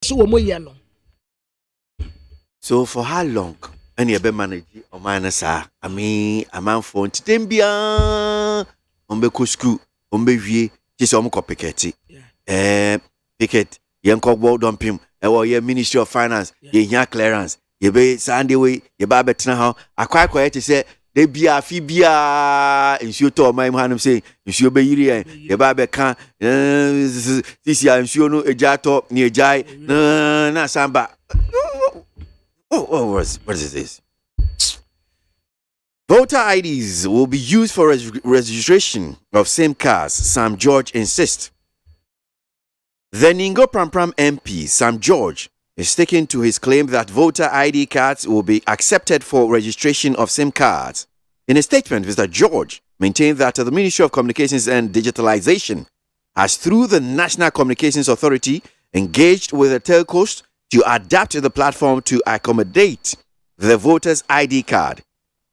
So for how long? Any ebe manage or minus I mean a man for them be on school on vie just picket. Picket young world dump him or Ministry of Finance, ye clearance, ye be Sunday way, ye babe how I quite quiet to say they be a fibia and shoot to my man say you should be here ye babe can this year I'm sure no a jato near jai na samba. What is this? Voter IDs will be used for registration of same cars, Sam George insists. The Ningo Prampram MP, Sam George, is sticking to his claim that voter ID cards will be accepted for registration of SIM cards. In a statement, Mr. George maintained that the Ministry of Communications and Digitalization has, through the National Communications Authority, engaged with the telcos to adapt the platform to accommodate the voter's ID card.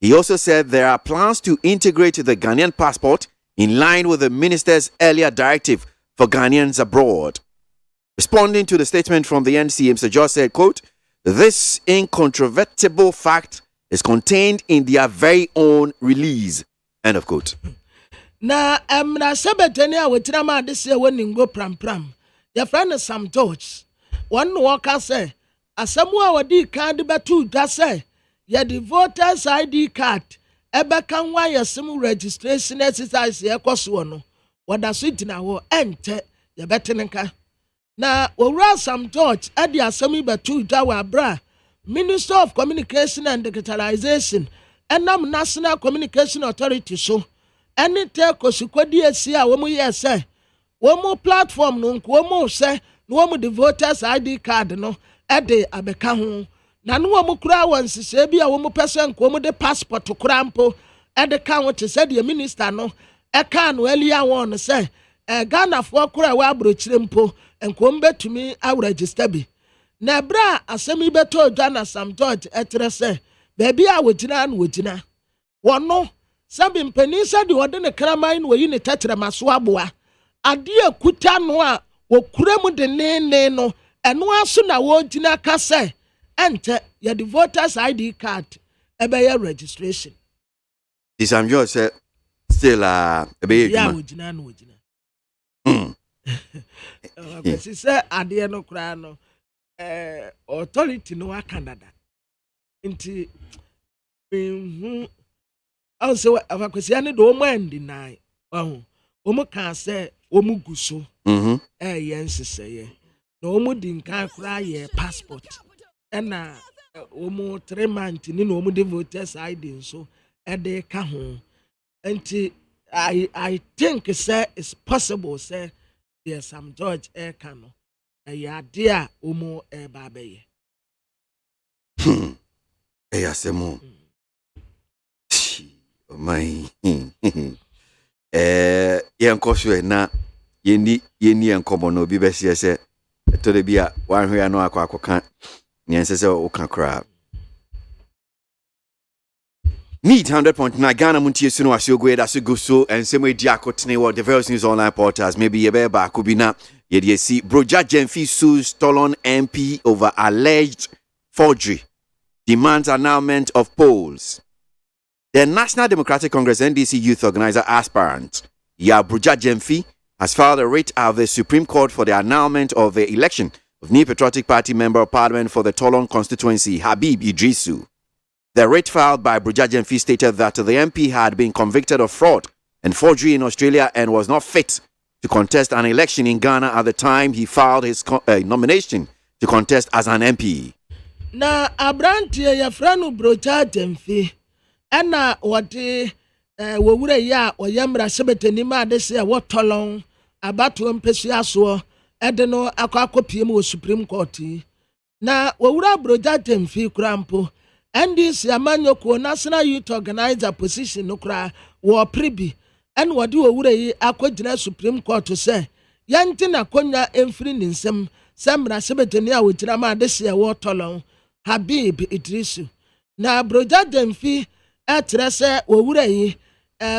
He also said there are plans to integrate the Ghanaian passport in line with the minister's earlier directive for Ghanaians abroad. Responding to the statement from the NC, Mr. George said, quote, "This incontrovertible fact is contained in their very own release." End of quote. Na sabetania wetinama this year when Ningo Pram. Your friend Sam George. One worker say, "Asamua wadi card batu that say, ya the voters ID card, ebe kan wa ya simu registration exercise ya kwasuono. Wada switi na wo ente ya betenenka." Na owura Sam George adi asami batu da wa bra Minister of Communication and Digitalization enam National Communication Authority so eni telco sikwadi esi a wo mu ye say wo mu platform no nko wo mu say no mu the voters ID card no ede abeka ho na no mu kura wansise bi a wo mu person ko mu de passport kura mpo ede ka ho te say the minister no e ka no elia won say Ghana for kura wa abrochire mpo enko mbetumi a register bi na bra asemi beto Ghana Sam George etre say baby a wogina wono sabi mpani sa de wode ne kraman no yi ne tetre maso aboa ade akuta no a wokura mu de ne no eno aso na wogina ka say ente ya the voters ID card ebe ya registration. Sam George said still ebe ya wogina. Because say ade no kra no authority no wa Canada nti also akwesi ane do mo deny omo kan say omo guso yenseseye na omo din kan kra ye passport na omo 3 months ni na omo de voters ID so de ka ho nti I think say it's possible say there's some George Kano ya dia omo ba beye asemo my yenkoso na yeni enkomo no bi besie se to de bia wan hwe no akwakoka nyense se o ka kra Need 100.9 Ghana MONTIE suno asiogwe da suguso and same diakotne what the various news online portals maybe yebe ba kubina yedi see Broja Jemfi sues Tolon MP over alleged forgery, demands annulment of polls. The National Democratic Congress NDC youth organizer aspirant Broja Jemfi has filed a writ of the Supreme Court for the annulment of the election of New Patriotic Party Member of Parliament for the Tolon constituency Habib Idrisu. The writ filed by Broja Jemfi stated that the MP had been convicted of fraud and forgery in Australia and was not fit to contest an election in Ghana at the time he filed his nomination to contest as an MP. Na abrantie ya franu Broja Jemfi ena wode wowure ya oyamra sebetani ma de se wotolon abato mpesi aso ede no akopie mu Supreme Court na wowura Broja Jemfi kurampo NDC amanyoko National Youth Organizer position no kra wo pribi en wode wowura yi akogina Supreme Court say yanti na konya emfiri ninsem samra sebetani a wogina ma de se wotolon Habib Idrisu na Broja Jemfi etre se wowura yi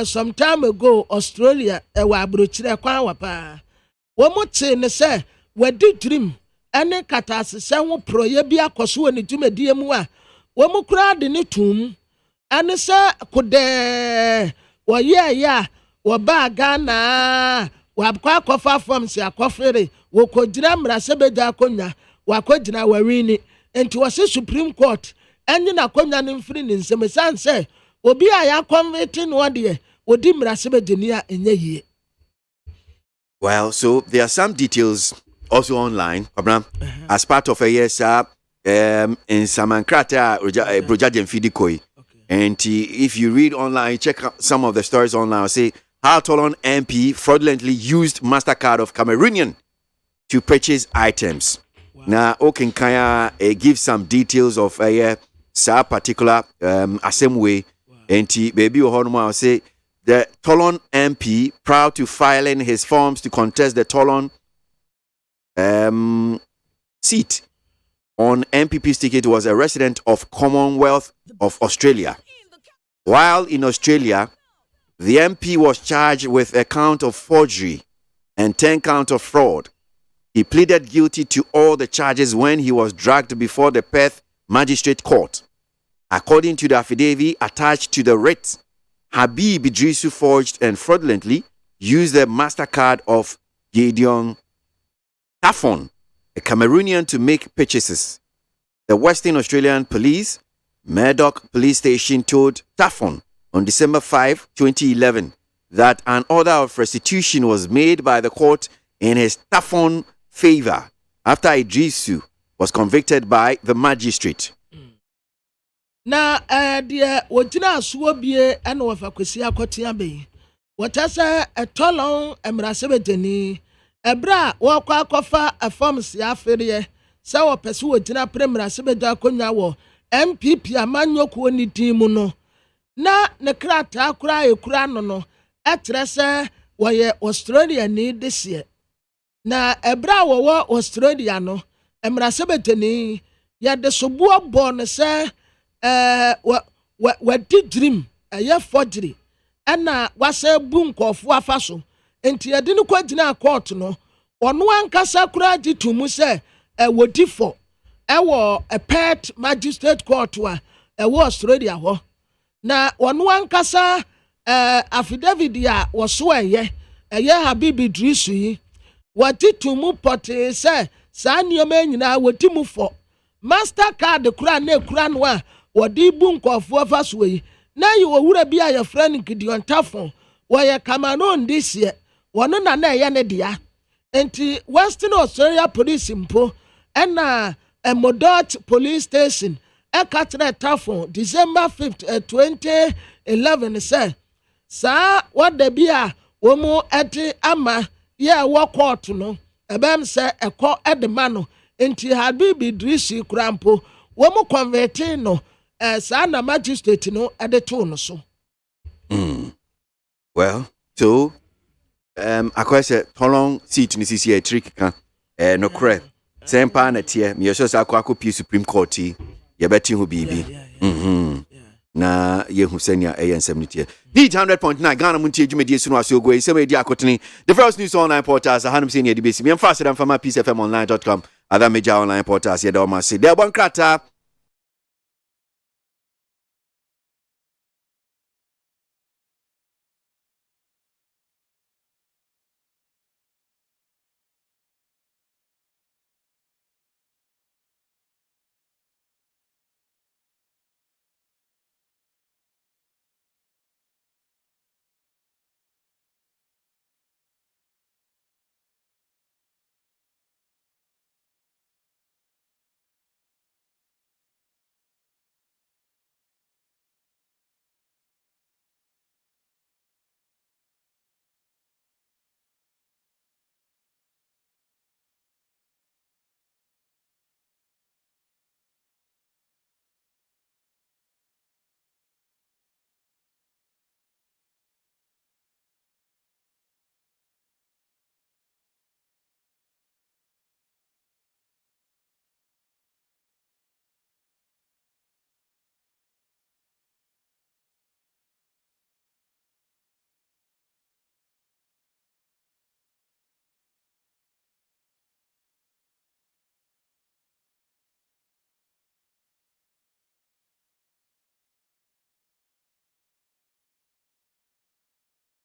some time ago Australia wa abrochire kwan wapa wo muti ne se wadi dream ɛne katasesɛ ho proyɛ bi akɔso wɔ ne dwumadie mu a wɔn kura de ne tum ɛne sɛ kodɛɛ wɔyɛɛyɛ a wɔbaa Ghana wakɔ akɔfa fam si akɔfere wɔkɔgyina mmarahyɛbadwa akonnwa wakɔgyina wawini nti wɔsi Supreme Court ɛnye n'akonnwa no mfiri ne nsɛm ɛsan sɛ obi a yɛakɔnvete no deɛ wɔdi mmarahyɛbadwani a ɛnyɛ yie. Well, so there are some details also online, Abraham, as part of a yes, in Samankrata, Brojajem Fidikoi. And if you read online, check out some of the stories online, say how Tolon MP fraudulently used MasterCard of Cameroonian to purchase items. Wow. Now, Okinkaya gives some details of a particular assembly. Wow. And baby, I'll say the Tolon MP, proud to file in his forms to contest the Tolon seat on MPP's ticket, was a resident of Commonwealth of Australia. While in Australia, the MP was charged with a count of forgery and 10 counts of fraud. He pleaded guilty to all the charges when he was dragged before the Perth Magistrate Court. According to the affidavit attached to the writ, Habib Idrisu forged and fraudulently used the MasterCard of Gideon Taffon, a Cameroonian, to make purchases. The Western Australian Police, Murdoch Police Station, told Taffon on December 5, 2011, that an order of restitution was made by the court in his Taffon favor after Idrisu was convicted by the magistrate. Na deɛ wɔgyina asoɔ bie ɛna wɔfa kwasi akɔtea bɛyi wɔkyɛ sɛ ɛtɔlɔn mmarahyɛbadwani ɛberɛ a wɔkɔ akɔfa ɛfam si afereɛ sɛ wɔpɛ sɛ wɔgyina pere mmarahyɛbadwa akonnwa wɔ MPP amanyɔkuo ne din mu no na ne krataa koraa ekura no ɛkyerɛ sɛ wɔyɛ Australia ni deseɛ na ɛberɛ a wɔwɔ Australia no mmarahyɛbadwani yɛde soboɔ bɔ no sɛ wadi dream ɛyɛ forgery ɛna wasa bu nkɔfo afa so enti yɛde no kɔgyina court no ɔno ankasa koraa gye to mu sɛ wɔdi fɔ ɛwɔ a Perth Magistrate Court a ɛwɔ Australia hɔ na ɔno ankasa affidavit a wɔso ɛyɛ Habib Idrisu yi wɔgye to mu pɔtee sɛ saa nneɛma nyinaa wɔdi mu fɔ MasterCard koraa na ekura no a wɔde bu nkɔfo afa so yi na yi owura bi a yɛfrɛ no Gideon Taffon wɔyɛ Cameroon deseɛ wɔno na ɛyɛ ne dea enti Western Australia Police mpo ɛna Murdoch Police Station ɛka kyerɛ Taffon December 5th 2011 sɛ saa wɔda bi a wɔn ɛte ama yɛ ɛwɔ court no ɛbɛm sɛ ɛkɔ ɛde ma no enti Habib Idrisu kura mpo wɔn converting no saa na magistrate no ɛde to no so. Well, so akɔyɛ sɛ tɔlɔn seat ne sisi trick ka no korɛ sɛn paa na teɛ meyɛ sɛ akɔ Supreme Court yi yɛbɛte ho biribi na yɛhu sɛnea ɛyɛ nsɛm no teɛ. Need 100.9 Ghana Montie dwumadie so no ase ogo yi sɛ mɛdi akɔtene the first news online portals ahanom sɛ ne yɛde bɛsi mɛmfa asɛdam fama peacefmonline.com other major online portals yɛda ɔma se dɛ ɛbɔ nkrataa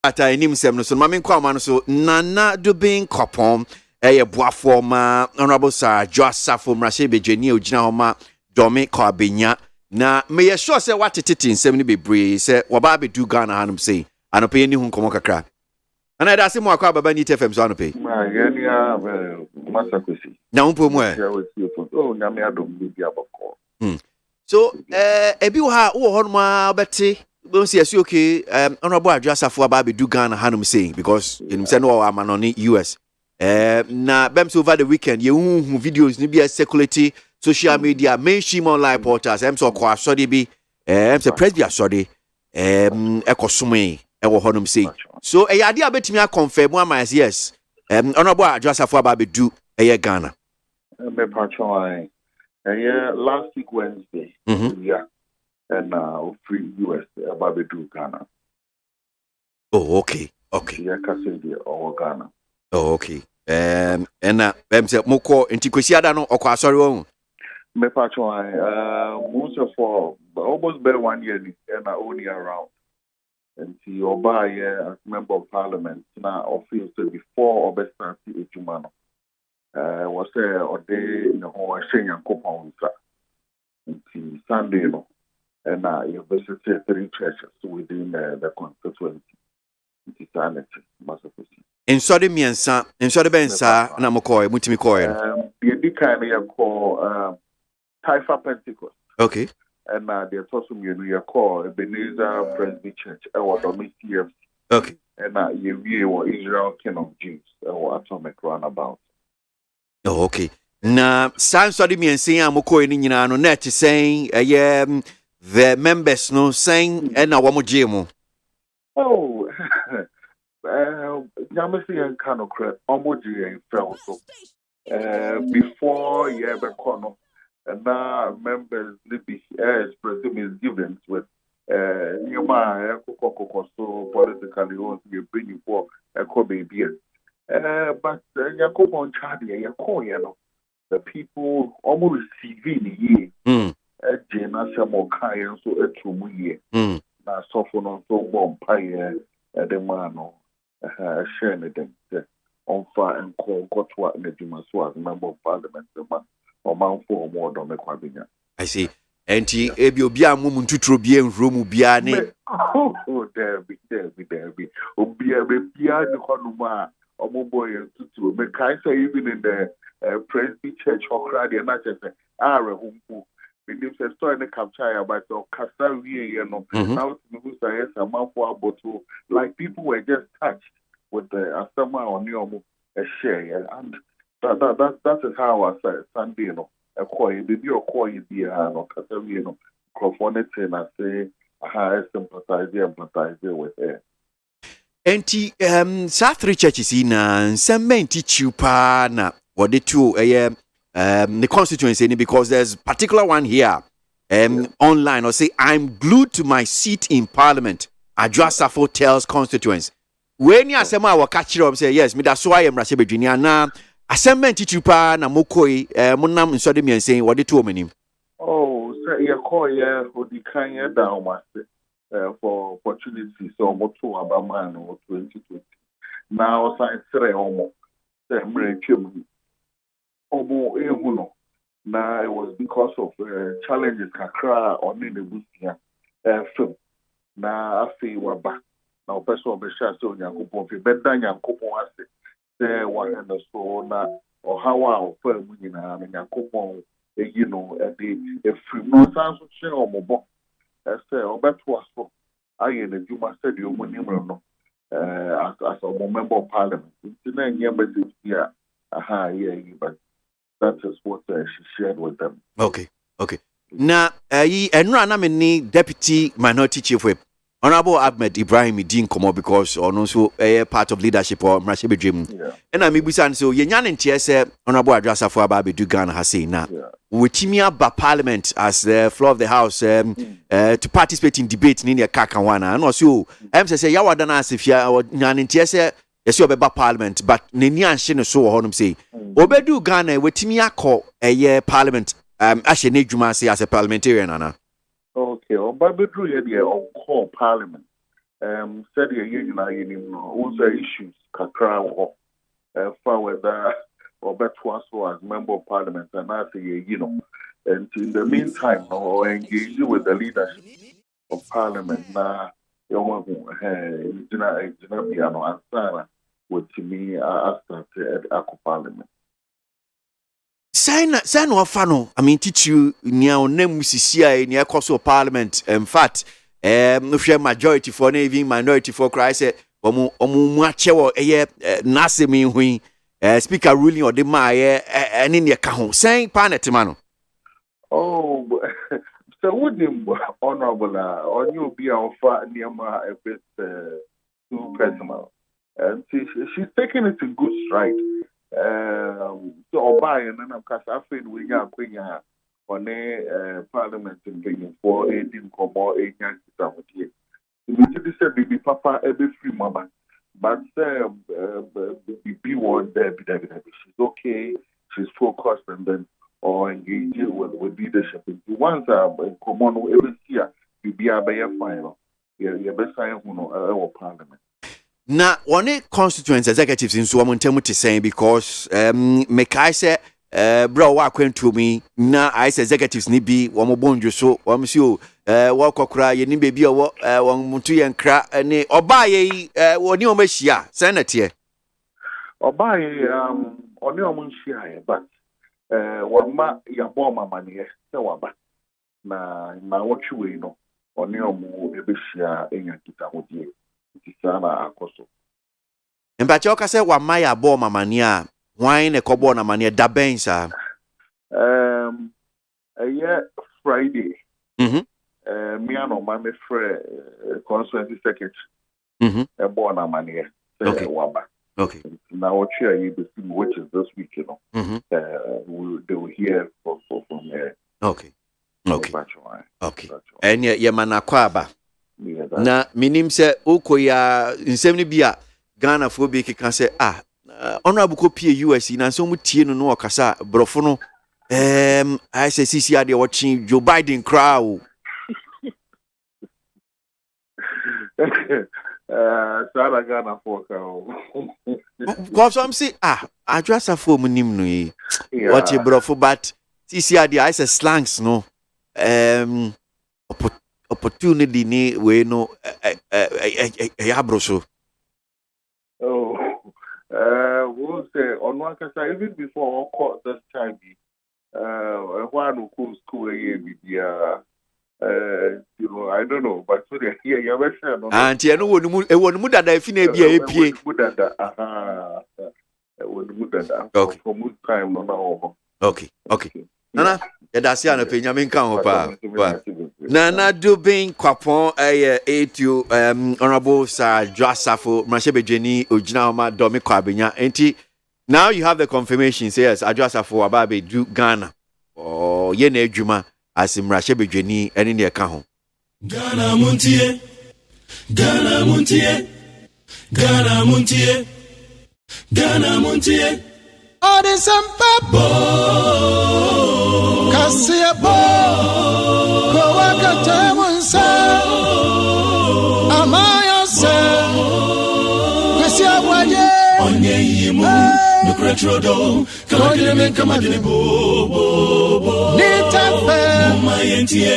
ata enim sem no so mame kwa ma no so nana do being kopom boafo ma honorable sir Joseph Mrashe Bejeni ogina ho ma Domi Kwabenya na me ye sure say what tete nsem ni bebre say woba be do Ghana hanum say anope ni hu nkomo kakra ana da se mo akwa baba ni TFM so anope ma yenia masakosi na umpo mu e oh na me adom bi abako so ebi wo ha wo ho no ma obete don't see as okay honorable adjusafo aba be do Ghana hanum say because you say no am on US na bems over the weekend you videos ni be circulate social media mainstream online portals so KWASI bi say press bi asode ekosome wo honum say so yade abetimi a confirm am as yes honorable adjusafo aba be do Ghana me patron last week Wednesday yeah and free US about do Ghana. Oh okay Yeah, Cassidy or Ghana. Oh okay and say moko enti kwesi ada no okwa won Me patron most of almost better 1 year and only around and see oba as member of parliament na office before oba start ejuma no was there or day in the whole Shenyan Kopon until Sunday no and you visited 3 churches within the constituency. In Sodi Miensa, in Sodi Bensa, and I'm a coy, Mutimi coy. The kind of call Taifa Pentecost. Okay. And there's also you call Ebenezer Presby Church, or Domi CFC. Okay. And you were Israel King of Jews, or Atomic Runabout. Oh, okay. Na San Sodi Miensa, I'm a coy in Yano net saying, the members no saying, and now one more GMO. Oh, Yamasi and Kanokre, Omoji and Felso. Before you ever call, and now members Libby expressing misgivings with Numa, so politically wants to be bringing for a Kobe beer. But Yakobon Chadi, Yakoyano, the people almost receiving the year. Jena Samokai and so a true year. Na soften on so bomb pie the man sharing them on fire and call got what Nejuma so as member of parliament the man or man for more than the Quabinia. I see. And Ebio Bia Mum to Trobien Romu Biane. Oh, there be. Obia Bia the Honuma or Moboy and Tutu. Mekaisa even in the Presby Church or Crady and not just a home. Because the story the capture about the Casawi, you know, now a month for bottle. Like people were just touched with the Asama or Niomo a share, and that is how I said Sunday, you know, a coy, baby or coy be no Casawi, you know, Crofonate and I say, I sympathize with her. And sa 3 churches in some men teach you pa na what the two the constituency because there's particular one here online or say I'm glued to my seat in parliament. Adjusafo tells constituents. When you asema wa catch up say yes, me that's why I'm Mrashe Bejeni na assembly teach you pa na mokoi munam nsode mi saying what the two menim. Oh, say you call for the kind down master for opportunity so moto abaman or 2020. Now sign 3 almost say Obo Ehuno. Now it was because of challenges kakra on the Busia film. Now I feel we're back. Now person of the share so Yankupon fi better Yankupon ase. Say one and so na or how our firm in Yankupon you know the free no sans share or mobo. Say obeto aso. Aye na Juma said you money no as a member of parliament. It's na nyamba here. Aha yeah but that is what she shared with them. Okay. Now, enra na me ni deputy minority chief whip, Honorable Ahmed Ibrahim Idin komo because also part of leadership or Mrashe Bejeni. Yeah. And I maybe say so ye nyan ntie say Honorable Adjusafo aba be do Ghana ha say na. Wetimi aba parliament as the floor of the house to participate in debate ni ne kaka wana. And also say ya wada na asefia nyan ntie say yes, you be parliament, but nini anhye ne so wo honum say obedu Ghana wetimi akọ parliament ahye ne dwuma say as a parliamentarian ana. Okay, obedu ye dey on call parliament said also issues kakra for whether Robert was as member of parliament and I say and in the meantime or engage with the leadership of parliament na piano answer with me after at parliament. Sign wafano. I mean, teach you near name CCI near course of parliament. In fact, no share majority for even minority for Christ. Muachewo nasemi hui speaker ruling or the maye and in your kahon saying panetimano. Oh, so would him honorable or you be offer near my a bit too personal, and she's taking it in good stride. So buy and then I'm cast afraid we are bringing her on a parliament in bringing for 18 more 8 years. We did say baby papa every free mama, but be one there, she's okay, she's focused, and then or engage with leadership. Once come on every year, you be a better final. Yeah, best sign who parliament. Na one constituent executives in Suamontemu to saying because Mekai say bro wa kwentu me na ice executives ni bi wo mo bonjo so wo msi o wo kokora ye ni bebi o wo muntu ye nkra ne oba ye wo ni o mahia senate obaye oni o munhia but wo ma ya bo mama ne se waba na wo twiwe no oni o mu ebehia enya kita hodie sana akoso Mbache oka se wa maya bo mamani a hwan ne kobo na mani da ben sa Friday me and my friend constituency secretary bo na mani okay waba okay now what you which is this week they will hear from there okay and ye manakwa ba na minim se ukoya nsem ni bia Ghana fo bi keka se honorable copy US na so mu tie no no okasa brofo no I say CC ade watching Joe Biden crowd Sara Ghana for ka because I'm say address for mu nim no yi watch brofo but CC ade I say slangs no opportunity ni we no abroso we'll say on one case even before court this time one who school I don't know but so here you ever say no anti eno wonu mu dada fi na bia epie wonu dada okay for most time no okay nana yadase ana pe nyame nkan ho pa nana do ben kwapon etu honorable sir Joasafo Mrashebedweni ogina ma do me kwabenya enti now you have the confirmation say yes Joasafo ababe do Ghana ye na adwuma as Mrashebedweni eni ne ka ho Ghana Montie Ghana Montie Ghana Montie Ghana Montie Ode sampabo Kasiabo Kowaka Temunsa Amaya se Kwesi ABOAGYE Onye yimu Nukretrodo Kamadine bo Nitafe Mumayentie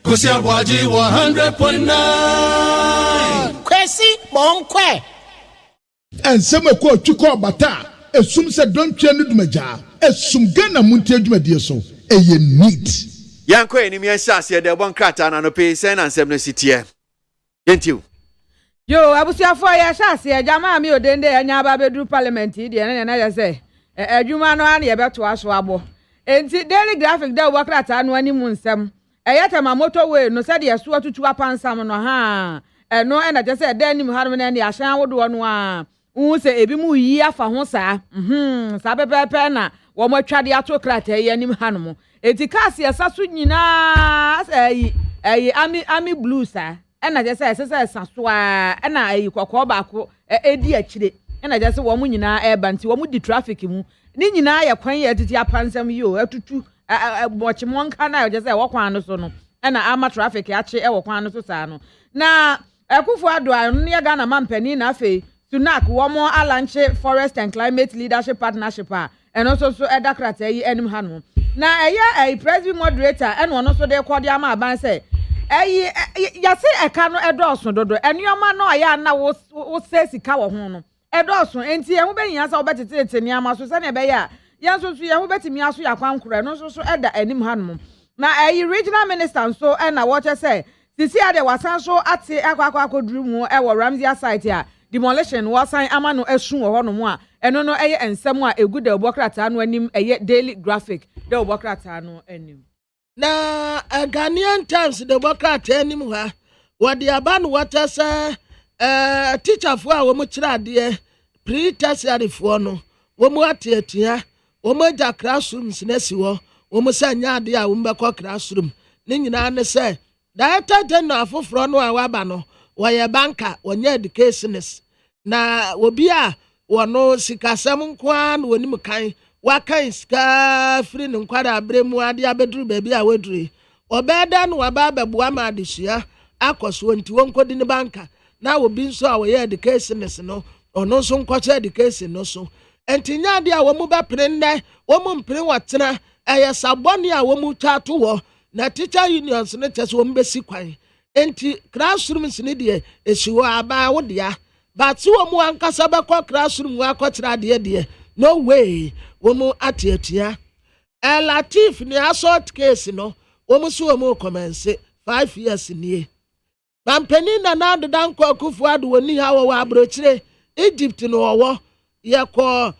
Kwesi ABOAGYE 100.9 Kwesi Bonkwe Ensema ko twiko bata esum se dontwe no dumaja esum Ghana Montie adwumadie so eye neat yanko eni mi enhyase de bon krata na no pe sen na nsem no sitie yentiu yo abusuafo ya hyase jama mi odende anya ba bedu parliament de na ya se adwuma no an ye beto aso abo enti daily graphic da wakrata no ani mu nsem eyata motorway no se de yeso atutu apansam no ha no na je se da anim ha no na ya hyan wodo no a se ebi mu yi afa ho saa saa pepepe na wo matwade ato krata ye anim ha no enti kasi esaso nyina ayi ami blue saa na je se saso a na ayi kokko baako edi akire na je se wo mu nyina eba nti wo mu di traffic mu ni nyina ye kwan ye titi apansam yo atutu bochimonka na je se wo kwan no so no na ama traffic ache wo kwan no so saa no na Ekufuado no ye Ghana mampani na afei Sunak womo alanche forest and climate leadership partnership and also so edakrata yi enim hanu na a president moderator and one also dey call dia ma ban say yase eka no edoso dodo enioma no aya na wo se sika wo ho no edoso enti e ho benyia sa wo betete niama so se na be ya yanso so ye ho betimi aso yakwankora no so eda enim hanu na regional minister so na wo che say sisi ade wasan so ate akwakoduru mu e wo Ramsey site a demolition wasan amano esu wo hono mu a eno no eye ensem a egu de obokrata no anim eye daily graphic de obokrata no anim na Ghanaian Times de obokrata anim ha wode aba no water say teacher fo a wo mu kira de pre-tertiary fo no wo mu ateatia wo mu ja classrooms na si wo mu sanya ade a wo mbekọ classroom ne nyina ne say Director General afoforo no a waba no woye banka wonye educationist na obi a wono sikasam nkoa na wonim kan wakan ska free nkwara abremu ade abeduru baabi a waduri obeda no waba abebua ma adesua akoso nti wonkodi ne banka na obi nso a woye educationist no ono nso nkwache education no so entinya ade a wo mu ba prende wo mu mpre watena eye sabone a wo mu tato wo na teacher unions ne tese wo mbesi kwan enti classrooms ne de esiwo aba wo dia but wo mu ankasa be kwa classroom wa kwatira de no way wo mu atiatia Latif ni assault case no wo mu so wo mu commence 5 years nie Bampeni na na do dan kwa Kufuado woni ha wo abrochire Egypt no wo ye ko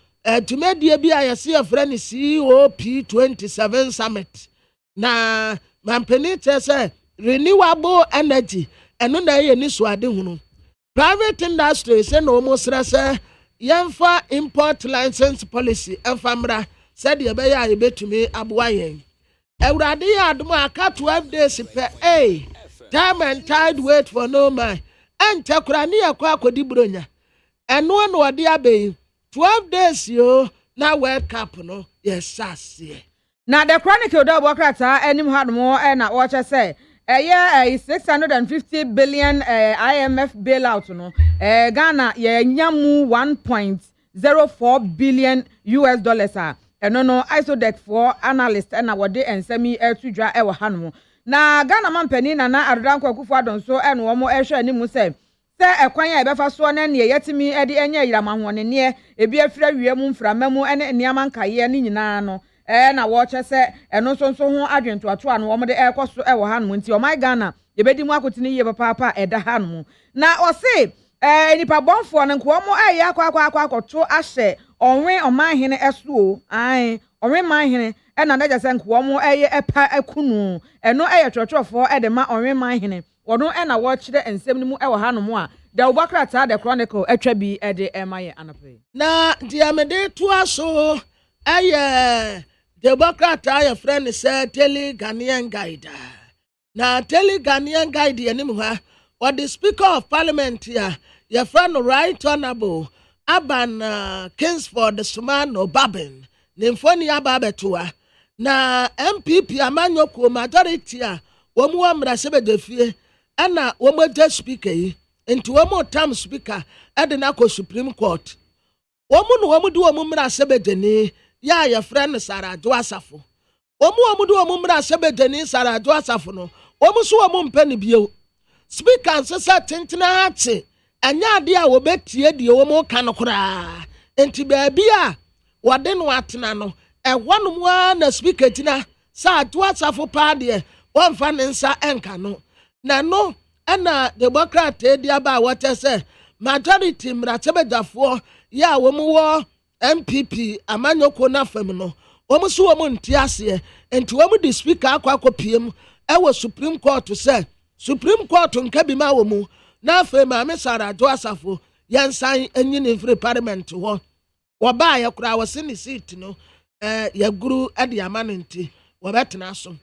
tumedie bi ayese ye frɛ ne COP 27 summit na Bampeni tese renewable energy eno na ye ni so ade hunu private industry say no mo sra say yemfa import license policy enfamra said ye be ya betumi aboayen ewrade ya adom aka 12 days per time and tide wait for no man ente kura ni yakwa akodi bronya eno no ode abe 12 days yo na world cup no yes sase na the chronicle do bokrata enim hadmo na watch say a 650 billion IMF bailout no Ghana ye nyamu 1.04 billion US dollars no isodec for analyst na wode ensemi etudwa e wo hanom na Ghana mampani na Adodankwa Kufuado so no wo ehwe animu se ekwan ya ebefa so na ne yetimi ede enya yiramahone ne ebi afira wiemu mframamu ene niam nkaye ne nyina no na watch say eno so ho adwento ato ano wo de ekoso e wo hanom nti o my Ghana ye bedi mu akotini ye papa eda hanom na o se nipa bonfo ne nko mo akwa akoto ahye onwe omanhene esuo onwe manhene na daja se nko mo epa akunu eno trotwofo de ma onwe manhene wono na watch de ensem ni mu e wo hanom a the Obakrata the Chronicle etwa bi de emaye anape na diamede to aso the Obakrata your friend said Tele Ghanaian Guide. Na Tele Ghanaian Guide anim ha or the Speaker of Parliament here your friend Right Honorable Aban Kingsford Sumano Babin Nimfoni Ababetua na MPP amanyoko majority a wo mu amra sebe defie ana wo mo de speaker yi enti wo mo tam speaker ede na ko Supreme Court wo mu no wo mu de wo mu mra sebe deni ya your friend Sarah Joasafo omu do omu mra sebedeni Sarah Joasafo no omu so omu mpani bio speaker nsesa tentena hate anya ade a wo betie die omu kan kora enti baabi a wode no atena no ehwanu mu na speaker tina Sarah Joasafo pa de wonfa ne nsa enka no na no na the Democrat edi aba wote se majority mra sebedafo ya wo mu wo MPP amanyoko na fam no omu so omu ntiase enti omu di speaker akopiem ewo Supreme Court say Supreme Court nka bi ma wo mu na fam ma Sarah Joasafo yansan enyini free parliament ho wo ba ye kura wo se ni seat no ya guru ade amanenti wo betena so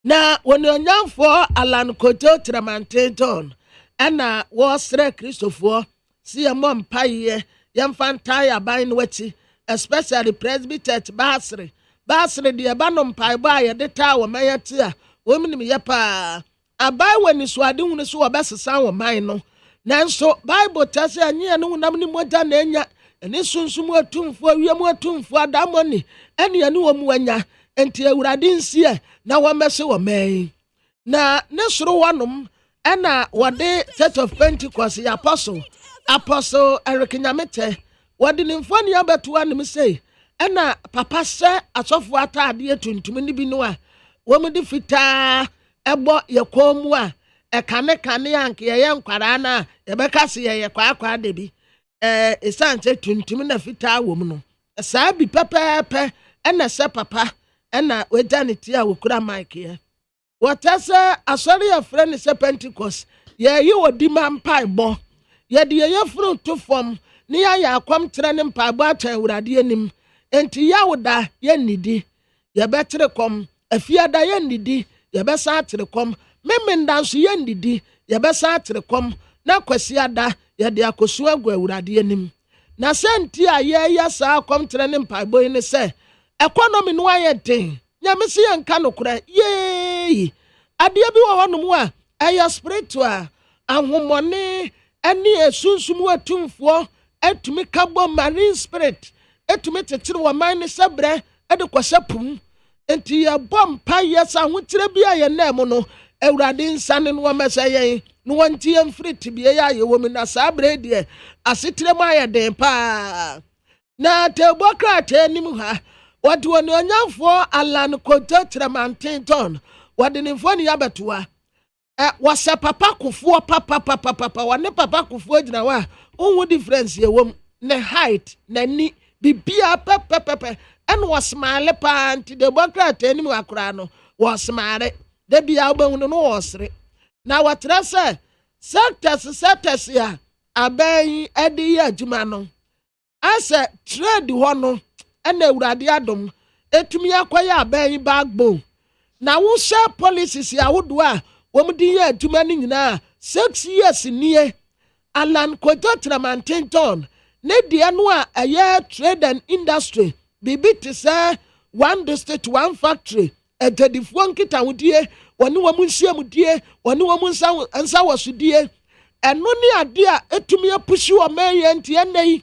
na wononyamfo Alan Kojo Tramantenton na wo sre Christopher si amom paye yamfantaya bain wati especially Presbyterian Basri de banom pai ba ye de ta wo mayati a wo minim ye pa abai wani so ade hunu so obesesa wo man no nanso bible tell anye no nam ni moja na enya ene sunsum atumfo wiem atumfo adamoni ene ene wo mu anya enti awurade nsie na wo mese wo man na ne soro wanom ena wode Church of Pentecost ya apostle Eric Nyamete wode ne mfoni abeto anem sei ena papa se asofo atade tuntum ni bi no a wo mu de fitaa ebo yekomu a kane anke ye nkwara na yebeka se ye kwa de bi esanche tuntum na fitaa wo mu no saa bi pepepe ena se papa ena wejaniti a wokura mic ye watasa asori ya friend se Pentecost ye yi odi man paibo ye de ye furu to form ni ya akwam tere ne paibo ata awurade anim enti ya woda ye nidi ye betere kom afiada ye nidi ye besa atere kom memendanso ye nidi ye besa atere kom na kwasi ada ye de akosu agu awurade anim na senti a ye ya sa akwam tere ne paibo ni se economy no aye den nyamesi ye nka no kora ye adia bi wo hono mu a eya spiritual ahomone eni esunsum atumfo etumi kabo marine spirit etumi tetere wo man ne sebre ede kwasapum enti ya bompa yesa hotire bi aye na mu no awurade nsane no mesaye no wanti emfiri tibie ya ye wo mi na sabre de asetire mu aye den pa na tebokrata nim ha wadi woni onyafo alan koto tremantinton wadi ni mfoni yabetoa wase papa kufuo papa wane papa kufuo gina wa unwu difference ye wom ne height na ni bibia pepepepe en wasmale pa anti de bokrata ni akura no wasmare de bia obanwu no wasre na watra se sectors ya aban edi ya adwuma no ase trade ho no ena awurade adom etumi akoya aban backbone na wo share policies ya wodo a wom di ye adwuma ni nyina 6 years nie alan kojo tramantinton ne de no a aye trade and industry bibi te say one district one factory etedifo nkita wodie woni wom nhyiamudie woni wom nsa wasudie eno ni ade a etumi apushi wo maye ntie nei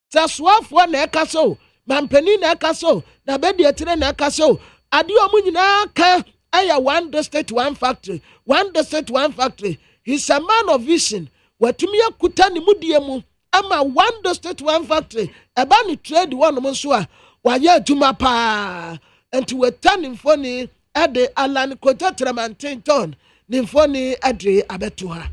taswafo na ekaso mampeni na ekaso na bedi etire na ekaso ade omu nyina ka aya one district one factory he's a man of vision watumi akuta ni mudie mu ama one district one factory eba ni trade one mo so a waye adwuma pa enti wetani mfoni ade alan kota tramantinton ni mfoni ade abeto ha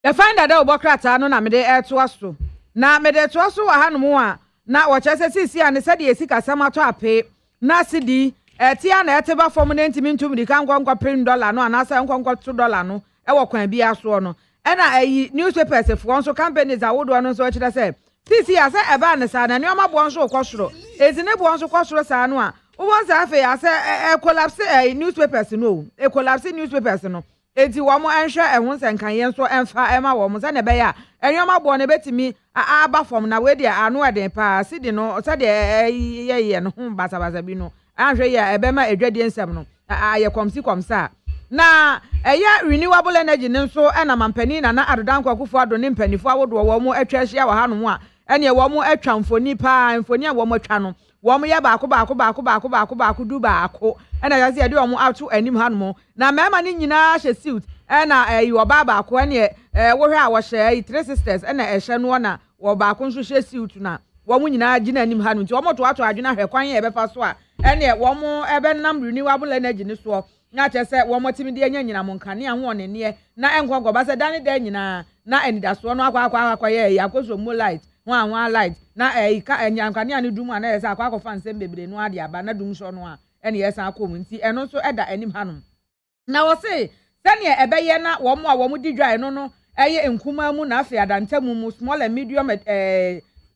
the find that obokrata no na me de eto aso na me de to aso wa hanom a na wo chese sisi ane sade esika samato ape na sidi etia na eteba form na ntimi ntum di kan kwankwa $10 no anasa kwankwa $2 no e wo kwan bi aso no e na ayi newspapers fo nso companies awodo no nso kire se sisi ase eba ne sa na neoma bo nso kwosoro ezine bo nso kwosoro sa no a wo nsa afi ase collapse newspapers no collapse newspapers no eti wo mo enhwe ehun nkan ye nso emfa ema wo mo se ne be ya enyoma bo ne betimi aba form na we dia anu eden pa sidi no se de ye no hu basa bi no anhwe ya ebema edwadie nsem no ye komsa na eya renewable energy nso na mampani na adodankwa kufu ado ne mpanifo awodo wo mo atwa hia wa hanom a ene wo mo atwa mfoni pa mfoni a wo mo atwa no wo mo ye baako du baako ena ya se de wo mo atu anim hanom na mema ni nyina hye suit ena yi wo baako ene wo hwe a wo hye three sisters ena ehye no na wo baako nso hye suit na wo mo nyina gina anim hanom ti wo mo to adwena hwe kwan ye befa so a ene wo mo ebe nam renewable energy ni so na chese wo mo timi de anya nyina mo nkane a ho ne na enkwankwa ba se dane da nyina na enidaso no akwa ye yakoso mo light ho light na ika enyankane ane dum ana yesa akwa fa nsem bebre no ade aba na dum so no a ene yesa akom nti eno so eda anim hanom na wo se sane ebeye na wo mo a wo mo di dwan no eye nkuma mu na afi adantamu mu small and medium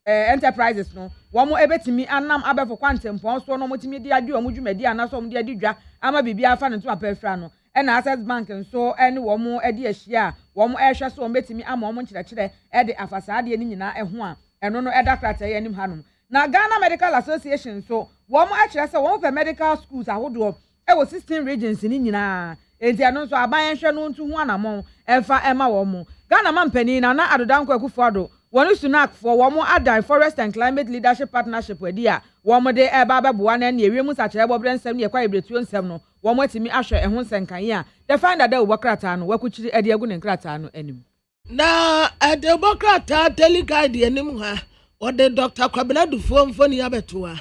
enterprises no wo mo ebetimi anam abefo kwantempo so no mo timi di ade o mo dwumadi anaso mo di ade dwa ama bibia afa ne to apafra no na access bank nso ene wo mo ade ahia wo mo ehwe so mo betimi ama wo mo nkyerɛkyerɛ ede afasa ade ni nyina eho a eno no eda krata ye nim hanom na Ghana Medical Association so wo mo akyerɛ sɛ wo for medical schools ahodo wo 16 regions ni nyina enti ano so aban hwe no ntu ho anamon efa ema wo mo Ghana man pani na adodanko akufuado wonu sunak for wo mo adan forest and climate leadership partnership wedi a wo mo de eba beboa na na ewie mu sachere bobre nsem ne kwa ibretuo nsem no wo mo atimi ahwe ehun senkan a the find that wo krata no wakuchiri ade agu ne krata no anim na ade bokrata delegate anim ha ode Dr. Kwabena Dufuo mfoni abetoa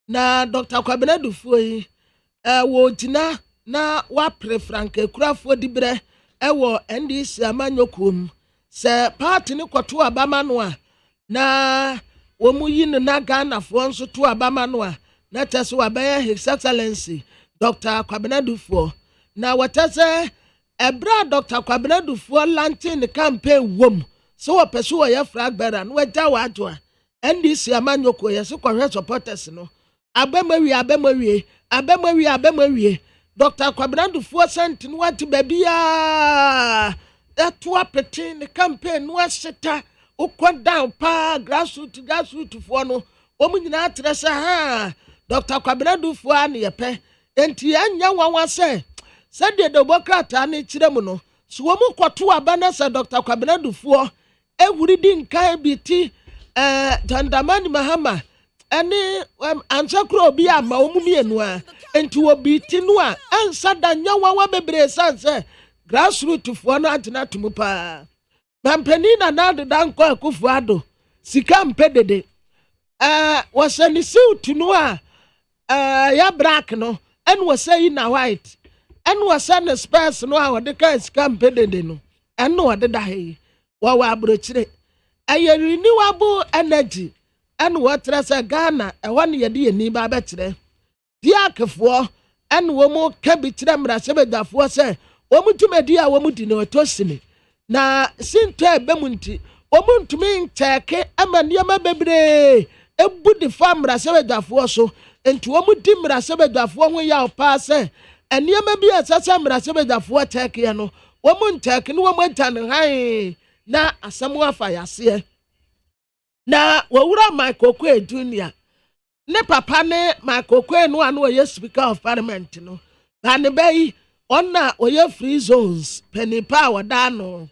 na Dr. Kwabena Dufuo yi wo tina na wa prefrank ekurafo dibre ewo NDC amanyokum se party ni kwato abama no a na wo mu yi na Ghana fo nso to abama no a na tese wa be His Excellency Dr. Kwabena Dufuo na watese ebra Dr. Kwabena Dufuo launching campaign wom so wo pese wo ya flag bearer no waja wa adwa NDC amanyoko yeso kwahwe supporters no abemawie Dr. Kwabena Dufuo sent no wati babia eto apete ne campaign no aseta ukwa down pa grassroots fo no omu nyina atrese ha Dr. Kwabena Dufuo an yepe enti anya wanwa se de demokrata ne kiremu no so omu kwato abana se Dr. Kwabena Dufuo ewuri di nkan biti Tandamani Mahama ene ansakro obi ama omu mienu a enti obi tinu a ansa da nyawa bebre sanse grassroots fo no atena tumu pa mampani na nado danko akufuado sika mpedede wasani suit no a ya black no en wasai na white en wasane space no a wode ka sika mpedede no en no wode da he wa abrochire aye renewable energy and what trasa Ghana one yedi ni ba betre diakefo and wo mo ka bitire mra sebedafo se wo mutumedi a wo mudi no tosini na sinto ebemunti wo muntumi ncheke amane ma bebre ebudi famra sebedafo so enti wo mudi mra sebedafo ho ya opa se eniema bi asasa mra sebedafo cheke no wo muncheke no wo mantane han na asemu afa yase na wawura Michael Kwe Junior ne papa ne Michael Kwe no anu oye speaker of parliament no na ne bai onna oye free zones penipa wadano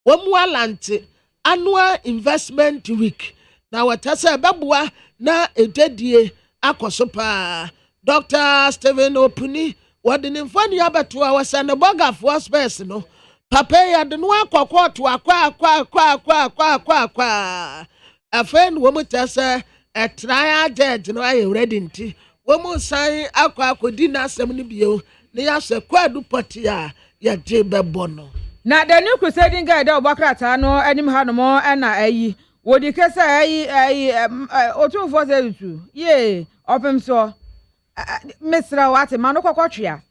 womu alante annual investment week na watasa babua na ededie akoso pa Dr. Stephen Opuni wadi ni mfani abatoa wasane boga for space no papa ya de no akwa afen wo mutasa trial judge no aye ready nti wo mu san akodi na asem ni bio ne ya se kwadu poti a ya je bebo no na the new crusading guide obakrata no anim hanomo na ayi wodi kesa ayi otumfo zetu ye opem so mesra wate manokokotwea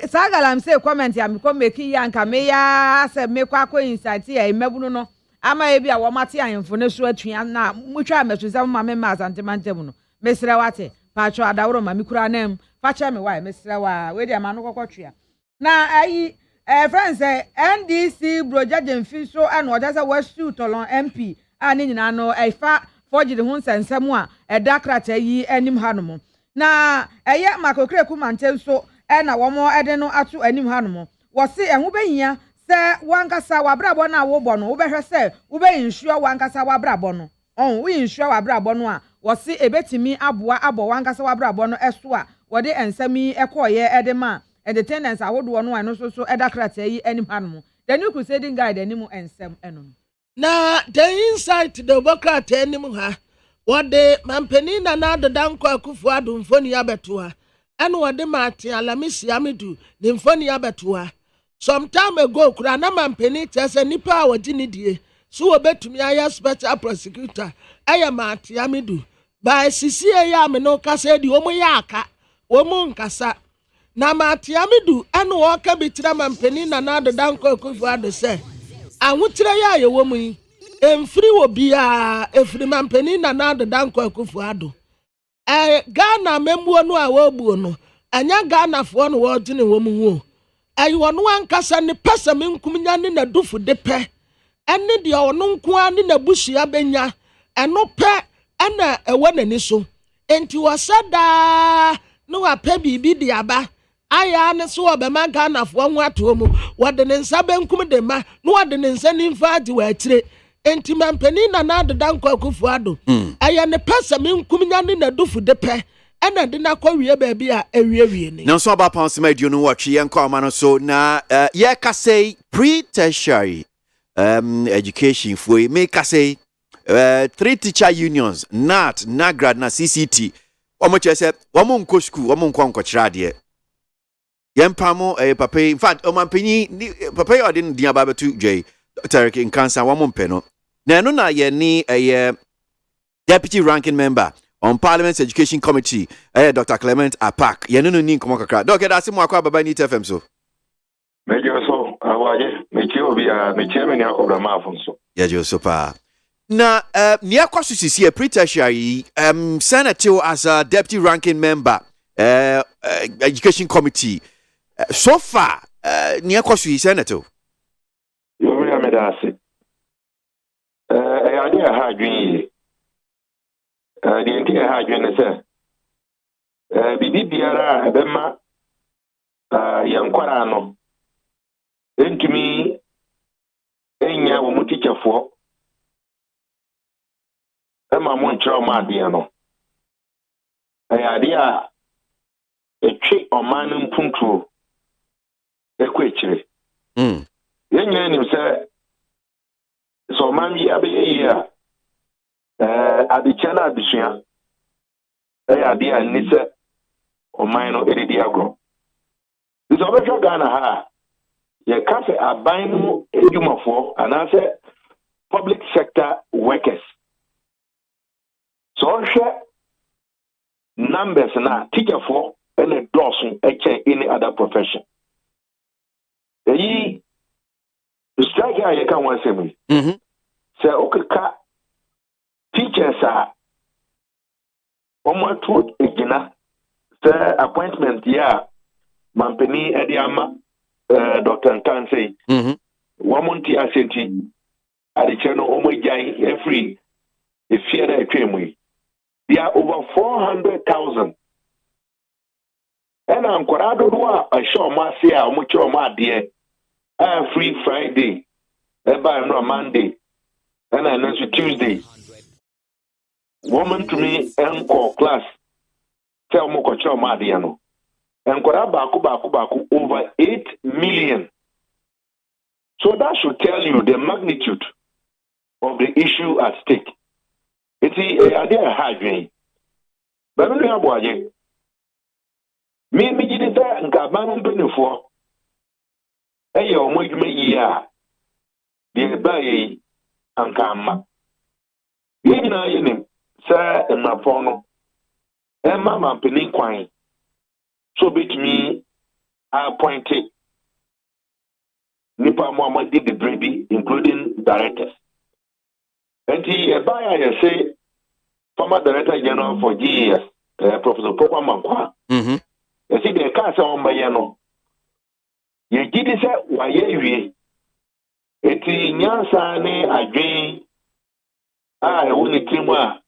sagalam say comment ya me ko make ya nka me ya se me kwakọ insight ya emebunu no ama ebi a wo mate ahemfo ne so atua na mutwa amesuza ma me ma asantemantem no mesra wate pacho adawro ma mikura nam facha me wa mesra wa we dia manokokotwea na ayi friends NDC brojaje mfiso ana odasa wasu tolon MP ani nyina no efa forgery ho nsensem a edakrata yi anim hanom na eye makokre kumante so na womo ede no atu anim hanom wo se ehu behia se wankasa wabrabo na wo bo no wo behwe se wo be insure wankasa wabrabo no wo insure wabrabo no a wo se ebetimi aboa abo wankasa wabrabo no eso a wo de ensami ekoye ede ma the tenants awodo no ano so edakrata yi anim hanom the new crusading guide anim ensem eno na the insight the bokrata anim ha wode mampani na adodanko akufuado mfoni abetoa eno wode mate alamisi amedu ne mfoni abetoa some time ago kura na mampani tese nipa a wodi die so obetumi aya special prosecutor aya mate amedu by sisi ya me no kasa di omo ya aka omo nkasa na mate amedu eno wo ka bitira mampani na adodanko akufuado se ahutire ya yewo mu yi emfiri wo bia efiri mampani na adodanko akufuado Ghana membuo no a wobuo no anya Ghana fo no wo gine wo mu hu ayi wono ankasa ne pesa menkumnya ne na dufu de pe ene de ono nko ani na busia benya eno pe ana ewo nani so enti wasada no wa pe bibi de aba aya ne so obema Ghana fo ho ato mu wode ne nsa benkum de ma no wode ne nsa nimfa ade wa atire enti mampani na na adeda nkwa akufu ado aya ne pesa menkum nya ne na dufu de pe ena de na kwa wie ba bi a ewie ni no so about pounds my do no watch yen kwa ma no so na ye ka say pre-tertiary education for me ka say 3 teacher unions NAT NAGRAD na CCT omo chese omo nko school omo nko kira de yempamo papa in fact omampani papa you didn't dia ba betu dwe Tarek in cancer omo mpe no na no na ye ni deputy ranking member on Parliament's Education Committee, Dr. Clement Apak. You know, ni komo kakra. Doc, that's him akwa baba ni TFM so. Major so, awaje, mechi be me chairman ya ko brama afonso. Yeah, jo so pa. Na ni akwasu sisi pre-tertiary senator as a deputy ranking member Education Committee. So far, ni akwasu senator. Yo me amedase. Ya dia ha adwin the entire hydrogen is bibi biara bema yankwara no entumi enya wo mutikefo ema mo nkyerɛ ma ade no ade a etwe ɔman no mpuntuo ekɔ ekyire yenya nim sɛ so ɔman bi abɛyɛ a adichana abisua ade a nise ɔman no edidi agro so obetwa Ghana ha ye kafe aban no edwumafo anase public sector workers so hwɛ numbers na teacher for any dawson any other profession eyi strike a ye kan wan semi sɛ okeka teachers are almost egina the appointment ya mampeni ediama Dr. Ntanse MONTIE asenti adicheno omojai every if fear that atwemu there are over 400,000 and ankorado do a show masi a omocho ma de every Friday eba no Monday and then Tuesday woman to me encore class tell mo ko chọ ma de no encore baku over 8 million. So that should tell you the magnitude of the issue at stake. It's a hard way. But when you have ABOAGYE, me jide sa nka ban benefo e yo mo dwuma yi a de ba yi anka amma yi na yi ne sa emapon no e ma mampeni kwan so bitimi appointed nipa mo amadi the brebi including directors. And he buyer you say former director general for GES Professor Papa Mankwa. You see the case on Bayano. You did say why you eti nyansa ne adwen a woni timwa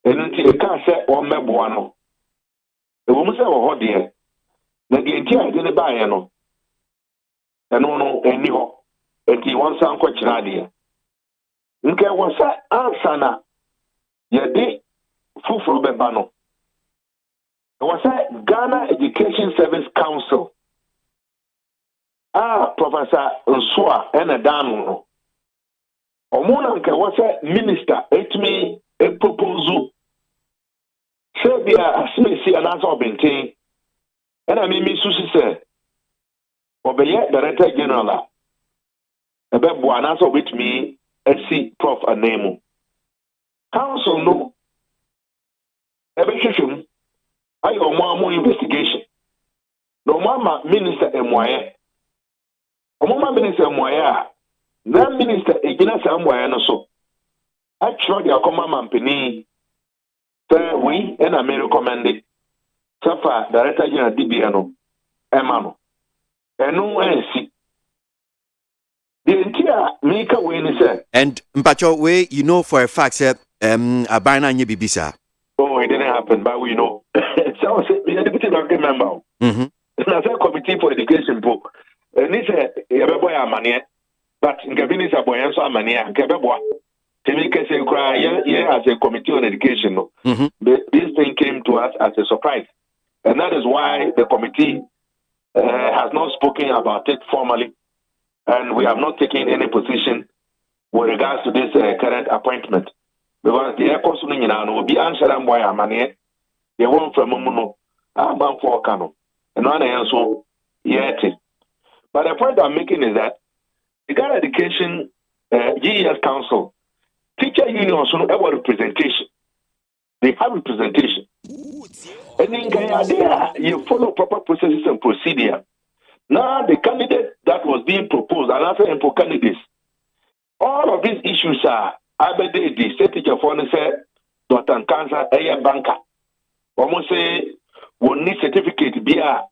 enti e ka se o meboa no e wo mu se wo ho de na de enti a de ne ba ye no eno no eni ho enti won san ko kira de nke wo se ansa na ye de fufuru beba no wo se Ghana Education Service Council Professor Nsua ena danu no omuna nke wo se minister etimi e propose sebia asmesi anasa obenten ena mimi susi se obeye director general ebe bo anasa obetimi esi prof anemu council no ebe hwehwem ayo omo investigation no mama minister emwaye Omoma minister Moya, that minister Igina Samoya no so. Actually, the Akoma Mampini, we and I may recommend it. So far, Director General Dibiano, Emano, and no NC. The entire Mika Wayne said. And Mpacho way, you know for a fact that Abana nye bibisa. Oh, it didn't happen, but we know. So we are deputy ranking member. na say committee for education po ni say yebebo ya amane but ngabini sa boyan so amane a nkebebo temi kese kra as a committee on education no this thing came to us as a surprise, and that is why the committee has not spoken about it formally, and we have not taken any position with regards to this current appointment, because the air cost will be answered and why amane they won't from muno man for kano and one so yet. But the point I'm making is that the Ghana Education GES Council teacher unions no have representation. They have representation. And in Guyana, you follow proper processes and procedure. Now the candidate that was being proposed, and after for candidates, all of these issues are Abede, the state teacher for say Dr. Cancer, a banker. Almost say one need certificate be a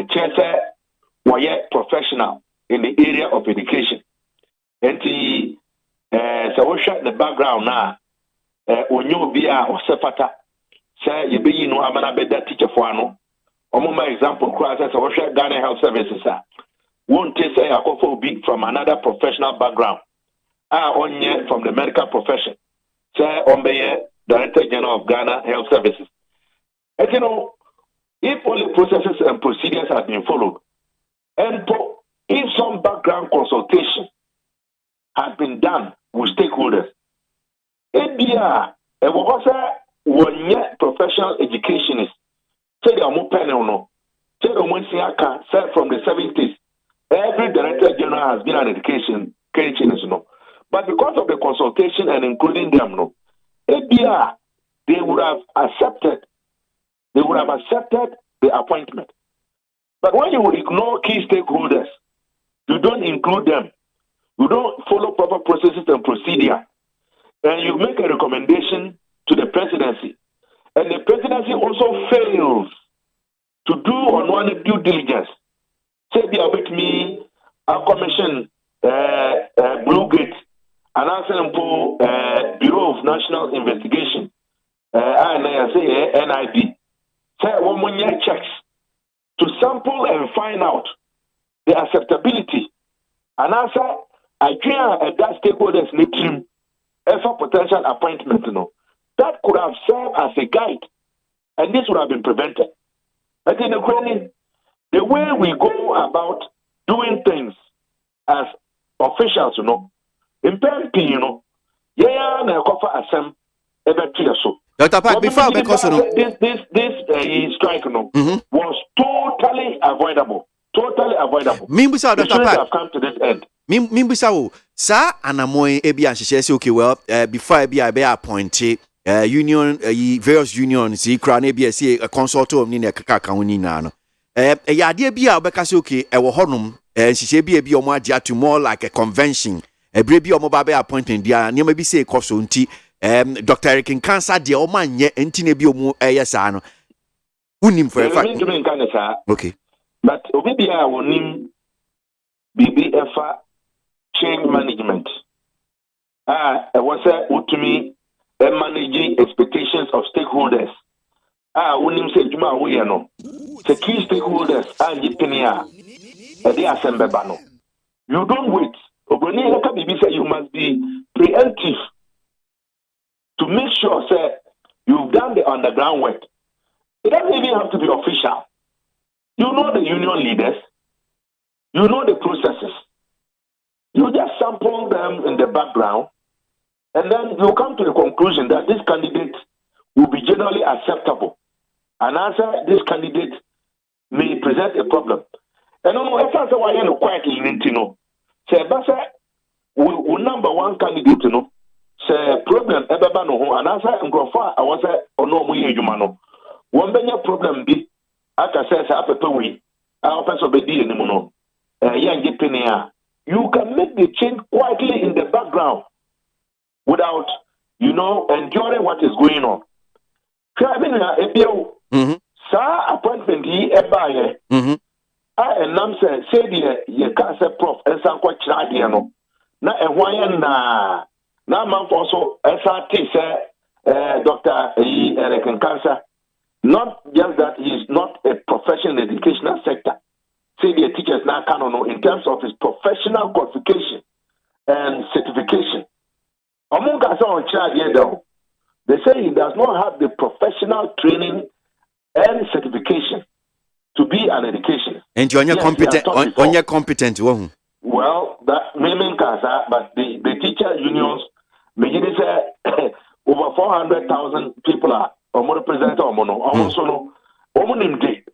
chancellor or professional in the area of education. And so we shut the background now. When you be a osefata, say you be no amana be that teacher for no. My example, class as we shut Ghana Health Services. Won't say I go for big from another professional background. On from the medical profession. Say on the Director General of Ghana Health Services. And you know, if all the processes and procedures have been followed, and if some background consultation has been done with stakeholders, ABA, one year professional educationist, say the more panel no, say the one say from the 70s, every Director General has been an education no. But because of the consultation and including them no, ABA, they would have accepted the appointment. But when you ignore key stakeholders, you don't include them, you don't follow proper processes and procedure, and you make a recommendation to the presidency, and the presidency also fails to do on one due diligence. Say, be with me, a commission, Blue Gate, and answer for Bureau of National Investigation, and I say NIB. Say, 1 year checks to sample and find out the acceptability. And answer, I can't that stakeholders need him for potential appointment. That could have served as a guide, and this would have been prevented. But in the way we go about doing things as officials, in PMP, yeah, na kofa asem ebe so. Dr. Pat, before because this strike was totally avoidable. Totally avoidable. Mimbusa, Dr. Pat, have come to this end. Mimbusa, sa anamoy ebi anshe okay, well, before ebi be appointed union various unions kra na ebi ese consultant ni na kaka woni na no. Yade bi a obeka se okay, e wo honum nhihye bi omo agya to more like a convention. Ebre bi omo ba be appointed dia na bi se ekoso nti Dr. Eric Cancer de o manye enti na bi omu yesa no unim for a fact okay, but obi bia wonim bibi efa change management e was utumi managing expectations of stakeholders wonim say juma wo ye no the key stakeholders yipenia e asembeba no. You don't wait obroni eka bibi say you must be preemptive to make sure, sir, you've done the underground work. It doesn't even have to be official. You know the union leaders. You know the processes. You just sample them in the background, and then you come to the conclusion that this candidate will be generally acceptable. And answer this candidate may present a problem. And if I say why you quite say, we number one candidate, say problem ebeba no ho anasa ngrofa awose ono mu yedwuma no won benya problem bi aka say apepe wi a person be di enimu no yanje pene a you can make the change quietly in the background without enduring what is going on. Krabina ebio sa appointment yi eba ye enam say the ka say prof ensan kwa kira de no na ehwan na now, man, also, SRT, Dr. Eric Cancer, Not just that he is not a professional in the educational sector. Say the teachers now can know in terms of his professional qualification and certification. Among us on charge here though, they say he does not have the professional training and certification to be an educationist. And you're competent. Well, that meaning but the teacher unions, beginning say over 400,000 people are represented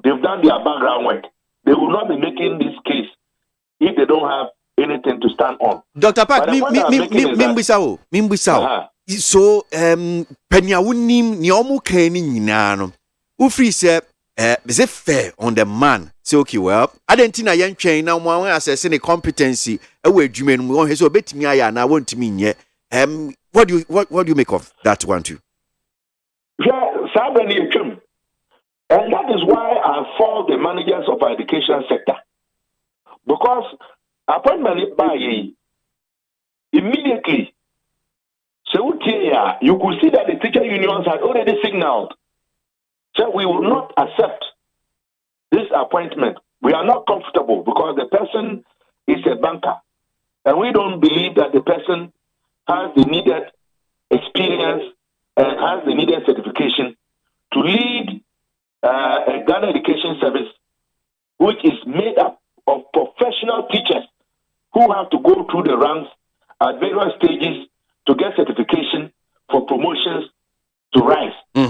they've done their background work. They will not be making this case if they don't have anything to stand on. Dr. Park, so Penyawunim Nyomu Keni Ninano Ufri said is it fair on the man? Say okay, well, I didn't think I young train now one assessing the competency away Jumen won his obey me and I want to mean yet. What do you make of that one too? Yeah, and that is why I fault the managers of our education sector. Because appointment by immediately, so you could see that the teacher unions had already signaled that we will not accept this appointment. We are not comfortable because the person is a banker, and we don't believe that the person has the needed experience and has the needed certification to lead a Ghana Education Service, which is made up of professional teachers who have to go through the ranks at various stages to get certification for promotions to rise. What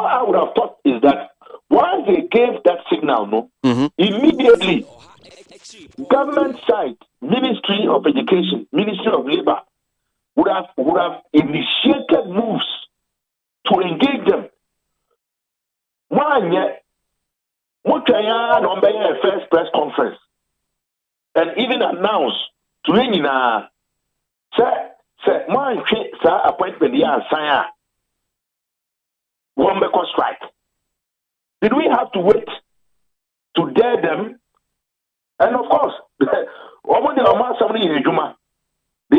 I would have thought is that once they gave that signal, immediately government side, Ministry of Education, Ministry of Labor would have initiated moves to engage them. One yet, a first press conference and even announced to me say my appointment here sign one because strike. Did we have to wait to dare them? And of course, they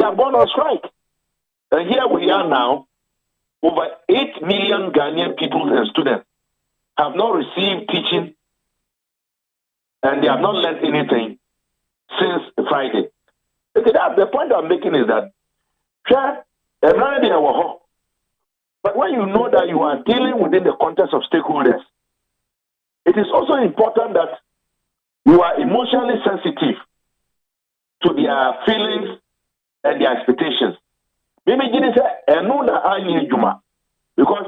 have gone on strike. And here we are now, over 8 million Ghanaian people and students have not received teaching and they have not learned anything since Friday. The point I'm making is that, but when you know that you are dealing within the context of stakeholders, it is also important that you are emotionally sensitive to their feelings and their expectations. Maybe you say, because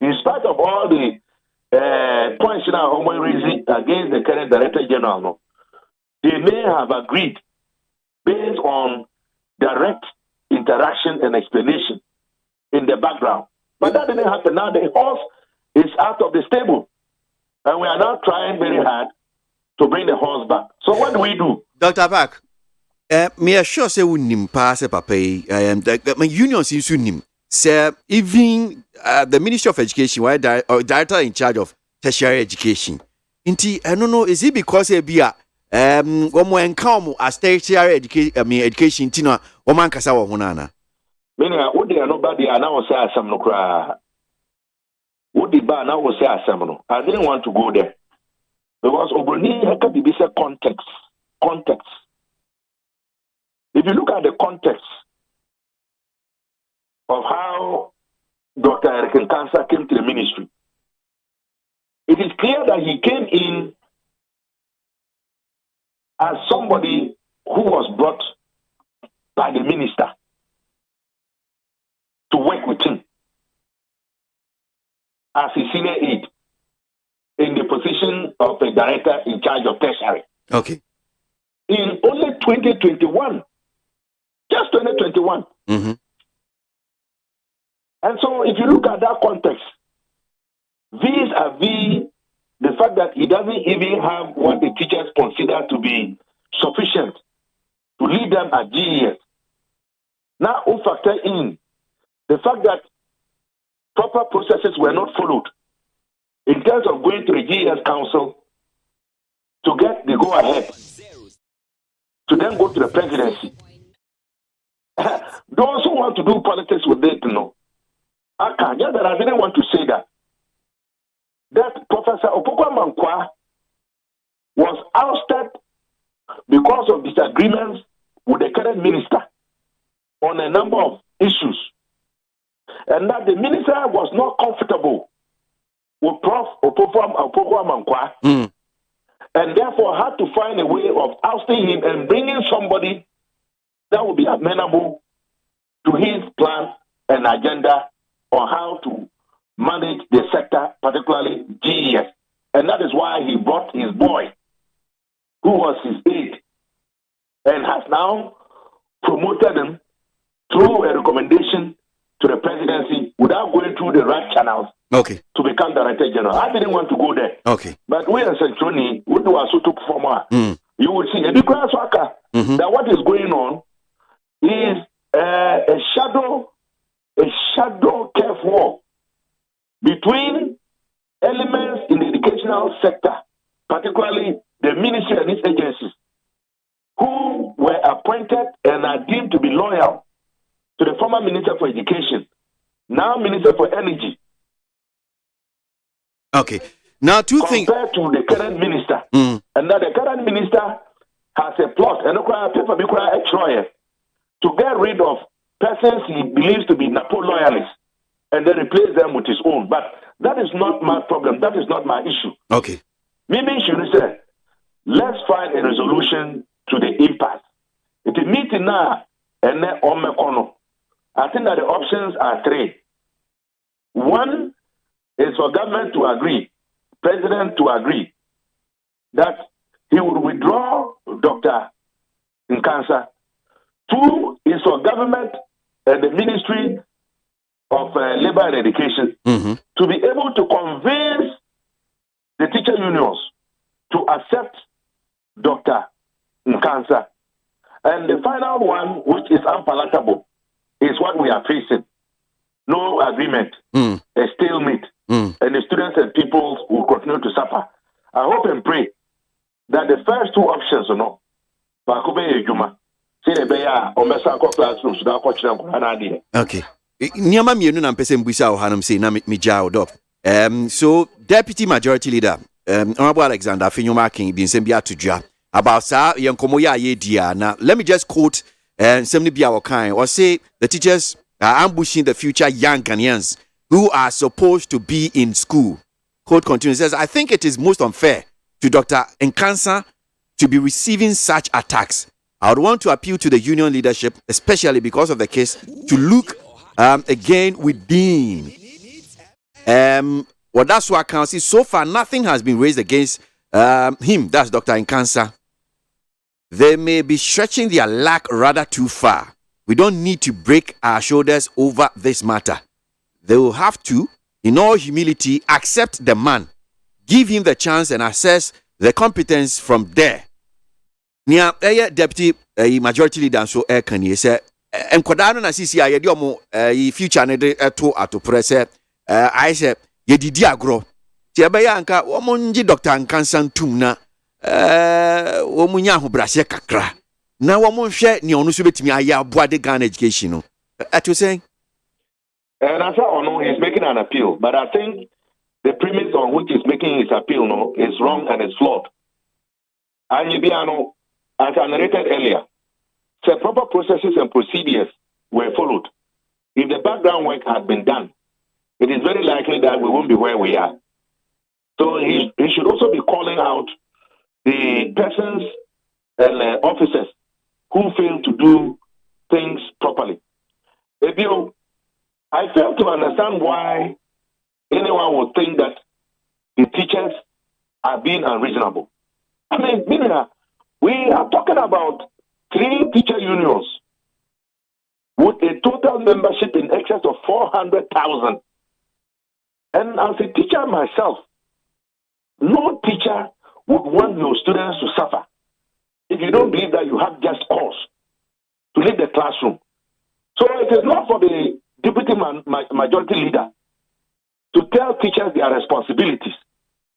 in spite of all the points now raising against the current Director General, they may have agreed based on direct interaction and explanation in the background. But that didn't happen. Now the horse is out of the stable. And we are now trying very hard to bring the horse back. So what do we do? Dr. Park, me assure say we nim pass papa. My unions in nim. Say even the Ministry of Education, why director in charge of tertiary education. Inti, I don't know, is it because be a one more encounter as tertiary education tina woman kasa wa hunana. Meaning, what they are nobody and I will say some no cry. What the bar now will say some. I didn't want to go there because Obroni had to be said context. If you look at the context of how Dr. Eric Nkansa came to the ministry, it is clear that he came in as somebody who was brought by the minister to work with him as his senior aide in the position of a director in charge of tertiary. Okay. In only 2021, just 2021. Mm-hmm. And so if you look at that context, vis-a-vis the fact that he doesn't even have what the teachers consider to be sufficient to lead them at GES. Now, we factor in the fact that proper processes were not followed in terms of going to the GES Council to get the go-ahead, to then go to the presidency. Those who want to do politics with it, I can't. Yeah, but I didn't want to say that. That Professor Opoku-Amankwah was ousted because of disagreements with the current minister on a number of issues. And that the minister was not comfortable with Prof. Opoku-Amankwah and therefore had to find a way of ousting him and bringing somebody that would be amenable to his plan and agenda on how to manage the sector, particularly GES. And that is why he brought his boy, who was his aide, and has now promoted him through a recommendation to the presidency without going through the right channels to become Director General. I didn't want to go there. But we as Centroni, we do also to perform. You will see that what is going on is a shadow turf war between elements in the educational sector, particularly the ministry and its agencies, who were appointed and are deemed to be loyal to the former Minister for Education, now Minister for Energy. Now, two things. Compared to the current minister. And that the current minister has a plot, and to get rid of persons he believes to be NAPO loyalists and then replace them with his own. But that is not my problem. That is not my issue. Mimi should say, let's find a resolution to the impasse. It is meeting now and then on my corner. I think that the options are three. One is for government to agree, president to agree, that he would withdraw Dr. Nkansa. Two is for government and the Ministry of Labor and Education to be able to convince the teacher unions to accept Dr. Nkansa. And the final one, which is unpalatable, is what we are facing. No agreement, a stalemate, and the students and people will continue to suffer. I hope and pray that the first two options, Niyama mienu na mpese mbisa ohanam say na mi jaw doc. So Deputy Majority Leader Honorable Alexander Afinyoma King bin sembia tudwa about sa yenkomo ya yedia. Now let me just quote Semni Bia Wakan or say the teachers are ambushing the future young Ghanaians who are supposed to be in school. Quote continues, says, I think it is most unfair to Dr. Nkansa to be receiving such attacks. I would want to appeal to the union leadership, especially because of the case, to look again within. Well, that's what I can see. So far, nothing has been raised against him. That's Dr. Nkansa. They may be stretching their luck rather too far. We don't need to break our shoulders over this matter. They will have to, in all humility, accept the man, give him the chance and assess the competence from there. Nia Deputy Majority Leader so can you say enkodano na sisi ya yedi omo future ne de to atopre I say yedidi agro ti ebe ya nka omo nji Dr. Nkansa ntum na omo nya ahobrase kakra na omo hwe ne onu so betimi aya aboade Ghana education no at you saying and as I he's making an appeal, but I think the premise on which he's making his appeal is wrong and it's flawed. And as I narrated earlier, the proper processes and procedures were followed. If the background work had been done, it is very likely that we won't be where we are. So he should also be calling out the persons and officers who fail to do things properly. I fail to understand why anyone would think that the teachers are being unreasonable. I mean, we are talking about 3 teacher unions with a total membership in excess of 400,000. And as a teacher myself, no teacher would want your students to suffer if you don't believe that you have just cause to leave the classroom. So it is not for the Deputy Majority Leader to tell teachers their responsibilities.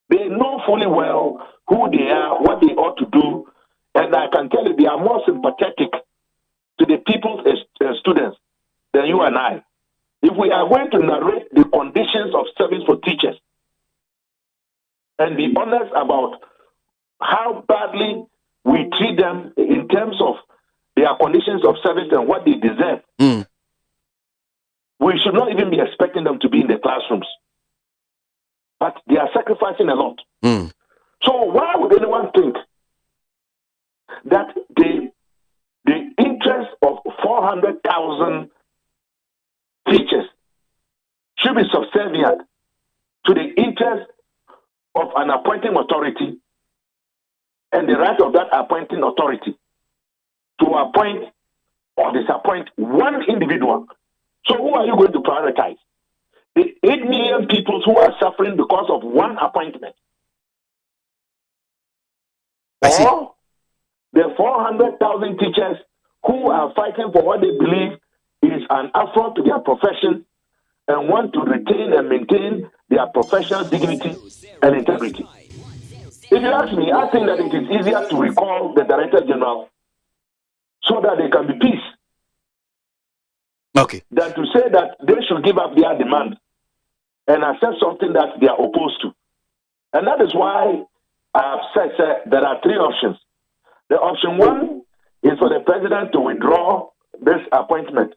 They know fully well who they are, what they ought to do, and I can tell you they are more sympathetic to the people's students than you and I. If we are going to narrate the conditions of service for teachers and be honest about how badly we treat them in terms of their conditions of service and what they deserve, we should not even be expecting them to be in the classrooms. But they are sacrificing a lot. So why would anyone think that the interest of 400,000 teachers should be subservient to the interest of an appointing authority and the right of that appointing authority to appoint or disappoint one individual? So who are you going to prioritize? The 8 million people who are suffering because of one appointment? Or the 400,000 teachers who are fighting for what they believe is an affront to their profession and want to retain and maintain their professional dignity and integrity? If you ask me, I think that it is easier to recall the Director General so that there can be peace. Okay. Than to say that they should give up their demand and accept something that they are opposed to. And that is why I have said there are 3 options. The option 1 is for the president to withdraw this appointment.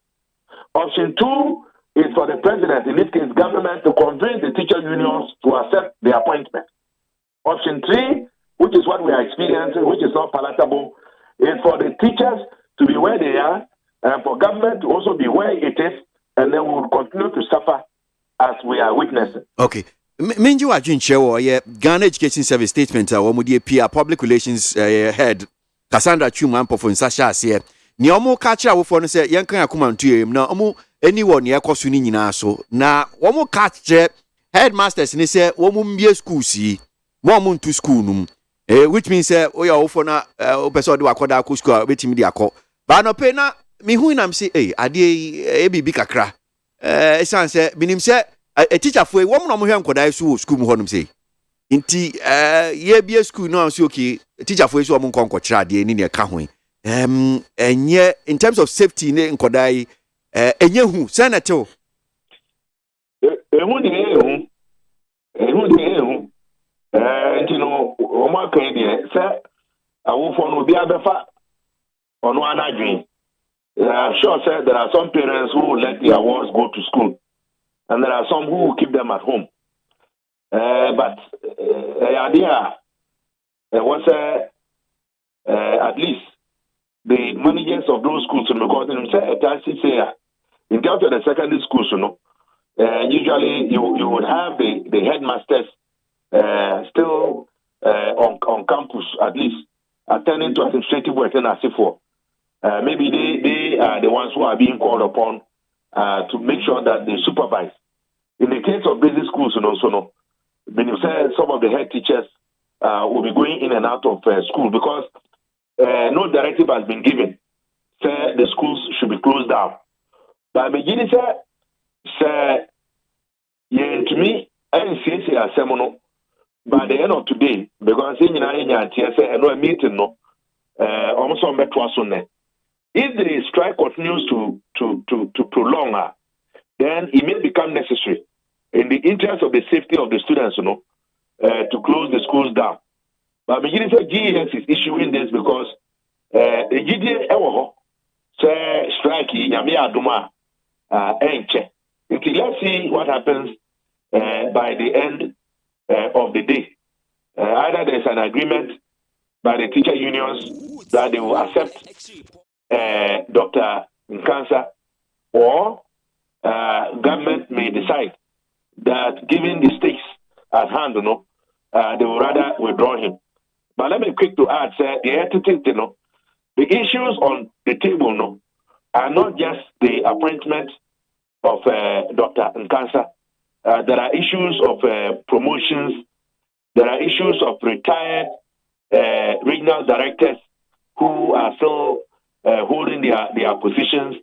Option 2 is for the president, in this case government, to convince the teacher unions to accept the appointment. Option 3, which is what we are experiencing, which is not palatable, is for the teachers to be where they are and for government to also be where it is, and then we will continue to suffer as we are witnessing. Okay. Minju Ajinchewo, Ghana Education Service statement, Womudi PR Public Relations Head, Cassandra Chuma Mpofo Sasha here. Ni omo kacha wo fo no se yenkan akoma ntuye na omo anyone ye koso ni nyina so na omo kache headmasters ni se omo mbie schools yi mo ntu school num which means oya wo fo na person de wakoda ko school betimi de akọ ba no pe na mi hu na mse ade bibi kakra esan se binim se teacher fo wo mo no mo hwe nkoda so school mu honum se nti ye bie school no so okay teacher fo so omo nkonko kira ade ni ne ka ho enye in terms of safety ne nkodai enye hu senator ehu ni ntino o ma kan die se awofo no bi abefa ono anadwin. I'm sure said there are some parents who will let their wards go to school and there are some who will keep them at home. But idea was at least the managers of those schools, because in terms of the secondary schools, usually you would have the headmasters still on campus, at least attending to administrative work and as for. Maybe they are the ones who are being called upon to make sure that they supervise. In the case of basic schools, when you say some of the head teachers will be going in and out of school because no directive has been given. Say the schools should be closed down. But beginning say to me, I see a seminar by the end of today because in a meeting almost on Betwason. If the strike continues to prolong, then it may become necessary in the interest of the safety of the students, to close the schools down. But beginning to GES is issuing this because the GDA say strike yami aduma enche. Let's see what happens by the end of the day. Either there's an agreement by the teacher unions that they will accept Dr. Nkansa, or government may decide that given the stakes at hand, they will rather withdraw him. But let me quick to add, the issues on the table are not just the appointment of Dr. Nkansa. There are issues of promotions. There are issues of retired regional directors who are still holding their positions.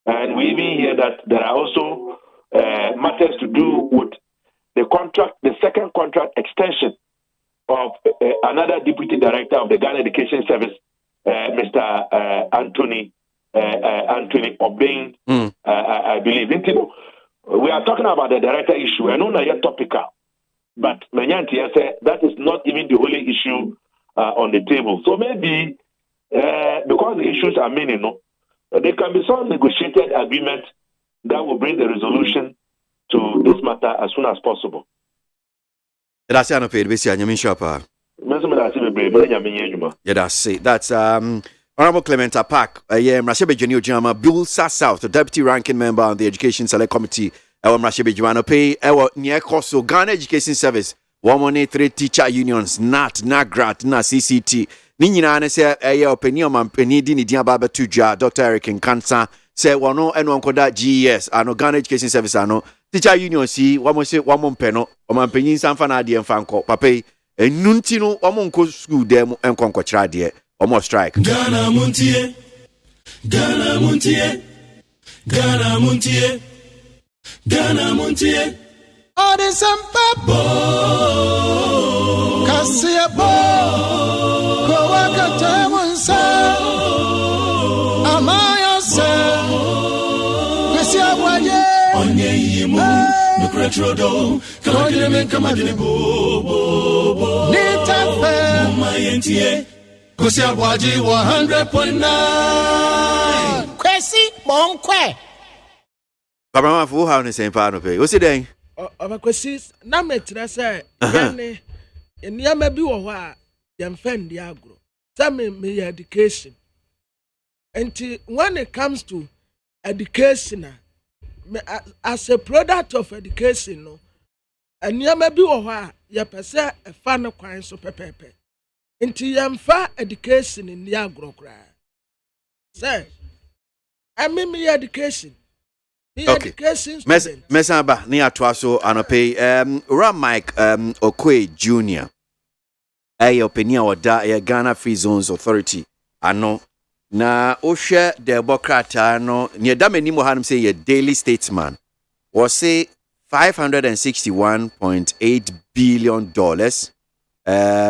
And we even hear that there are also matters to do with the second contract extension of another deputy director of the Ghana Education Service, Mr. Anthony Anthony Obeng, I believe. We are talking about the director issue. I know that you're topical, but Menyanti said that is not even the only issue on the table. So maybe because the issues are many, there can be some negotiated agreement that will bring the resolution to this matter as soon as possible. That's it. That's Honorable Clement Park, Mrashebe Jenny Ojama, Bill South, the Deputy Ranking Member on the Education Select Committee, Mrashebe Juano Pay, near Koso, Ghana Education Service, 113 teacher unions, NAT, NAGRAT, NA CCT, Nina, say, opinion on Penny Dini Diababa Tuja, Dr. Eric and Cancer, say, one no, and one koda GES, and Ghana Education Service, I know, teacher union, see, one more say, one more penno, or man Penny Sanfanadi and Fanco, Pape, and Nuntino, Omonco school dem and Conco Tradie. Almost strike. Ghana Montie, Ghana Montie, Ghana Montie, Ghana Montie. All the sampa Kasia bo Kowaka Tamunsa Amaya se Kasia Waye Onye yimu Nukretrodo Kamadine bo Nita fe Mayentie ABOAGYE 100.9 Kwesi Bonkwe Kabama fu how ne same part of it. What's it then? Kwesi na metra say yani eniama bi wo ho a yemfendi agro. Some me education. And when it comes to education as a product of education no eniama bi wo ho a ye pese e fa no kwan so pepepe. Inti yamfa education in the agro cry. Say, I mean me education. Me Okay. Education. Mesamba ni atwaso anope Ram Mike Okwe Jr. Opinion oda Ghana Free Zones Authority ano na ohwe the Democrat no ne da mani mo hanum say ye Daily Statesman was say $561.8 billion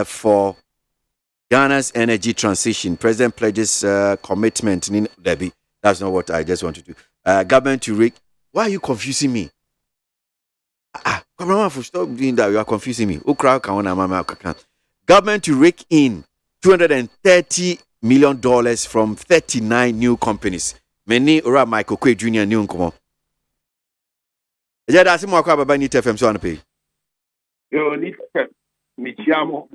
for Ghana's energy transition. President pledges commitment. Debbie, that's not what I just want to do. Government to rake. Why are you confusing me? Come on, stop doing that. You are confusing me. Government to rake in $230 million from 39 new companies. Many Ora Michael Kwe Jr. new nkomo. Yeah, that's more about Need FM so on pay. You need Michiamo,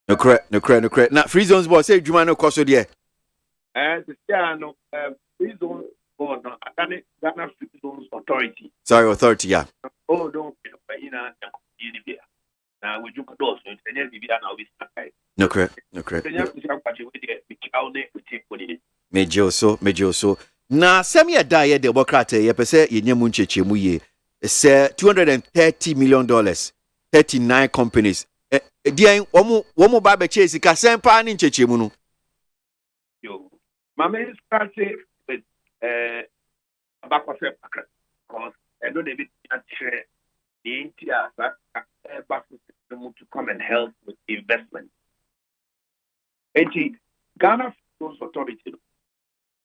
No correct. Now free zones boss say Juma no cost there. And the Free Zones Board, Ghana Free Zones Authority. Sorry, authority, yeah. Oh, don't now we do those and now we start. No correct. Major so. Na semi ada ye Democrat ye pese ye nyemu nchechemu ye. Say $230 million, 39 companies. Dia womu ba be chase ka sempa ni nchechemu no. Yo. Mama is starting with about because I don't even share the India that to come and help with investment. And Ghana Free Authority,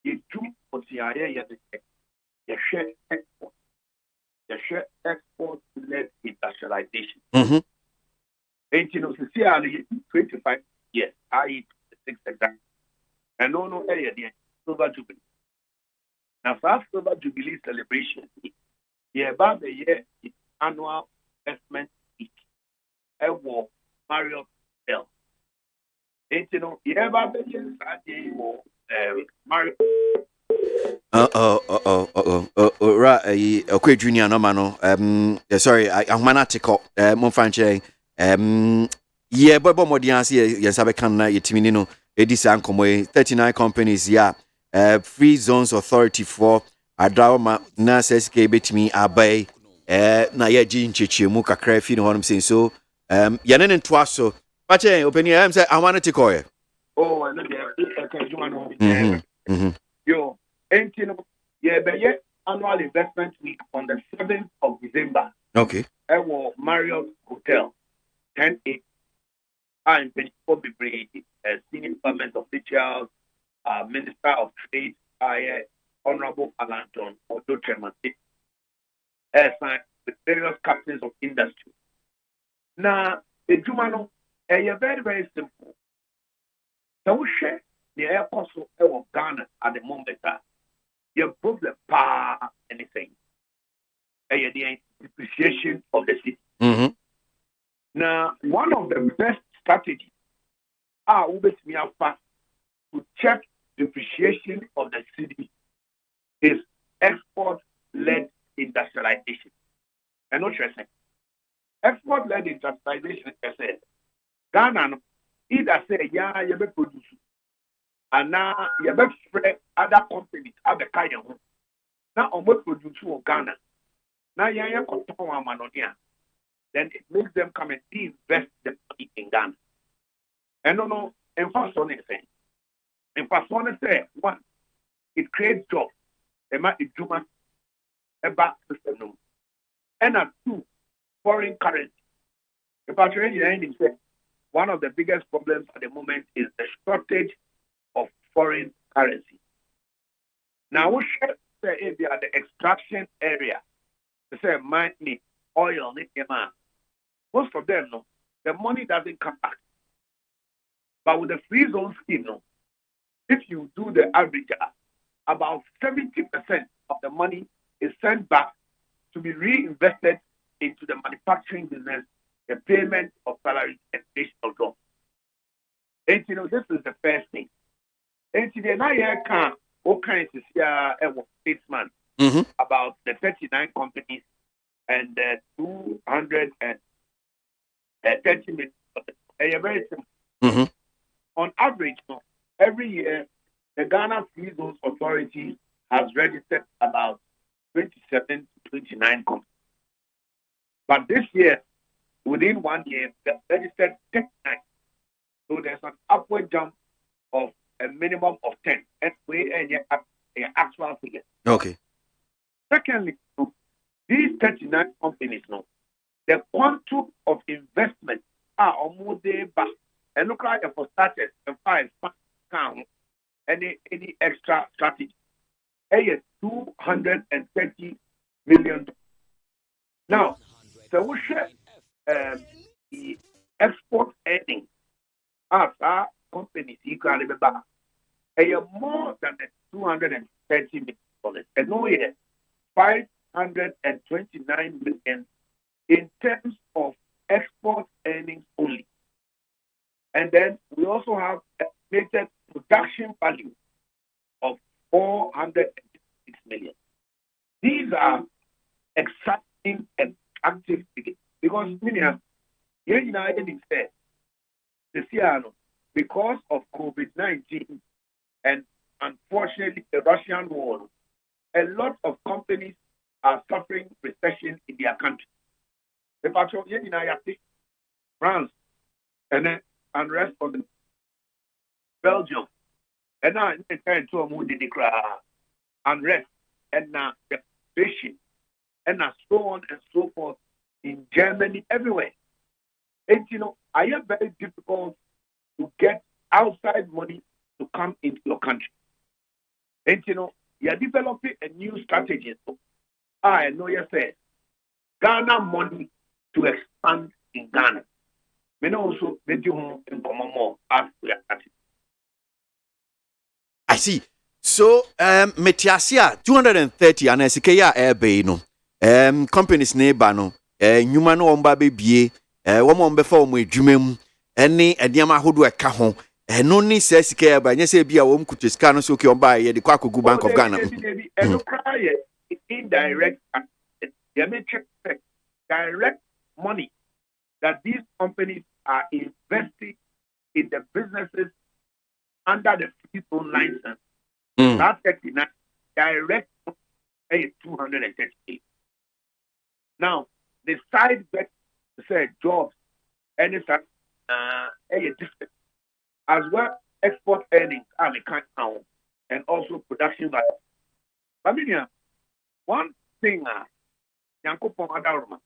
you do what you share export. You share export-led industrialization. Mm-hmm. And you know, 25 years, i.e. 6 exactly. And no area there, Silver Jubilee. Now, for Silver Jubilee celebration, about the year annual investment week, I will Mario Bell. And you know, about the year Mario. Okay, Junior, no mano. Sorry, I'm manatical. Monfanche. Yeah, but Modiansi, yes, I can Yetimino, Edison Comway, 39 companies, yeah. Free Zones Authority for Adrama, Nases gave me Abai, Naya Jean Chichimuka Crafin, what I'm saying. So, Yanen and Twasso, Pache, opinion, I'm saying, I wanted to call you. Oh, I know Yo, and you know, yeah, but yet annual investment week on the 7th of December. Okay. I will Marriott Hotel, 10-8. I'm going to be senior government officials, Minister of Trade, Honorable Alanton or Dotremante, signed with various captains of industry. Now, the Jumano, very, very simple. So we share the air cost of Ghana at the moment. Your problem, anything. The depreciation of the city. Mm-hmm. Now, one of the best strategies to check depreciation of the city is export-led industrialization. And what you're saying? Export-led industrialization, I said, Ghana either say, yeah, you be produce, and now you be spread other companies at the kind of now on what produce for Ghana. Now you are then it makes them come and invest the money in Ghana. And no, in fact, one thing. In fact, one say, one, it creates jobs. It might be Juma, a back system. And two, foreign currency. If I tell you one of the biggest problems at the moment is the shortage of foreign currency. Now, we should say they are the extraction area. They say mining, oil, most of them, no, the money doesn't come back. But with the free zone scheme, no, if you do the average, about 70% of the money is sent back to be reinvested into the manufacturing business, the payment of salaries, and creation of jobs. And this is the first thing. And now you can all kinds of 6 months about the 39 companies and the 230 million. Very simple. On average, every year, the Ghana Free Zones Authority has registered about 27 to 29 companies. But this year, within 1 year, they registered 39. So there's an upward jump of a minimum of 10. And we actual figure. Okay. Secondly, these 39 companies, the quantum of investment are almost there back. And look like for starters, and 5 count any extra strategy. $230 million. Now, so we share the export earnings as our companies equally back. More than the $230 million. And no year, $529 million in terms of export earnings only. And then we also have estimated production value of $406 million. These are exciting and active figures because because of COVID-19 and unfortunately the Russian war, a lot of companies are suffering recession in their country. The fact of France and then rest of the Belgium and now in turn to a moody unrest and now depression and now so on and so forth in Germany everywhere. And I am very difficult to get outside money to come into your country. And you are developing a new strategy. So I know you say Ghana money to expand in Ghana. We also made you in more as we are at it. I see. So, Metiasia 230 and Esikaya Airbe no. Companies neighbor no. Nyuma no omba bebie. Woman before me dwumem. Ene ediama hodo eka ho. No ni se Esikaya ba nye se bia wom kuteska no so ke omba ye de kwa kogu Bank of Ghana. And cry indirect direct money that these companies are investing in the businesses under the free zone license. That's 39 direct 238. Now the side bet say jobs and it's different as well export earnings are the kind now and also production value. But one thing Yankopon Adaruma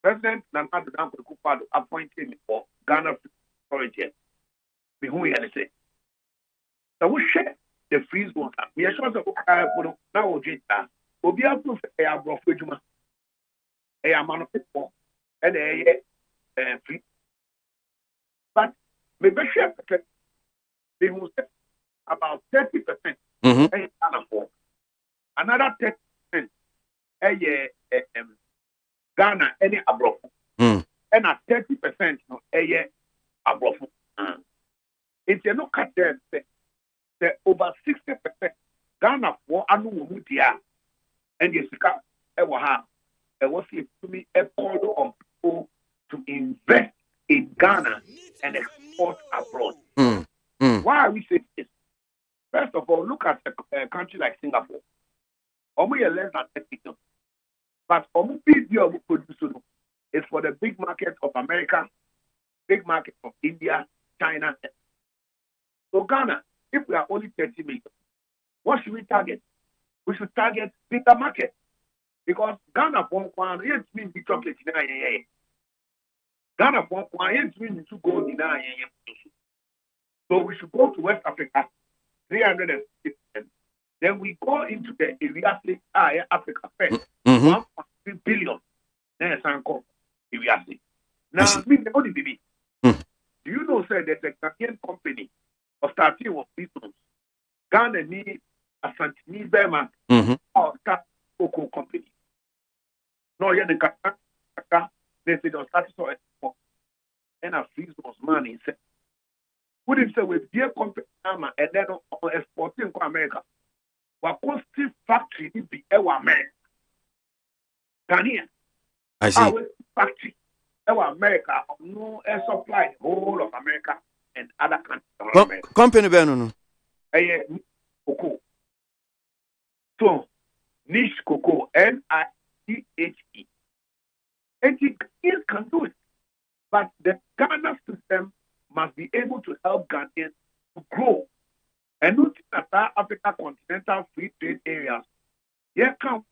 President Nana Addo Akufo-Addo appointed me for Ghana Forgery. Be who he say. So we share the free zone. We are sure that now we drink that. We be able to say a broth with you. A man of people and a free. But maybe share they will say about 30%. Another 10% Ghana any abroad. And at 30% no abroad. If you look at the over 60% Ghana for annual mutia and the sika ewaha was it to me a call on people to invest in Ghana and export abroad. Why are we saying this? First of all, look at a country like Singapore. Only less than 10 million. But PDO produce is for the big market of America, big market of India, China. So Ghana, if we are only 30 million, what should we target? We should target bigger market. Because Ghana for one, it means the chocolate in Ghana for one, it means to go in So we should go to West Africa, 350. Then we go into the area Africa first, 1.3 billion. Then it's called area. Now, me the only baby. Do you know, sir, there's a Ghanaian company of starting with business. Ghana need a Santini Berman or Cocoa company. No, yeah, the Kaka, they say they'll start to export. And a freeze was money. Would it say with dear company and then exporting to America? What constant factory be our man? Ghanaian. I see. Our factory, our America, no air supply the whole of America and other countries. Company Benono. Cocoa. So, niche cocoa, NICHE. And it can do it. But the Ghana system must be able to help Ghanaians to grow. And not that Africa continental free trade areas. Here come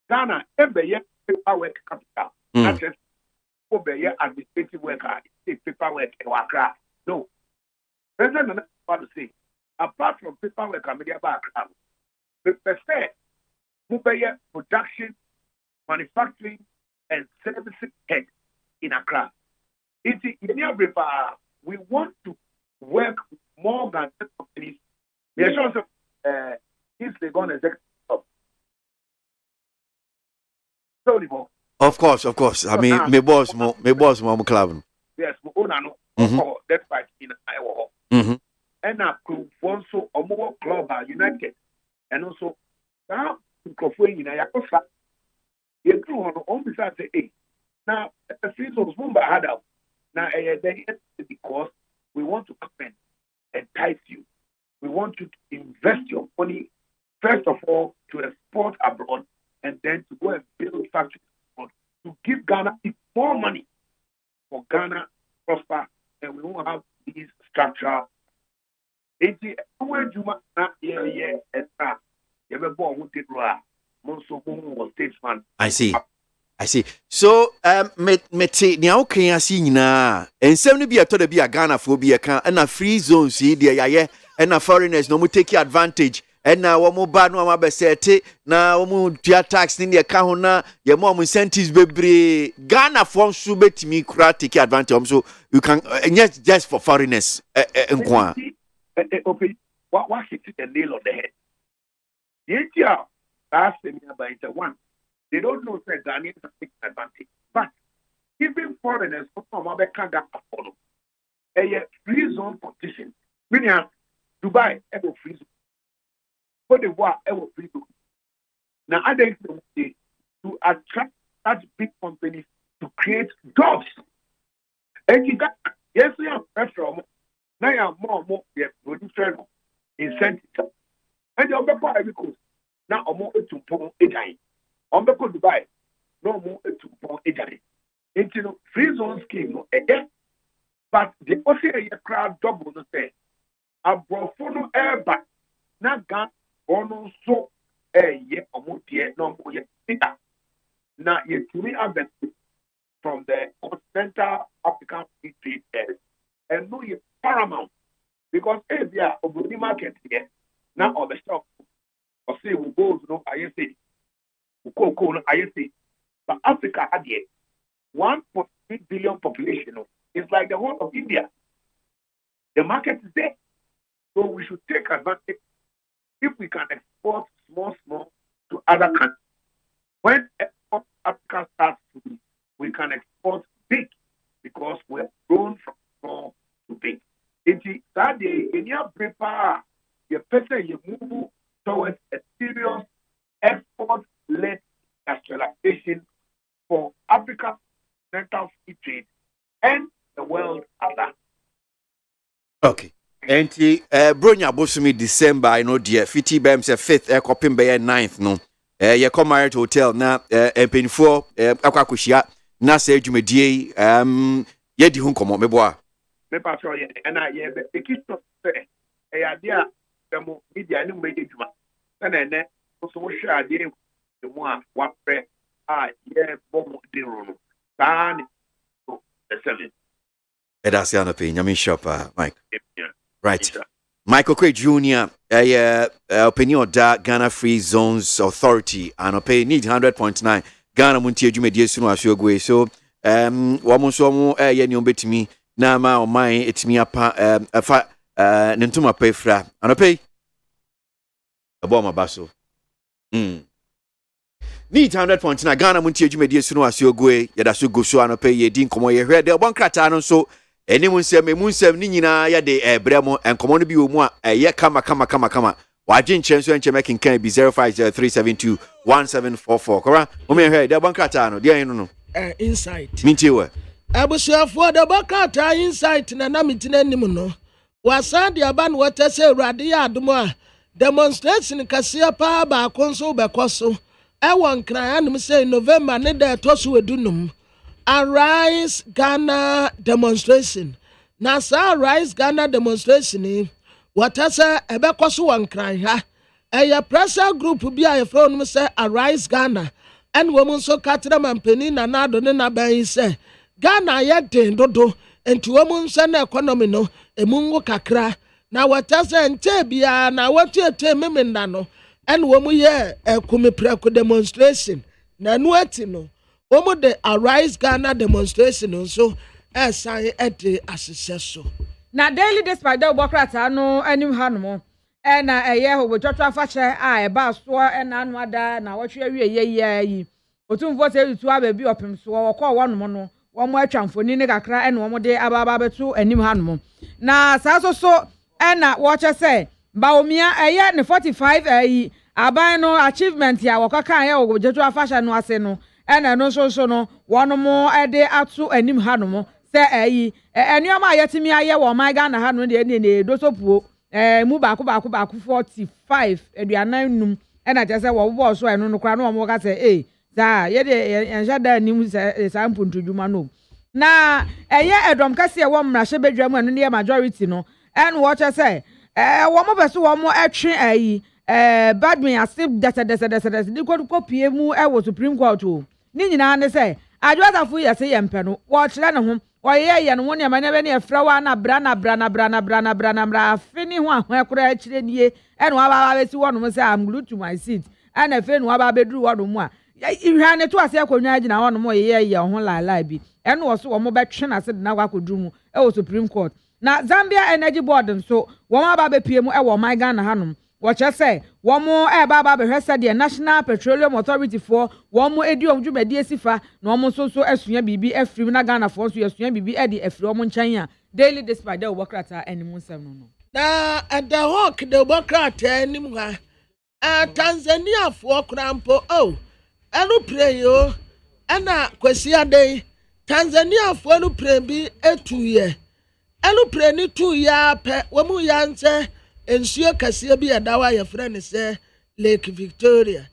Ghana, every year paperwork capital. Not just over here administrative worker, paperwork in Accra. No. President Nana about to say, apart from paperwork and media background, the percent mobile production, manufacturing, and services head in Accra. It's in every we want to work more than 10 companies. We are sure if they're going to executive up. Of course. I mean, my boss, my club. Yes, my own no. That's why in Iowa. And now, also, a more global united, and also now, in Ayakosa, you do on beside the eight. Now, the seasons move by had out. Now, because we want to come and entice you. We want you to invest your money, first of all, to export abroad, and then to go and build factories abroad, to give Ghana more money for Ghana to prosper, and we won't have these structural. I see. So, mete ni okay asi nyina. Ensem no bi ato da bi a Ghana fo bi eka na free zones yi de yaye na foreigners no mo take advantage. Na wo mo ba no amabesete na wo mo tua tax ni de ka ho na ye mo incentives bebre. Ghana fo nso betimi kura take advantage. So you can just for foreigners nkwa. Okay, what hit the nail on the head? The ATR, that's the one. They don't know that Ghanaians are taking advantage. But even foreigners, can't follow a free zone competition. Meaning, Dubai, ever free zone. Cote d'Ivoire, ever free zone. Now, I think to attract such big companies to create jobs. And you got, yes, we have pressure. Now you are more producer incentive. And you are every coast. Now I'm more to pong agent. I'm going to Dubai. No more to pong agent. Into free zone scheme no again. But the Australia crowd double the say. A brofono airback. Now gun ono so ye omutie no ye pita. Now you to me have from the continental African free trade area. And no you paramount because if you are a market here, now on the shop, or say we go no I say we go no I say, but Africa had here 1.3 billion population. It's like the whole of India. The market is there, so we should take advantage if we can export small to other countries. When Africa starts to, we can export big because we have grown from small to big. That day, in your prepare, your person you move towards a serious export-led industrialization for Africa's continental free trade and the world at large. Okay. Enti bronya bosumi December I know dear 50 bm say 5th coping by 9th no ye come marriage hotel na empenfo akwakohia na say dwumadie ye di hu komo meboa me pa so ye na ye be kisto say e ade a mo media ni media dwuma na ene so wo hwe ade mu a wa pre a ye bom de ro no ta ni so the 7 That's the pay nyame shop Mike. Yeah. Right. Michael Craig Jr. Opinion da Ghana Free Zones Authority and pay need 100.9 Ghana Montie dwumadie sunu asogwe so wo so mo ye ne obetimi na ma o man etimi apa afa ne ntoma pa efra anopay abo ma baso need 100.9 Ghana Montie dwumadie sunu asogwe ye da so go so anopay ye din komo ye hwe de obon krata no so eni munsem ni nyina ya de ebremo enkomo no bi wo mu a ye kama waje nchenso enche making can be 0503721744 kora o me hwe de bankrata no de no insight mintie we abusuafo de bankrata insight na mitina nim no wasa de aban wata se urade ya adomo a demonstration kase pa ba konso be koso e won kran anum say November ne de toso edunum Arise Ghana demonstration. Na sa Arise Ghana demonstration what asa ebe kwaso wankran ha. Eya pressure group bi a yefro no say Arise Ghana. En wo mun so katra mampani na nado ne na ban say Ghana ya den dodo enti wo mun say na economy no emungo kakra. Na what asa nche bia na watu memenda no en wo mu ye ekumi preko demonstration. Na nu ati no Omo the Arise Ghana demonstration so assign at the successor. Na daily despite the Bokrata no anim hanumo. And a year who would try fashion I ba so and anwada na what you ye. Otum vote to have a be up him so or call one mono, one more chamfoni negakra and one more day ababa to anim hanumo. Na saso so and watch I say Baumia a year and 45 abano achievement ya wakaka ya wo try fashion no aseno. And no so no one more a day atu anim hanumo say enyoma yetimi aye wo my Ghana hanu de ne do so puo mu ba ko 45 eduanan num and I just say wo bo so eno no kra no mo ka say za ye de enja da anim sa mpuntudwuma no na eye edom kase e wo mra hye bedwam eno ne majority no and what I say wo mo beso wo mo atwe badmin asip desa di ko pie mu e wo Supreme Court o ni nyina ne say adwasafo ye say yempe no wo kire ne ho wo ye no ne ma ne be ne efra wa na bra afini ho akura akire nie e no aba be si wo no say I'm glued to my seat and afi no aba be duru wo no mu a ihwa ne to ase akonwa agina wo no mo ye ho la bi e no wo so wo mo be twe na se na kwa kodu mu e wo Supreme Court na Zambia Energy Board so wo aba be pie mu e wo my Ghana hanom what you say? One more baba be the National Petroleum Authority for one more edium dwumadi sifa no mo so asua bibi afrim na Ghana for so asua bibi e de afri mo nkyanya daily despite the workrata animu nsem no na at the hawk the workrata animu ha Tanzania for krampo anu pray yo ana kwesi ade Tanzania for anu pray bi 2 year anu pray ni 2 year pe wo mu ya nse ensuo kase bi adawa ye friend say Lake Victoria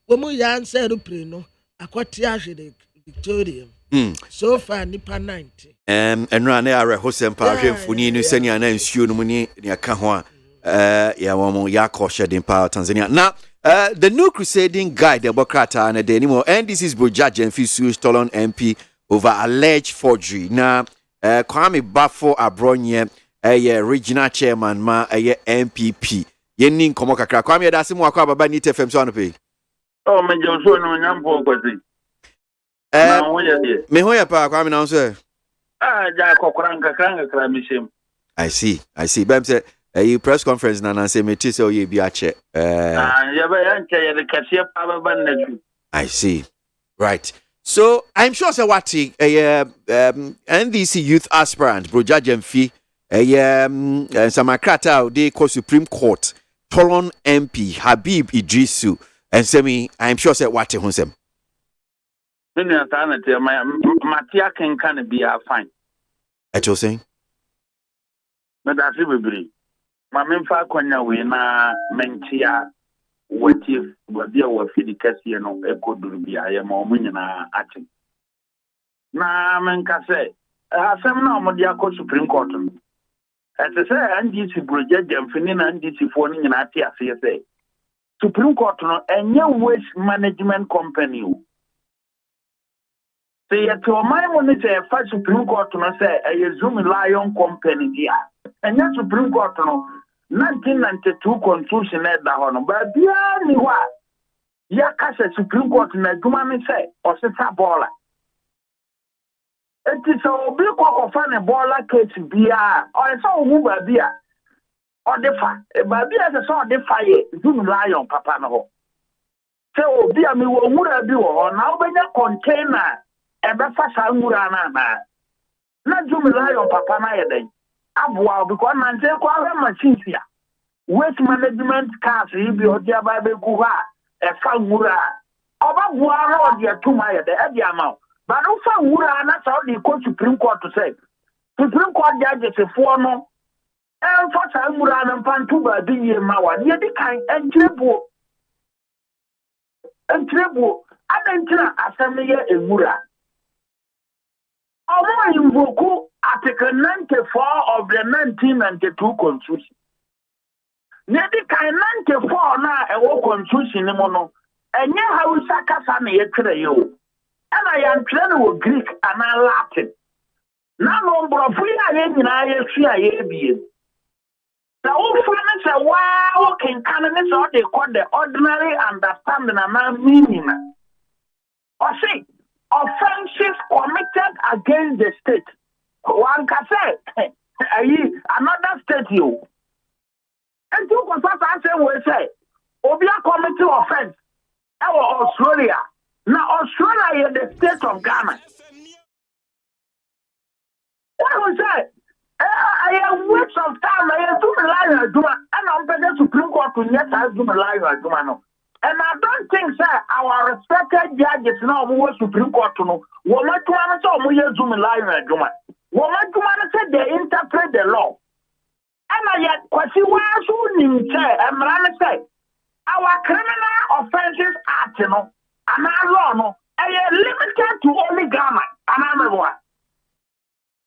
wo mu ya nse rupre no akwati ahwe Lake Victoria so far nipa 90 enra na are hosem pa ahwefuni no sani ana ensuo no mu ni aka ho ya wo mu ya koshe din pa Tanzania na the new crusading guide the Bokrata na the anymore and this is Bojaje Mfisu stolen MP over alleged forgery na Kwame Bafo Abronye regional chairman ma MPP. Yenin komo kakra. Kwame yadasi mu akwa baba NIT FM so anope. Oh, me Joshua no nyampo kwasi. Me ho ya pa Kwame na so. Ja kokranka kra mishem. I see. Bam say a press conference na say me ti say oye bi ache. Ya ba yanke ya de kase pa baba natu. I see. Right. So I'm sure say what NDC youth aspirant Broja Jemfi Samakrata they call Supreme Court Tolon MP Habib Idrisu and Semi I'm sure say what him. Matia can be fine. At you saying? But that's it, baby. My main fa kwanya we na mentia wati wabia wa fidi kasi no ekoduru bia ye ma omu nyina ati. Na menka se asem na omodi akọ Supreme Court no. Ese se NDC Broja Jemfini na NDC fo ni nyina ati ase se Supreme Court no enye waste management company o. Se ye to my money say fa Supreme Court no say e Zoom Lion company dia. Enye Supreme Court no 1992 constitution da hono ba bia ni wa ya kase Supreme Court na duma me say o se ta bola enti so obi ko fa ne bola case bia o se o mu ba bia o de fa e ba bia se so o de fa ye Zoom Lion papa no ho se obi a me wo mura bi wo na obenya container e be fa sa mura na Zoom Lion papa na ye den abua because nante kwa machines ya waste management cars ibi odi ababe guha e fa ngura oba bua ro odi atuma ye de e di ama ba no fa ngura na sa odi ko Supreme Court to say Supreme Court judge se fo no en fa sa ngura na mpantu ba bi ye ma wa ye di kan entrebu adantina asemi ye engura omo invoku Article 94 of the 1992 Constitution. Nedi kan 94 na ewo Constitution ni mo no. Enye Hausa kasa na ye kire yo. Ana ya ntire no Greek ana Latin. Na no mbrofo ya ye nyina ye hwia ye bie. Na wo fa na se wa wo kenkan ne so they call the ordinary understanding and meaning. Or say offenses committed against the state. One can say, another state you. And two consultants say, Obia committee offense. Our Australia. Now Australia is the state of Ghana. What was that? I have weeks of time. I have to rely on Juma, and I'm better Supreme Court to yet I do rely on Juma. And I don't think, sir, our respected judges now who was Supreme Court to know. What my to answer, we have to rely on Juma. Woman said they interpret the law. And I yet kwasi was who and say our criminal offenses act, and our law no are limited to only Ghana and everyone.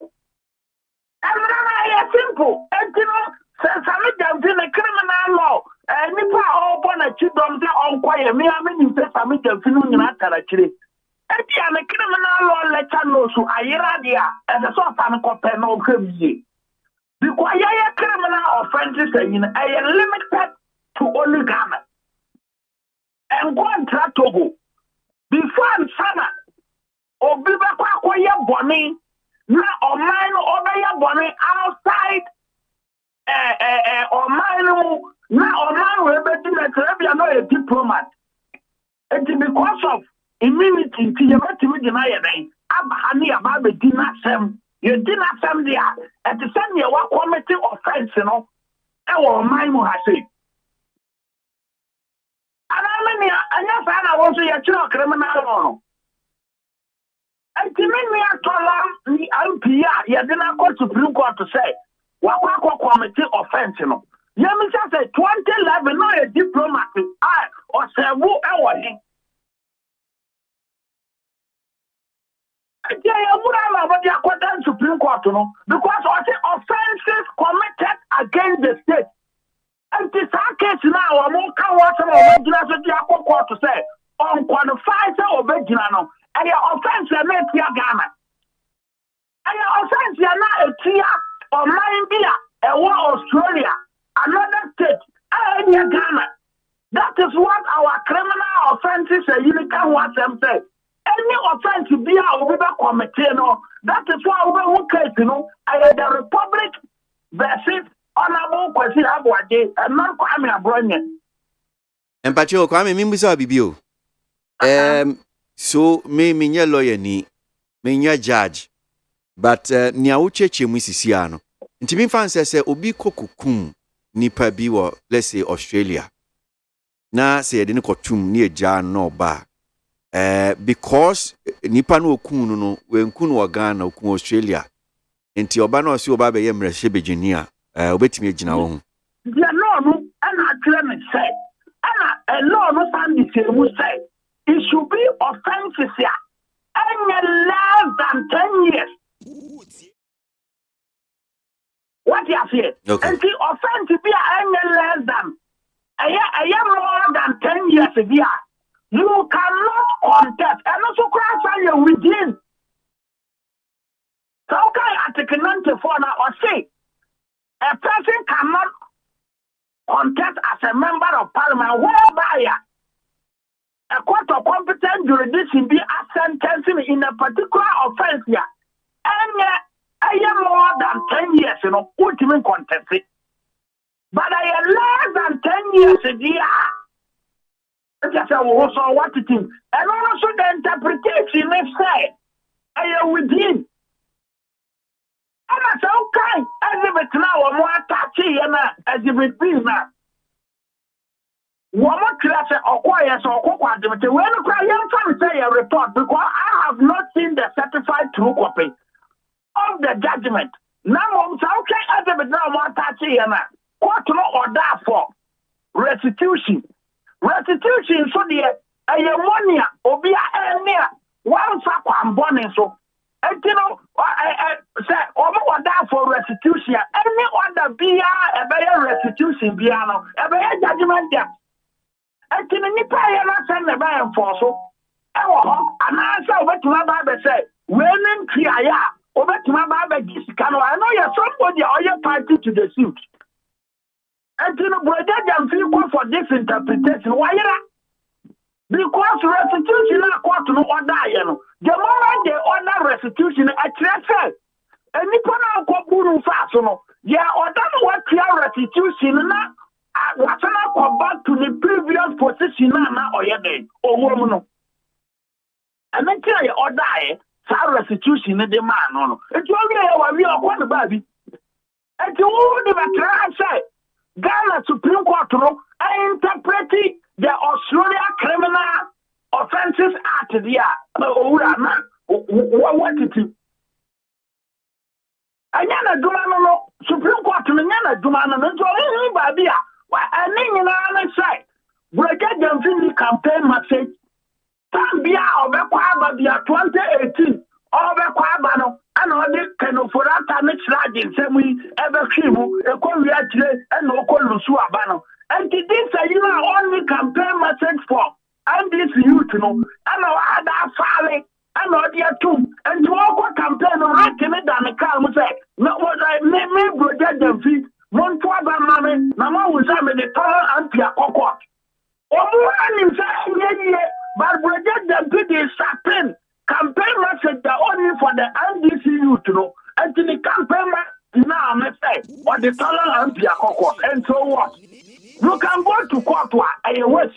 And I simple, and since I make them a criminal law, and if I open a children on quiet, me, I mean, you say I make them feel actually. Eti a criminal law letter no so ayiradia and the sort of compare no crazy. Because criminal offenses are limited to only Ghana. And go and try Togo. Before Sana or Biba Kwakoya Bonnie, now or mine or Bonnie outside or mine now or mine will be a diplomat. And because of immunity to your to deny it. Abahani about the dinner sem. You dinner sem there. At the same year, what committee offense, you know, our mind has said. And I want to your criminal law. And to me, I told the LPR, you didn't go to Supreme Court to say, what committee offense, you know. You just say 2011, no, a diplomat, or say, who are you? Supreme Court, because of the offenses committed against the state. And this case now, I'm going to court to say, unqualified original, and your offense is not Ghana. And your offense is not a clear or mind beer, Australia, another state, Ghana. That is what our criminal offenses are unique what them say. Any offense to be our committee, that is why we case, I had the Republic versus Honorable KWASI ABOAGYE and not Kwame Abronyɛ. And Pacho, Kwame, Mimbusa Bibio. So, me lawyer ni, me judge, but nia ucheche musisiano. Ntimi fan say obi kokukum nipa bi wo, let's say Australia. Na say de ne kotum ni eja no ba. Because nipa no okun no we nkun wo Ghana okun Australia. Enti oba no si oba be ye mrehye beginia. Obetimi agina wo ho. Dia no ana tell me say, ana a law no stand the same say. It should be offenses here. Any less than 10 years. What you say? Okay. And the offense be any less than more than 10 years here. You cannot contest. And also crash you within. So okay, Article 94 now or say a person cannot contest as a member of parliament whereby a court of competent jurisdiction be sentencing in a particular offense here. And more than 10 years, who even contest it. But less than 10 years a year. Just also what it is. And also the interpretation is said, I am within. And I say, okay, as if it's now a more touchy, as if it's been now. One more class or quiet or when I say a report, because I have not seen the certified true copy of the judgment. Now, I'm okay, as if it's now more touchy, court no order for restitution. Restitution, so the ammonia, obia, one sack and bonnet, so. And say, order for restitution, any other be a restitution, piano, a judgment there. And in any prayer, I send the buy and force. And answer over to my Bible say, women Kriya, over to my Bible, I know you're somebody or you're party to the suit. And you know, brother, I'm feeling for this interpretation. Why not? Because restitution is court no order, the moment they order restitution, I say, and you put out Koburu fast, yeah, or that's what clear restitution, what's not go back to the previous position now or your day, or woman. And then tell you or die, restitution in the man, it's only we are one baby. And you won't even try and say, Ghana Supreme Court, I interpret the Australia Criminal Offences Act there. What it is? I never do no Supreme Court, and never do man, and so anybody. I mean, I say, we get them in the campaign message. Tambia or Bequaba, 2018, or Bequabano, and all this kind of for that time, it's like in some way, ever came, a Korea, and no Colusuabano. And this is only campaign message for. And this youth, and I that folly, and all the two, and to all campaign, right in it, and the car was say, not what I may project them feet, one to other money, Mama was having the color and Pia Cocoa. Or more than but project them to the certain campaign message that only for the NDC youth, and to the campaign now, I say, or the color and Pia Cocoa, and so what? You can go to court, I wish.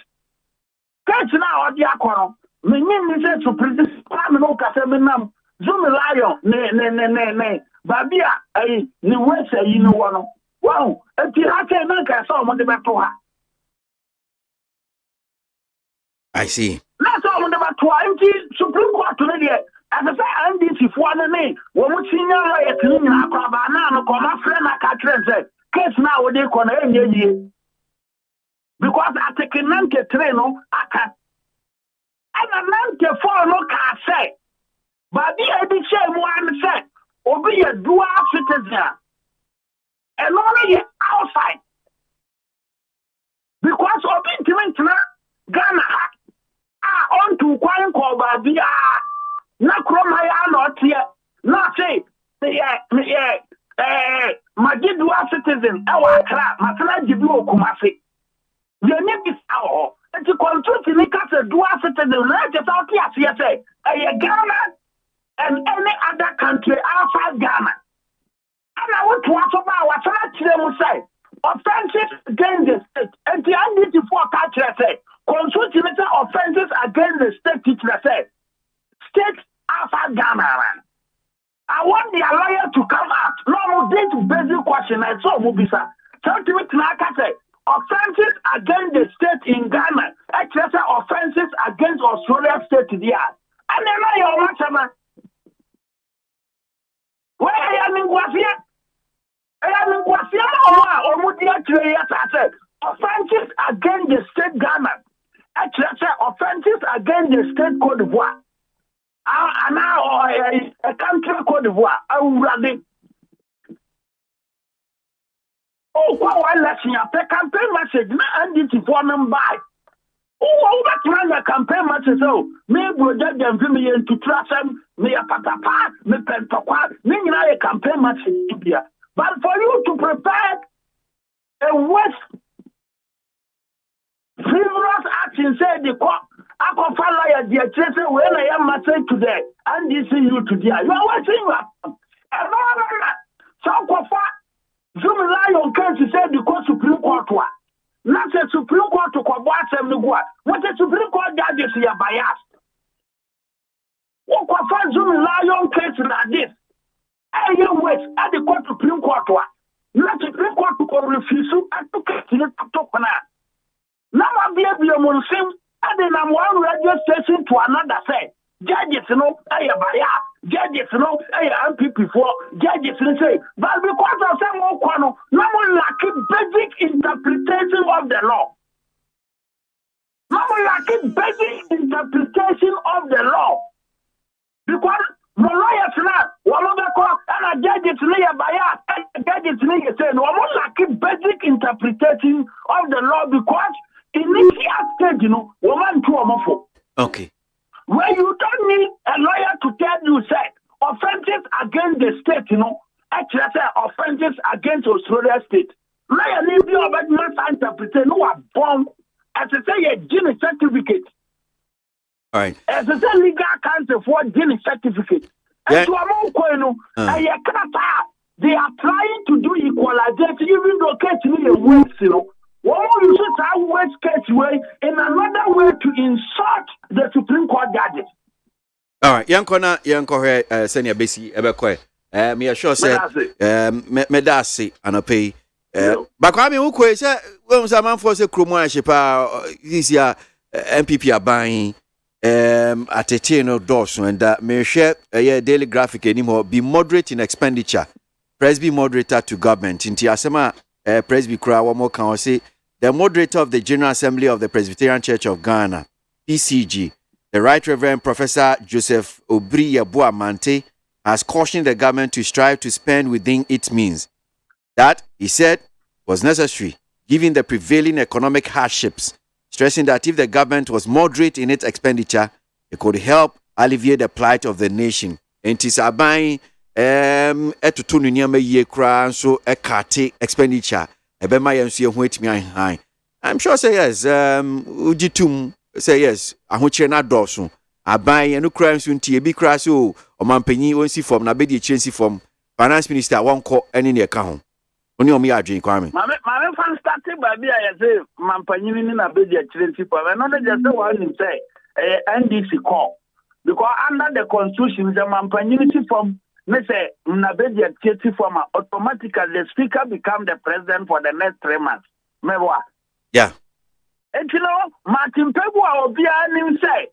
Catch now, Diacono. Meaning, said to produce Pamino Casaminam, Zoom Lion, nay, Babia, New West, you know one. Wow, and Tiraka make a song on the Batua. I see. That's all on the Batua, Supreme Court today. As I say, and this is one name. When we see your way at Nina Cabana, come my friend, I can't say, case now, they can because I take a nanke train, I can. And a nanke for no car say. But the same one said, or be a dual citizen. And only outside. Because of intimate Ghana, on to Kwan Kobabia, not Cromaya, not here, not say, magi dual citizen ewa Accra masana jibi Kumasi ye ne bi sawo enti constitution ni ka say dual citizen na je sa ti ase say Ghana and any other country outside Ghana and I want to ask about what I tell you say offenses against the state and the identity for culture say constitution offenses against the state teacher say state outside Ghana. I want the lawyer to come out. No, more this basic question. I saw Mubisa. Tell me, I say offenses against the state in Ghana. Actually, offenses against Australia state there. And then I am where I am in Guasia. I am in Guasia or Mudia Treyas. I said offenses against the state Ghana. Actually, offenses against the state Cote d'Ivoire. Now a country Cote d'Ivoire, I will run. Oh, what let's see a campaign message, and it's for them by. Oh, that's when the campaign message. So, me project them to me to trust them, me a patapa, me pentaqua, me a campaign message here. But for you to prepare a West frivolous action, say the court. I can follow your children when I am message today and this is you today. You are watching so Zoom Lion case to say the court Supreme Court. Not a Supreme Court to combat them. What the Supreme Court judges are biased. What can Zoom Lion case like this? I am wait at the court Supreme Court. Not Supreme Court to refuse and to talk on that. Now I be able to and then I'm one radio station to another say, judges know, I am judges know, I am people before, judges say, but because of some more, no one lack basic interpretation of the law. No one lack basic interpretation of the law. Because my lawyers now, one of the court, and a judges near bias, and judges near say, no one lack basic interpretation of the law because initial stage, woman to a muffle. Okay. Where you don't need a lawyer to tell you, say, offenses against the state, actually, say, offenses against Australia state. Lawyer need you about mass interpretation who are born as I say, a gene certificate. All right. As I say, legal counsel for gene certificate. And to a more they are trying to do equalization, even though case works, One you should have West case way in another way to insult the Supreme Court judges. All right, Yanko here, Senior Bessie, Ebekwe. Me sure say, Medasi, and a pay. But I mean, who say, when some man for the Krumwa Shipa, this year, MPP are buying at a chain of doors, and that may share a daily graphic anymore, be moderate in expenditure, press be moderator to government. In Tiasema, press be cry, one more can say. The moderator of the General Assembly of the Presbyterian Church of Ghana, PCG, the Right Reverend Professor Joseph Obri MONTIE, has cautioned the government to strive to spend within its means. That, he said, was necessary, given the prevailing economic hardships, stressing that if the government was moderate in its expenditure, it could help alleviate the plight of the nation. And it is buying etutunu nyama ye kra so ekate expenditure. I'm sure say yes. Ujitum say yes. Ahuche na dosu. Abai enu crime sunti ebi kraso o mampanyi wonsi form na be di chensi form. Finance minister won call any ne ka ho. Oni o me adwen kwame. Mame fan started by be I say mampanyi ni na be di chensi form. No dey just one him say NDC call. Because under the constitution the mampanyi form me say Mnabedia Tieti former automatically the speaker become the president for the next 3 months. Mewa. Yeah. And Martin Pegua or Bia nim say,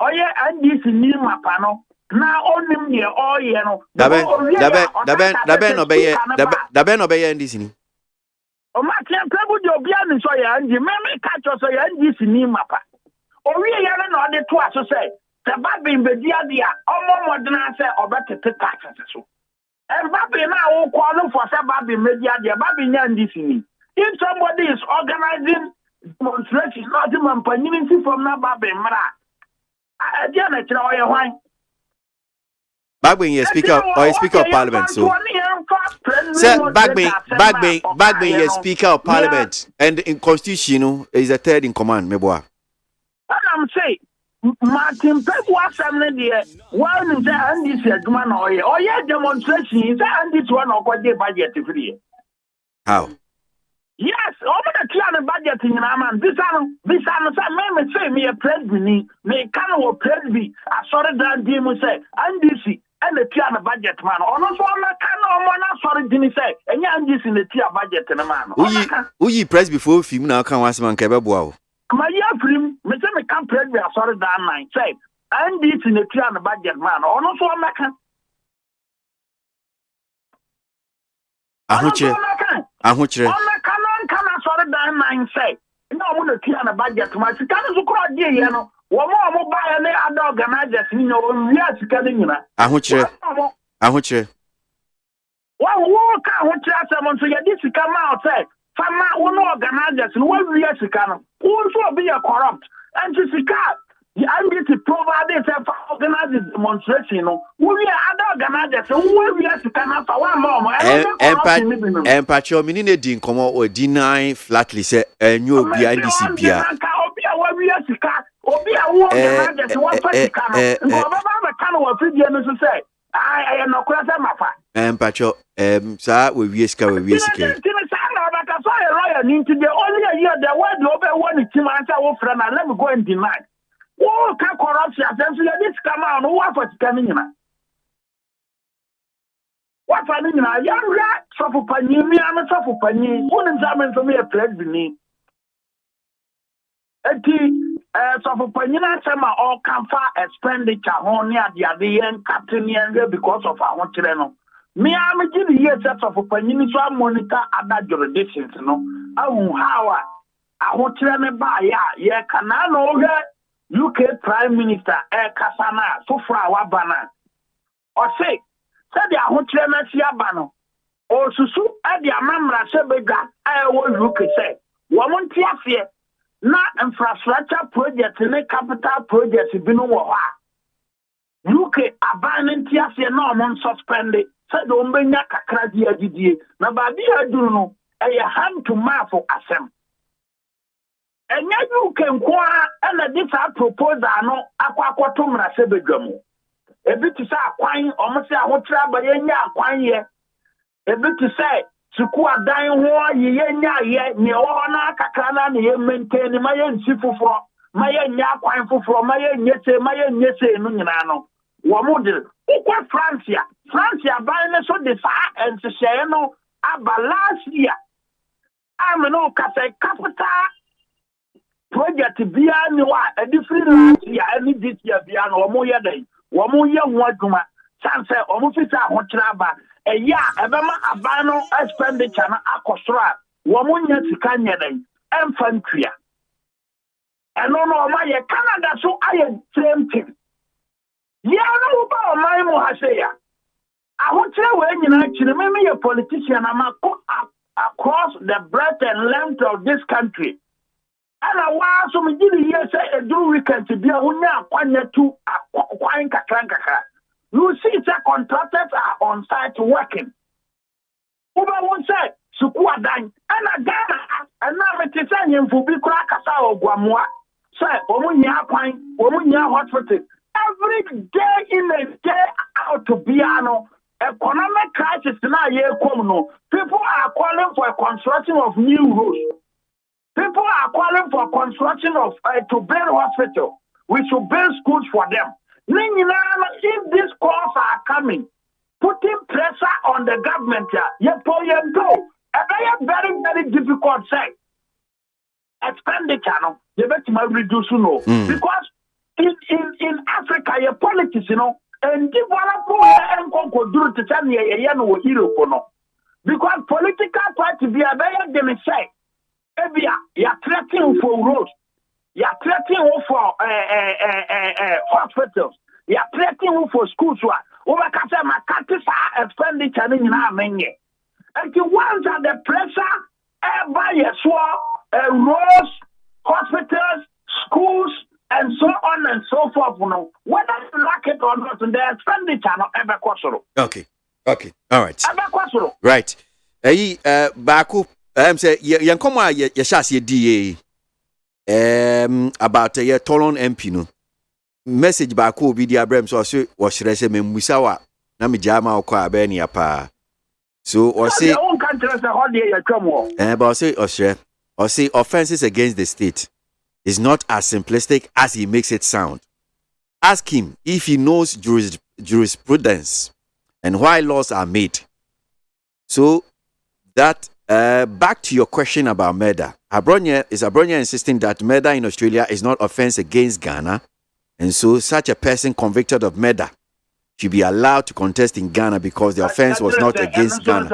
oh yeah, and this new mapano. Now only me oh yeah no. Daben obey this ni. Oh Martin Pegu jo Bia ni so ya and me catch us ya and this new mapa. Oh we ya no the two so say. The baby in Bedia, more than I say, or better to taxes. And baby now calling for some baby media, the baby yan this in. If somebody is organizing demonstration, not even community from that baby, I didn't know why. Back when you speak of Parliament, so Sir, Bagby is Speaker of Parliament, and in Constitution, is a third in command, Meboa. And I'm saying, Martin Pegua Assembly, one is and this man or demonstration is and this one or what they budget free. How? Yes, over the clan budget in Raman. This man say me a president, me can of president. I saw that Demo say, and this and the tier budget man. Or not one sorry, didn't say, and young this in the tier budget and a man. Who you press before film now can was man Kebabo. My year film, me say me can't play me sorry that night. Say, and this in the tier budget man. Or not one can. Ahuche. Can I sorry that night say, no one to tier the budget. My can is quite dear, you know. One more buy any other organizers, you know, yes, getting in a. Ahuche. Well, walk out, someone to get this come out, say, Fama, one organizers, and 1 year to come, also be a corrupt, and to see car. The ambit to provide this for organizing demonstration, we are other organizers, and 1 year to come after 1 more. And Pacho, meaning didn't come out or deny flatly, say, and you'll be in this beer. Obi a wo na just what ka no ngo baba ka no wa fidie no so say I no kura say mafa Pacho sa we sika tin sa na ba ka so royal ni nti the only year the word obe won team answer wo fra na let me go and deny wo ka corruption then so this come out no wa for sika ni nyina what for ni nyina ya ra so for panyi mi am so for panyi won nzamen so me a president eti so for Panina Sama all can for expenditure on the yen captain because of our children. Me, I'm a giving years of Panini to monitor other jurisdictions, no. How I want to buy ya can I know UK Prime Minister Kasana, Sofra Wabana. Or say, said the Ahochana Siabano. Or Susu at the Amamra Sebega, I will look say, Womantia. Na infrastructure project ne capital project bi no wo ha UK abandon tiase na o suspend said o mbenya kakra di agidie na ba bi aduru no hand to mouth asem enya UK nko a na this proposal no akwakoto mra se bedwamu ebi ti say akwan o mo se ahotra ba yenya akwan ye ebi ti say Suku adan ho ye nya ye ne wo na kakra na ne ye maintain ma ye nsi foforo ma ye nya kwan foforo ma ye nyese no nyina no wo mo de ukwa Francia ban ne so de sa enhye no aba last year am no ka say capital project bia ni wa a different last year any this year bia no wo mo ye dai wo mo ye ho adwuma sanse wo mo fita ho traba ebema abano expenditure na akosora wo munya sika nyeden emfantria eno no ma ye Canada so aye same thing ya no ba o mai mo haseya ahotre we nyina chire me ye politician ama across the breadth and length of this country ana wa so me gidi ye say eduru weekend bia wonya kwanya tu kwan kakra you see that contractors are on site working. Uba won't say, Sukua Dang, and a Ghana, and now it is saying for big crackasa or Guamua. Say, Omunya Pine, Omunya Hospital. Every day in a day out to Piano, economic crisis now here come. People are calling for a construction of new roads. People are calling for construction of to build hospital. We should build schools for them. If these calls are coming, putting pressure on the government, very, very difficult say. Expenditure, you better reduce, because in Africa, your politics, and develop and do to tell me a Europe, because political party be a very them say, you're threatening for roads. You are threatening for hospitals. You are threatening for schools. Over Kasama Katisa expenditure in Armenia. And you want the pressure by roads, hospitals, schools, and so on and so forth. Whether you like it or not, the expenditure not ever possible. Okay. Okay. All right. Abakwa Right. Baku say yan come ya shas ye DA about a Tolon MP no message Baku bi di Abraham so was say memusa wa na me jama okwa abani apa. So or say but say offenses against the state is not as simplistic as he makes it sound. Ask him if he knows jurisprudence and why laws are made. So that back to your question about murder. Abronya insisting that murder in Australia is not offense against Ghana, and so such a person convicted of murder should be allowed to contest in Ghana because the offense was not against Ghana.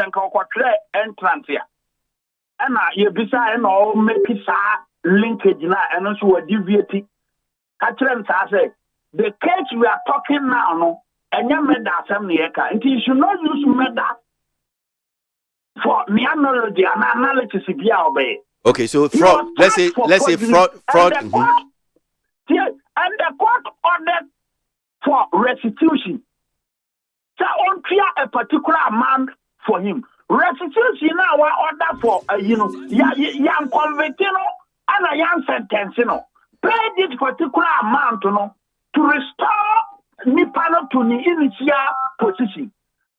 The case we are talking now, no, and your murder you should not use murder for neurology and analysis if you obey. Okay, so fraud. Let's say fraud. And the court ordered for restitution. So on clear a particular amount for him. Restitution now order for young convicted and a young sentence, pay this particular amount, to restore Nipano to the initial position.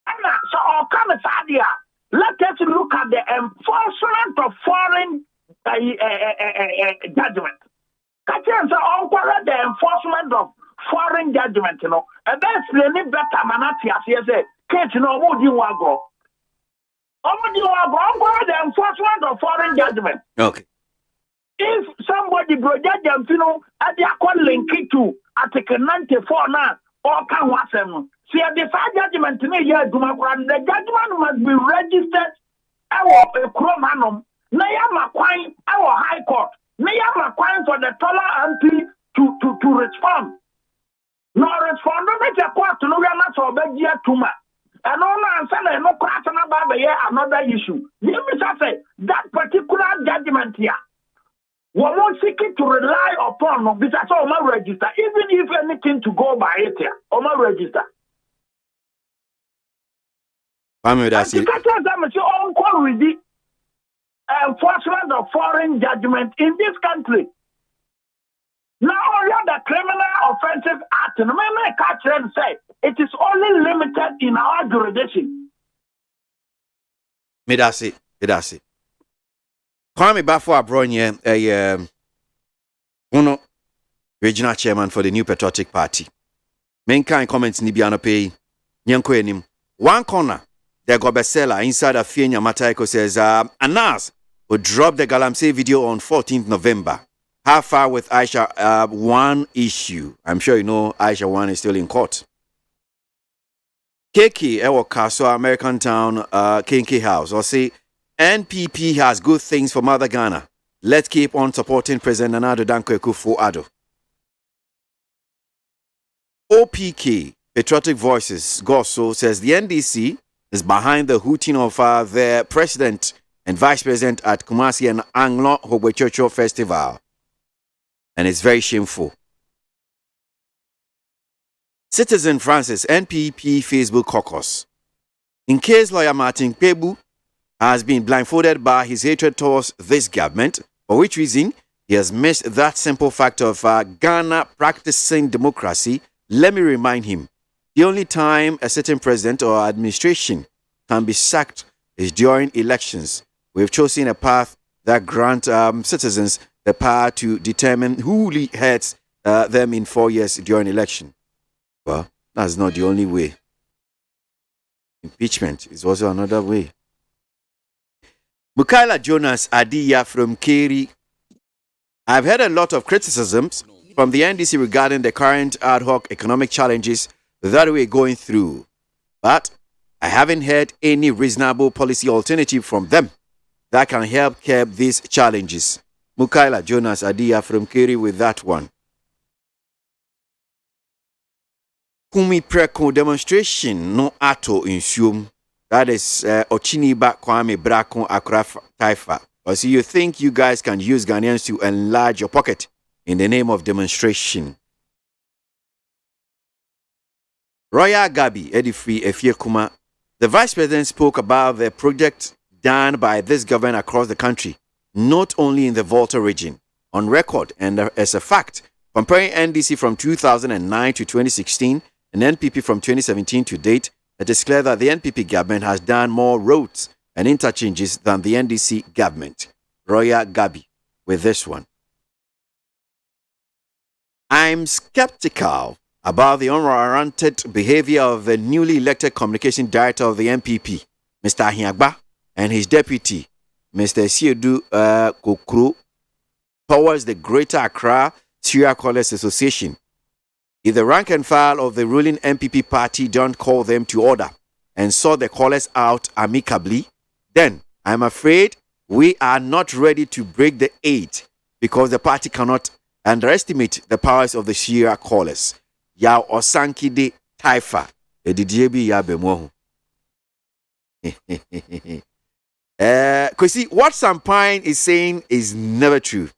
And so our kind of idea, let us look at the enforcement of foreign judgment. The enforcement of foreign judgment, and that's really better manati as you say, case what do you want go? The enforcement of foreign judgment. Okay. If somebody judge them, and they are called linked to Article 94 now, or can watch them. See, the judgment in a year, the judgment must be registered. Our Chromanum, Nayama Quine, our High Court, Nayama Quine for the taller MP to respond. No respond, no make a court to no Yama or Begia Tuma. And all answer, no question about another issue. You must say that particular judgment here. We won't seek it to rely upon because all my register, even if anything to go by it here, all my register. That's it. With the enforcement of foreign judgment in this country. Now, only the Criminal Offences Act, and when catch and say it is only limited in our jurisdiction. That's it. Kwame Bafo Abronye, Uno, regional chairman for the New Patriotic Party. Main kind comments ni biano pay, nyanko enim. One corner, the Gobesela inside of Fienya Mataiko says, Anas will drop the Galamsey video on 14th November. How far with Aisha? One issue. I'm sure you know Aisha 1 is still in court. KK, Ewo Kaso, American Town, KK House, or say, NPP has good things for Mother Ghana. Let's keep on supporting President Nana Addo Dankwa Akufo-Addo. OPK, Patriotic Voices, Gosso, says the NDC is behind the hooting of their president and vice president at KWASI and Anglo Hobwechocho Festival. And it's very shameful. Citizen Francis, NPP Facebook caucus. In case lawyer Martin Pebu has been blindfolded by his hatred towards this government, for which reason he has missed that simple fact of Ghana practicing democracy, let me remind him, the only time a certain president or administration can be sacked is during elections. We've chosen a path that grants citizens the power to determine who heads them in 4 years during election. Well, that's not the only way. Impeachment is also another way. Mukaila Jonas Adiya from Keri. I've heard a lot of criticisms from the NDC regarding the current ad hoc economic challenges that we're going through. But I haven't heard any reasonable policy alternative from them that can help curb these challenges. Mukaila Jonas Adiya from Keri with that one. Kumi Preko demonstration no ato insuum. That is Ochiniba Kwame Brako Akra Taifa. Or so you think you guys can use Ghanaians to enlarge your pocket in the name of demonstration. Royal Gabi Edifri Efie Kuma The Vice President spoke about the project done by this government across the country, not only in the Volta region. On record and as a fact, comparing NDC from 2009 to 2016 and NPP from 2017 to date, it is clear that the NPP government has done more roads and interchanges than the NDC government. Roya Gabi with this one. I'm skeptical about the unwarranted behavior of the newly elected communication director of the NPP, Mr. Ahiagba, and his deputy, Mr. Siedu Kokro, towards the Greater Accra Serial Callers Association. If the rank and file of the ruling NPP party don't call them to order and sort the callers out amicably, then I'm afraid we are not ready to break the 8 because the party cannot underestimate the powers of the Serial Callers. Ya Osanki de Taifa, Edidiyebi ya bemohu. Kwesi, what Sampine is saying is never true.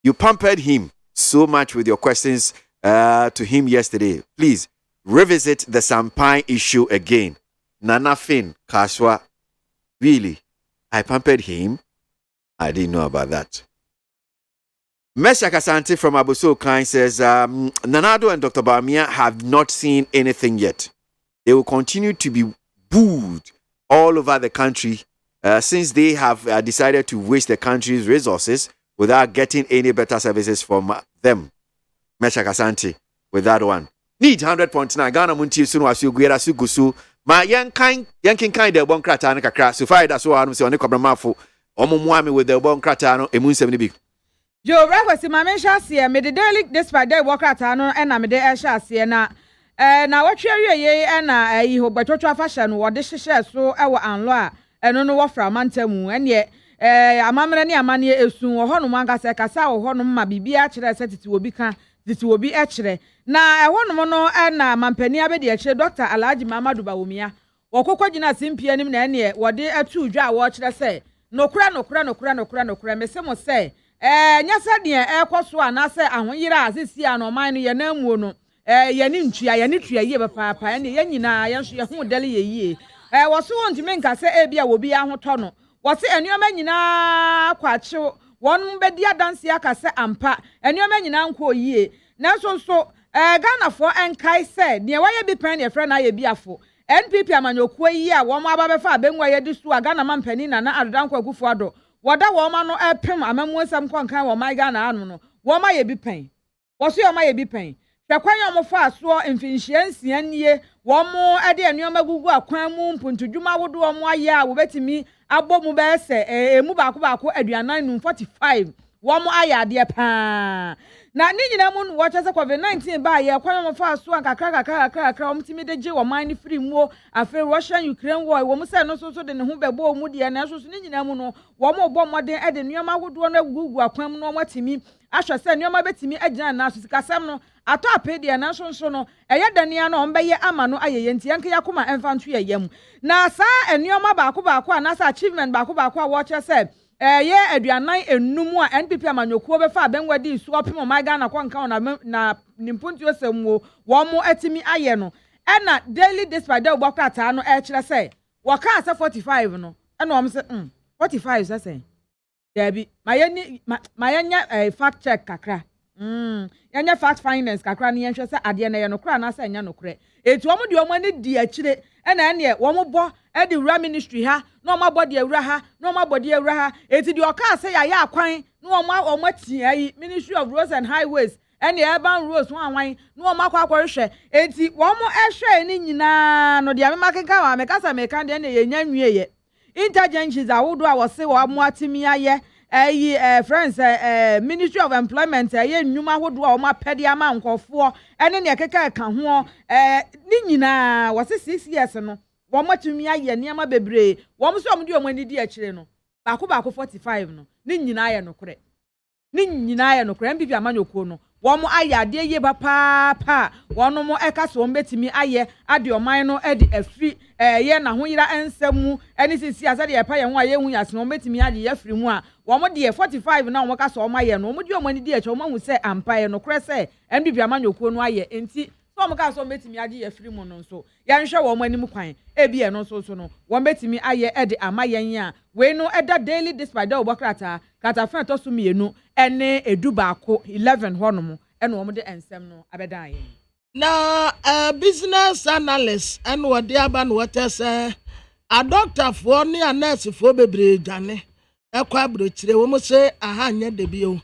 You pampered him so much with your questions to him yesterday. Please revisit the Sampine issue again. Nana Fin Kaswa, really, I pampered him. I didn't know about that. Mesha Kasante from Abuso Kain says, Nanado and Dr. Bamia have not seen anything yet. They will continue to be booed all over the country since they have decided to waste the country's resources without getting any better services from them. Mesha Kasante with that one. Need 100.9 Ghana Muntie Sunu Asu Guera Sugusu. Ma yankin kind of bon cratano kakra. So far that's what I'm saying. Omo Mwami with the bon cratano, Emun 70 big. Joe Rakwasi mame hyasie me de daily despite day workata no na me de hyasie na na watwe ye na yi ho batwotwo afahye no wode hyehye so e wo anlo a eno no wofra mantamu ene amamre ne amane esu wo hono ankasa kasa wo hono ma bibia kire setiti obi ka titi obi e kire na hono no na mampani abedi e kire Dr. Alhaji Mamadu Bawumia wokokogina simpie nim na ene wode atu dwa wo kire se nokura mesemo se nyasa de ekoso anase ahoyira asisi anoman no ye na amuo no ye ni ntua ye ni tua ye papa ne ye nyina ye so ye hu dele ye yie wo so wontime nka se ebia wo bi ahoto no wo se enuoma nyina kwache won bedi adanse aka se ampa enuoma nyina nko yie na so Ghana for enkai se ne waye bi pen ye frɛ na ye biafo NPP amanyokuo yi a wo ma ababefa abenwa ye di so Ghana mampani na adodankwa akufo ado wada wo ma no epem amamunsam kwankan wo mai Ghana anu no wo ma ye bi pen wo so yo ma ye bi pen hwekwan yo mo fa so mfinhyiansia nie wo mo ade anuoma gugu akwan mu mpuntudwuma wodo wo mo aye a wo betimi abɔ mu be se emu baako aduanan nu 45 wo mo aye ade pa na ni nyina mu no wo chese COVID-19 ba ye kwan mo fa so kakra wo mtimi de je wo man ni free mu afi Russia Ukraine war wo mo se no so de ne ho bebo mu de na so ni nyina mu no wo mo bɔ moden e de nuoma wodo no gugu akwan mu no mo timi ahwe se nuoma betimi agina na so sikasam no ato apede na so no eye dania no mbeye ama no ayeye nti yanke yakoma emfa nto yeyam na sa enuoma baako anasa achievement baako a wo chese ye aduanan enum a NPP amanyokuo befa benwadi su opimo my Ghana kwanka na nimpunti osemwo wo mo atimi aye no na daily despite the bokata no e kire se waka asa 45 no na wo se 45 say Debi mayanya fact check kakra yanya fact finance kakra ne yenhwe se ade na ye no kra na sa nya no kre etu omo de omo ne di akire na ne wo mo bo e di ra ministry ha no ma body awura ha no ma body awura ha eti di oka say ya akwan no omo ti ayi Ministry of Roads and Highways ene urban roads ho anwan no omo akwakorehwe eti wo mo ehwe ni nyina no de amemakenka wa mekasa meka de ne ye nya nwieye interchanges awodo a wo se wo mo atimi aye friends Ministry of Employment ye nnwuma hodo a wo ma pede ama nkofo ene ne keka ka ho ni nyina wo se 6 years no wo matumi aye niam bebre wo so omdi omani di akire no baako 45 no ni nyina aye no kore MPP amanyokuo no wo mo aye ade ye papa wono mo eka so mbetimi aye ade oman no ede afri ye na ho yira ensam eni sisi asade ye pa ye ho aye hu yase no mbetimi ade ye afri mu a wo mo de 45 na wo ka so omaye no mo di omani di ache wo mahu se ampa ye no kore se MPP amanyokuo no aye enti so mo ka so betimi age ye free mu no so yan hwe wo mo anim kwan e bi e no so no wo betimi aye e de ama yen a we no eda daily dispatch da obokrata kata fa to so mienu ene edu baako 11 honom ene wo mo de ensem no abeda aye na business analyst and what they aba no what say a doctor for ni a nurse for bebre dwane ekwa brochire wo mo se aha nya de bio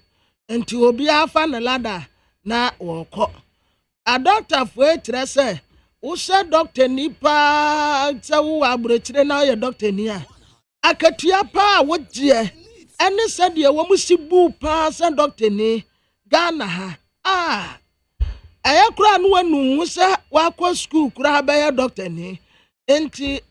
enti obi afa na lada na woko a doctor for etre say wo se doctor nipa se wo abrochire na ye doctor ni a akatua pa wo je ene se de wo mo sibu pa se doctor ni Ghana ha ayakura no wanu se wakọ school kura ba ya doctor ni enti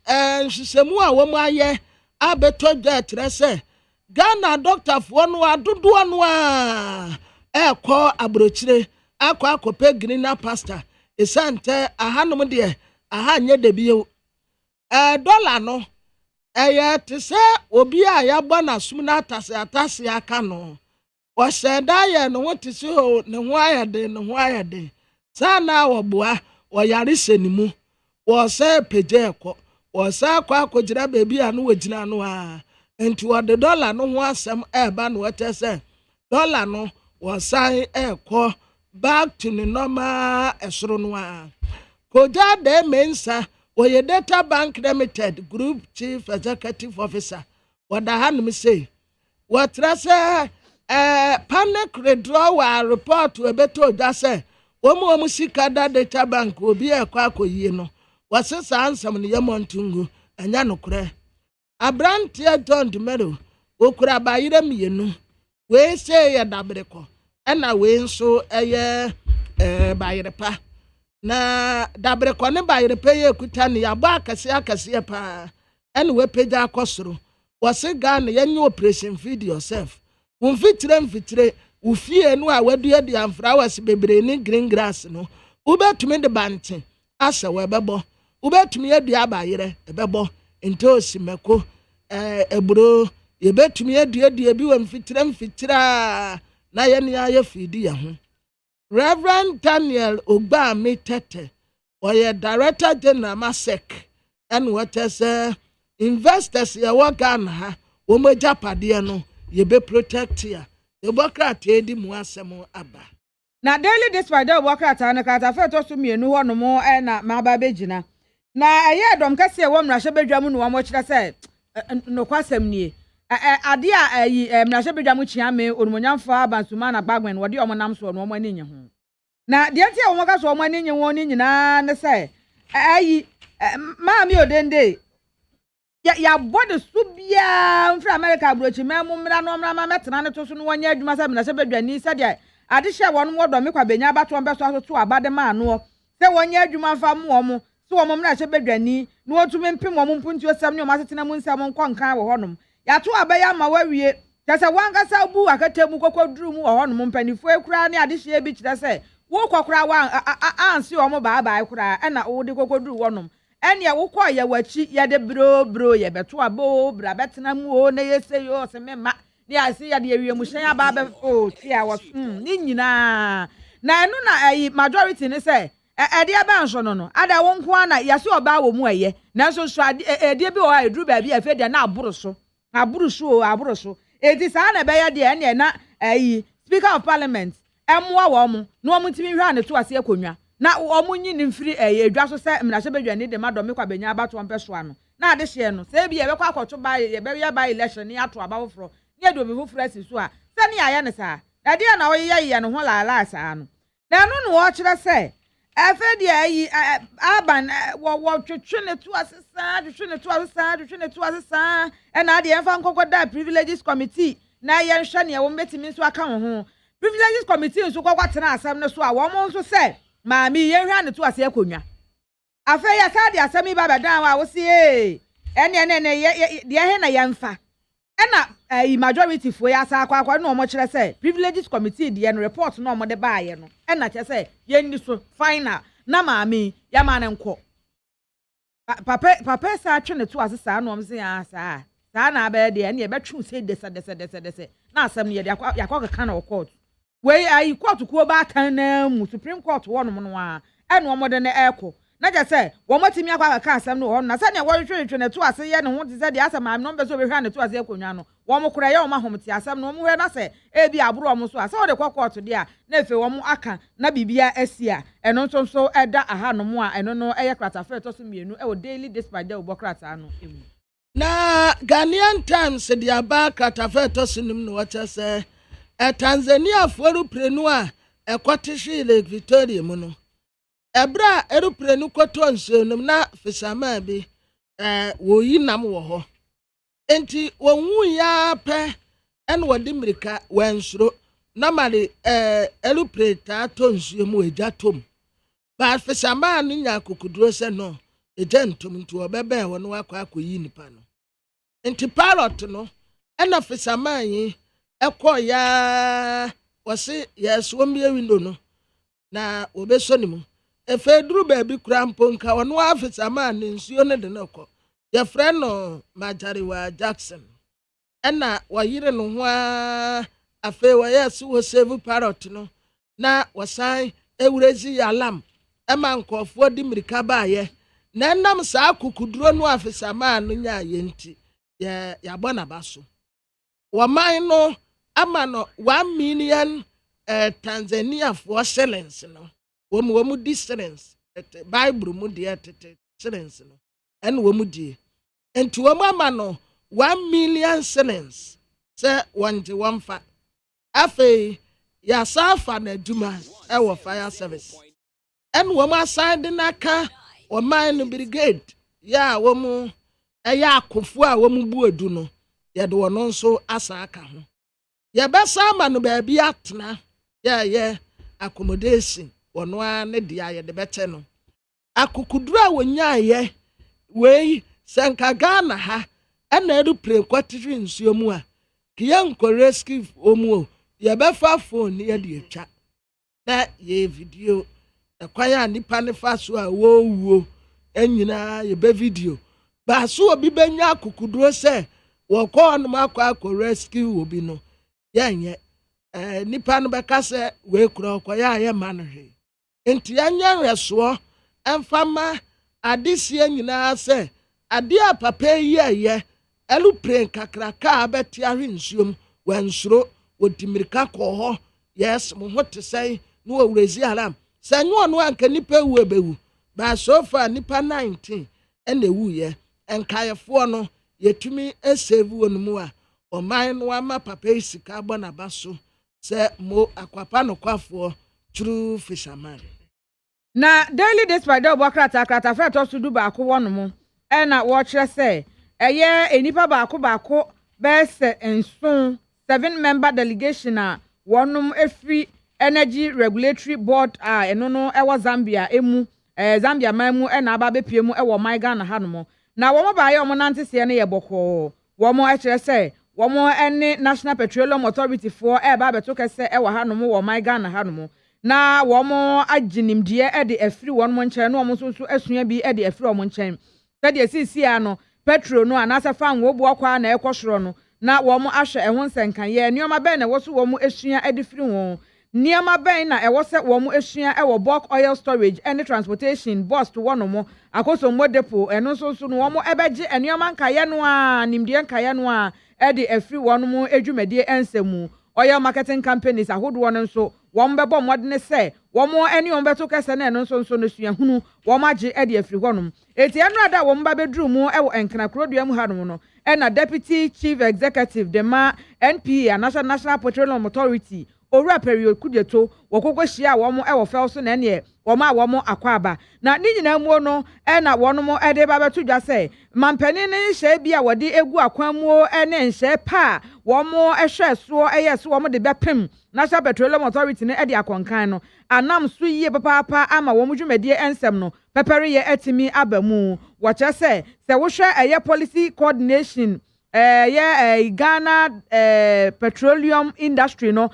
nsemu a wo mu aye abeto jetre se Ghana doctor fo no adodo no a ekọ abrochire akọ akope greener pastor esante ahanom de aha nye de bio dollar no te se obi a ya gbo na sum na atase aka no wo se da ye no wote se ho ne ho ayade sana woboa wo yare senimu wo se peje ekọ wo sa akọgira bebi anu wagina no a enti wo de dollar no ho asem eba no wote se dollar no wo sai ekọ back to the normal esoro no a koja de mensa wo ye data bank limited group chief executive officer wada hanum say what trase panic withdrawal report we beto da say omo sika da data bank obi ekwa akoyie no wasesa ansam ne yamontungu anya nokure abrantie don demero okura bayire mienu we say ya dabreko ena we nso eye bayire pa na dabreko ne bayire pa ye kuta ne yaba akase pa ena we peja akosoro wase Ghana yenye operation feed yourself mfitire ufie no a wadua de amfrawase bebre ni green grass no ubetumi de bante asa webebo ubetumi adua abayire ebebo ntosi meko eburo yebetumi adua bi wa mfitira na ye ne aye fidi ya ho Reverend Daniel Ogbami Tete oye director general Masek and what say investors ya Ghana ha wo majapade no ye be protect ya ebokrata edi mu asem aba na daily dispatch da ebokrata na kata fa to so mienu ho no mo na maba begina na eye dom kase wo mrahye bedwam no wo mo kire se no kwasem nie ade a mrahye bedwam chiame onumonyamfo abansuma na bagwen wo de o monam so no wo mani nye ho na de ante wo mo ka so wo mani nye ho ni nyina ne se maami odende ya body subia mfra America brochi memu mra no mra ma metena ne to so no wonya adwuma se mrahye bedwani se de ade hye wo no do me kwa benya abato mbe so to abade ma no se wonya adwuma fa mo mo so wo mra hye bedwani no otumi mpem wo mpunti osam ne o masetena mu nsam nko nkan wo honom ya to abaya ma wawie tese wankasa bu akatemu kokoduru mu wo honom mpanifo ekura ne ade hye bi kire se wo kokora wa ansi wo mo baa ekura na wo de kokoduru wonom ene wo kọ ye wachi ye de bro ye beto abo bra betena mu o na yese yo se mema ni asi ya de ewie mu hyen aba be o tia wo ni nyina na enu na majority ni se de aba nso no ada wo nko na yase oba wo mu eye na so so de bi o edru ba bi afi de na aburu so edi sa na be ye de ene na speaker of parliament emwa wo mu no wo mutimi hwa ne to ase akonwa na omunyi ni mfiri edwa so se mrahye bedwane de madome kwa benya abato ampeso ano na ade hye no se bi ye bekwa akoto ba ye be ye ba election ni ato aba foforo ni edo bi foforo asiso a se ni aya ne sa ade na wo ye no ho laala sa ano na no no wo kire se efe de aban wo twetwe ne to asesa na ade enfa nkokoda privileges committee na ye nhwe ne wo metimi nso aka ho privileges committee nso kwatena asam ne so a wo mo nso se maami yenhwa ne to ase akonwa afa ya sade asami baba dan wa wo si ene de he na yemfa ena majority fo ya sa akwa no mo kire se privileges committee de no report no mo de baaye no ena kire se yenni so final na maami ya ma ne nko papa sa atwe ne to ase sa no mo se ya sa na ba de ene ye betwu se dese na asam ye de yakwa ka na court we court ko ba kan na mu Supreme Court wo no a ɛna wɔn de ne ɛkɔ na gye sɛ wɔn matimi akɔ aka asɛm no hɔ na sɛ ne wɔretwetwe ne to ase yɛ ne ho te sɛ de asɛm maame no bɛ so behwɛ ne to ase akonnwa no wɔn kora yɛ wɔn ahomte asɛm no wɔn hwɛ na sɛ ebi aburo wɔn so a sɛ wɔde kɔ kɔɔto de a na efe wɔn aka na bibia asi a ɛno nso ɛda aha no mu a ɛno no ɛyɛ kratafɛ ɛtɔ so mmienu ɛwɔ daily dispatch dɛ wɔbɔ krataa no emu. Na Ghanaian Times de aba kratafɛ ɛtɔ so nim no wɔkyɛ sɛ Tanzania forupirenu a ɛkɔte Lake Victoria mu no ebra erupirenu kɔtɔ nsuo no na fisama bi woyi nam wɔ hɔ enti wɔnwu ya pɛ ɛna wɔde mirika wɔnsuro na mali erupireta tɔ nsuo mu egya tom ba fisama no nya kokuduro sɛ no egya ntom nti wɔbɛbɛn wɔ no akɔyi nipa no enti parrot no ɛna fisama yi ɛkɔ ya wɔse yɛso mbie window no na wɔbɛsɔ ne mu efe duru baabi kura mponka wɔno afisama ne nsuo ne de no kɔ yɛfrɛ no Majariwa Jackson ɛna wɔyere no ho afei wɔyɛ so wɔ save parrot no na wɔsan ewurezi alarm ɛma nkɔfoɔ di mirika baayɛ na ɛnam saa kukuduro no afisama no nya yɛnti yɛabɔ n'aba so wɔman no ama no 1 million Tanzania for shillings no wɔn di shillings Bible mu deɛ tete shillings no ɛna wɔn die nti wɔn ama no 1 million shillings sɛ wɔn gye wɔn fa afei yɛasafa na adwuma ɛwɔ fire service ɛna wɔn asan de n'aka wɔman no brigade yɛ a wɔn ɛyɛ akofo a wɔn bu edu no yɛde wɔn nso asa aka ho yɛbɛsa ama no baabi atena yɛ accommodation wɔn a ne deɛ yɛde bɛkyɛ no akukuduro a wɔnyaayɛ wei sɛnka Ghana ha ɛna erupire kɔtiri nsuo mu a kiyɛ nkɔ rescue omu o yɛbɛfa phone yɛde atwa na yɛ video ɛkwan a nipa ne fa so a wɔwuo ɛnyina yɛbɛ video baaso obi bɛnya akukuduro sɛ wɔkɔ ɔnom akɔ rescue obi no yɛnyɛ nipa no bɛka sɛ wei kura ɔkɔyɛ a yɛ ma no hwee nti yɛnyɛ nhwɛsoɔ ɛmfama adesie nyinaa sɛ ade a papa yi ɛyɛ ɛlupire nkakraka a bɛte ahwe nsuom wɔnsoro wɔdi mirika kɔɔ hɔ yes mo ho te sɛn na wɔwurezi alam sɛ nyɛ ɔno anka nipa wu ebewu baasofa nipa 19 ɛna ewuyɛ nkayɛfoɔ no yɛtumi esave wɔn mu a ɔman no ama papa yi sika bɔ n'aba so sɛ mo akwapa no kwafoɔ true fisherman. Na daily dispatch de obɔ krata fɛ tɔ so du baako wɔ no mu ɛna wɔkyerɛ sɛ ɛyɛ enipa baako bɛsɛ nson 7-member delegation a wɔnom efiri energy regulatory board a ɛno no ɛwɔ Zambia emu Zambia man mu ɛna aba bepie mu ɛwɔ man Ghana ha no mo na wɔn baayɛ wɔn nante seɛ no yɛ bɔkɔɔ wɔn ɛkyerɛ sɛ wɔn ɛne National Petroleum Authority for ɛba abɛto kɛsɛ ɛwɔ ha no mo wɔ man Ghana ha no mo na wɔn agye nimdeɛ ɛde afiri wɔn nkyɛn na wɔn nso asua bi ɛde afiri wɔn nkyɛn sɛdeɛ sisi ano petro no anasa fan wo bo akwa na ɛkɔ soro no na wɔn ahwɛ ɛho nsɛnkanyɛ nneɛma bɛn na ɛwɔ so wɔn asua ɛde firi wɔn nneɛma bɛn na ɛwɔ sɛ wɔn asua ɛwɔ bulk oil storage ɛne transportation bus to wɔn mo akosommo depot ɛno nso no wɔn ɛbɛgye nneɛma nkayɛ no a nimdeɛ nkayɛ no a ɛde afiri wɔn mo adwumadie ɛnsɛmu oil marketing companies ahodoɔ no nso wɔn bɛbɔ mmɔden sɛ wɔn ani wɔn bɛto kɛsɛ na ɛno nso no sua hunu wɔn agye ɛde afiri hɔnom eti ɛno ada wɔn ba bɛduru mu ɛwɔ nkana kurodua mu hanom no ɛna deputy chief executive de ma NPA National Petroleum Authority owura period kudeto wɔkɔkɔ hyia wɔn ɛwɔ fɛw so na ɛneɛ wɔn a wɔn akɔ aba na ne nyinaa mu no ɛna wɔn mo ɛde ba bɛto dwa sɛ mampanin ne nhyɛ bi a wɔde egu akwan mu ɛne nhyɛ pa wɔn mo ɛhwɛ soɔ ɛyɛ so wɔn de bɛpem National Petroleum Authority ne ɛde akɔnkan no anam so yie papaapa ama wɔn dwumadie ɛnsɛm no pɛpɛre yɛ ɛtimi aba mu wɔkyɛ sɛ wohwɛ ɛyɛ policy coordination Ghana petroleum industry no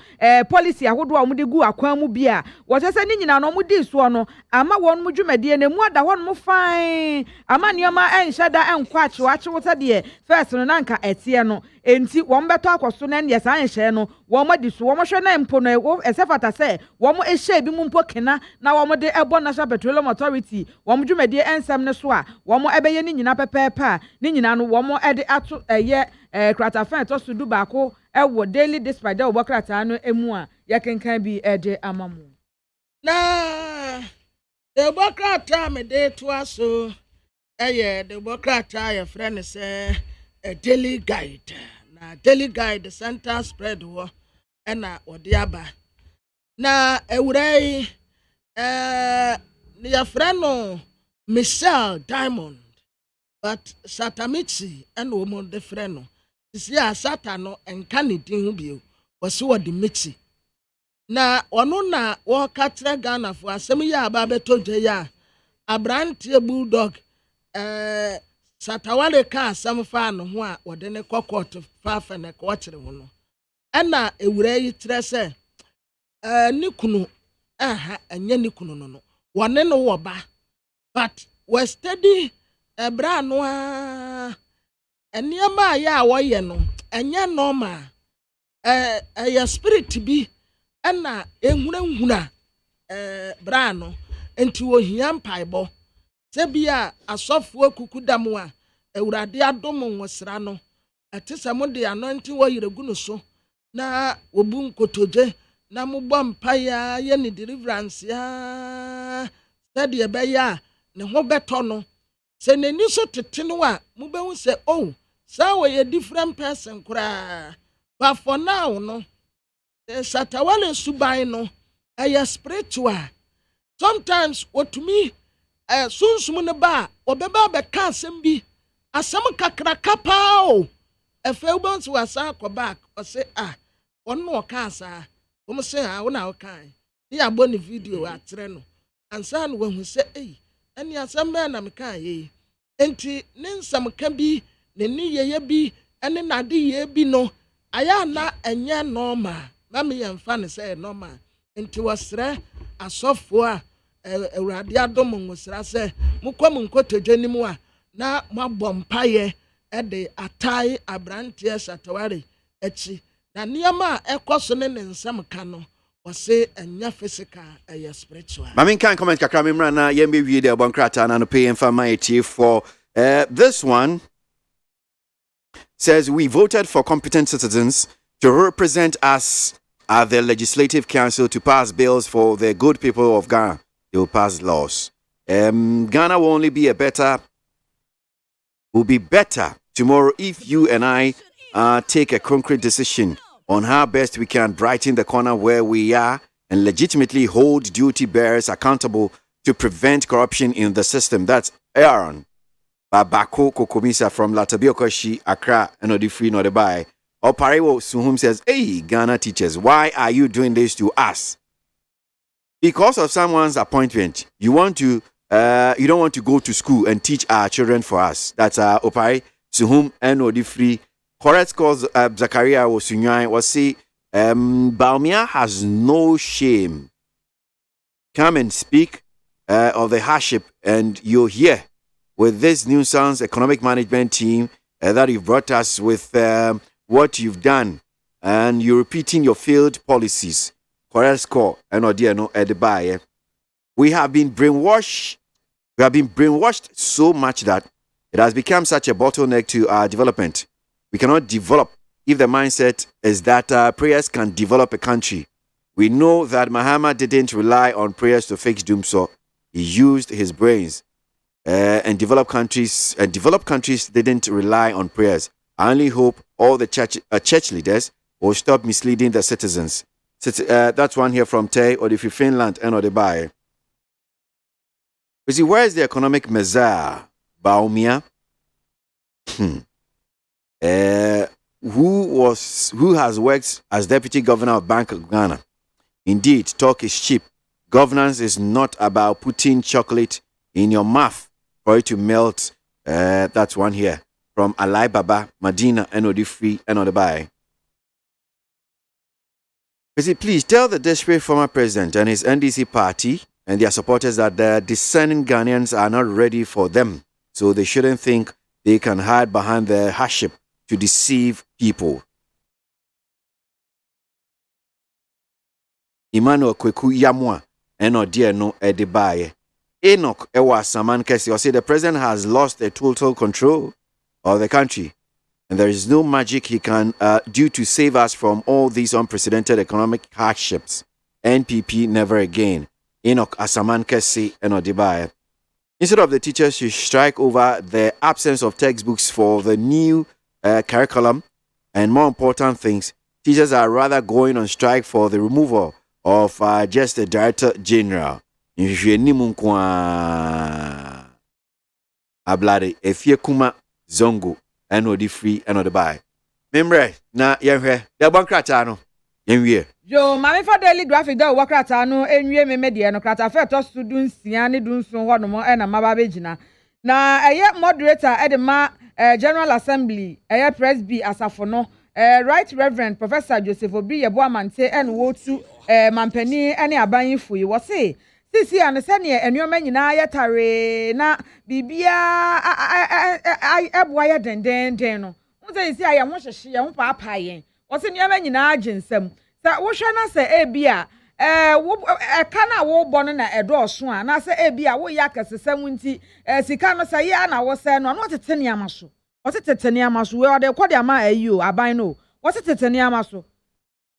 policy ahodo a wɔde gu akwan mu bia wɔkyɛ sɛ ne nyina no wɔde so no ama wɔn mu dwumadie na mu ada hɔ no fine ama nneɛma ɛnhyɛ da ɛnkɔ akyewaakyewo sɛ deɛ first no nanka ɛteɛ no enti wɔn bɛtɔ akɔso na ne saa nhye no wɔn di so wɔn hwɛ na mpo no ɛsɛfata sɛ wɔn ehye bi mu mpo kena na wɔn de ɛbɔ National Petroleum Authority wɔn dwumadie ensɛm ne so a wɔn ɛbɛyɛ ne nyina pɛpɛɛpɛ a ne nyina no wɔn ɛde ato ɛyɛ kratafen to so du baako ɛwɔ Daily Dispatch dɛ wɔbɔ krataa no emu a yɛkenkan bi ɛde amamu na demokrata me de to aso demokrata ye friend say a daily guide na daily guide center spread wo na odi aba na ewurai your friend no Michelle Diamond but Satamichi and woman de friend no isi a Satano enka ne din bio wose wo de Michi na ono na wo katre Ghana fo asem ya aba beto gye ya abrantie bulldog Satawale ka asem fa no ho a wode ne kokot fa fa ne ko kire ho no na ewura yi tre se ni kunu enye ni kunu no wone no wo ba but we study ebra no a eniema ya wo ye no enye normal ya spirit bi na ehunahuna bra no enti wo hia mpaibɔ se bia asɔfo akuku dam a ewurade adom nwosra no ate sɛ mo de anointing wo yiregu no so na obu nkotoje na mo bɔ mpaya ye ne deliverance ya sɛde ɛbɛya ne ho bɛtɔ no sɛ n'ani so tete no a mo bɛhu sɛ oh saa wɔ yɛ different person koraa but for now no Satawale subai no spiritual sometimes otumi sunsum ne ba obeba be ka asem bi asem kakra kapa o efe ubonso wasa ko back o say ono ka asa o mo say wo na wo kan ni abo ne video atere no ansa no wahu say ani asem be na me kan enti ne nsam ka bi ne ni yeye bi ene nade ye bi no aya na enye normal na me yemfa ne say normal enti wasre asofo a ewurade adom nwosra say mukwam nkotoje nimu a na mabɔ mpaye de atai abrantie Sataware echi na niama ekoso ne nsam ka no wase enya physical spiritual. Mami kan comment kakra memra na yembe wie de abonkrata na no pay mfa my for this one says we voted for competent citizens to represent us at the Legislative Council to pass bills for the good people of Ghana. They will pass laws. Ghana will be better tomorrow if you and I take a concrete decision on how best we can brighten the corner where we are and legitimately hold duty bearers accountable to prevent corruption in the system. That's Aaron Babako Kokomisa from Latabiokoshi, Accra, and Odifri Nodebai. Oparewo Suhum says, hey, Ghana teachers, why are you doing this to us? Because of someone's appointment, you don't want to go to school and teach our children for us. That's Opare Suhum and Odifri. Correct cause Zakaria was Sunyai was say, Baumia has no shame. Come and speak of the hardship, and you're here with this New Sounds economic management team that you've brought us with what you've done, and you're repeating your failed policies. Correct score and Odiano Edibaye. We have been brainwashed. We have been brainwashed so much that it has become such a bottleneck to our development. We cannot develop if the mindset is that prayers can develop a country. We know that Muhammad didn't rely on prayers to fix doom, so he used his brains. And developed countries didn't rely on prayers. I only hope all the church leaders will stop misleading the citizens. That's one here from Tay or if you Finland and Odebaye. You see, where is the economic messiah, Baumia? Who has worked as deputy governor of Bank of Ghana? Indeed, talk is cheap. Governance is not about putting chocolate in your mouth for it to melt. That's one here from Alai Baba, Medina, Enodifri, and Odebaye. Please tell the desperate former president and his NDC party and their supporters that the discerning Ghanaians are not ready for them, so they shouldn't think they can hide behind the hardship to deceive people. Emmanuel Kweku Yamwa eno dear no edibaye. Enoch Ewa Saman Kesi or say the president has lost a total control of the country, and there is no magic he can do to save us from all these unprecedented economic hardships. NPP never again. Enoch Asaman Kesi eno dibaye. Instead of the teachers to strike over the absence of textbooks for the new curriculum and more important things, teachers are rather going on strike for the removal of just the director general. Ablade efie kuma zongo eno di free eno the buy. Membre na yehwe the bankrata no yenwie. Yo mami for daily graphic da wakrata no enwie me medie no krata fe to student sia ne dunsun ho no mo na maba begina. Na eye moderator e de ma General Assembly eye Presby asafo no Right Reverend Professor Joseph Obi Yeboamante en wotu mampani ene abanyifu yi wo se sisi ane se ne enuoma nyina yetare na bibia eboa ye denden no unse isi aye ho hyehye ye ho paapa yen wo se enuoma nyina aginsam sa wo hwe na se ebia ka na wo bɔ no na ɛdɔɔso a na sɛ ebia wo ya kasesam nti sika no sɛ ya na wo sɛ no no tete ne amaso wo tete ne amaso we ɔde kɔ de ama ayi o aban no wo tete ne amaso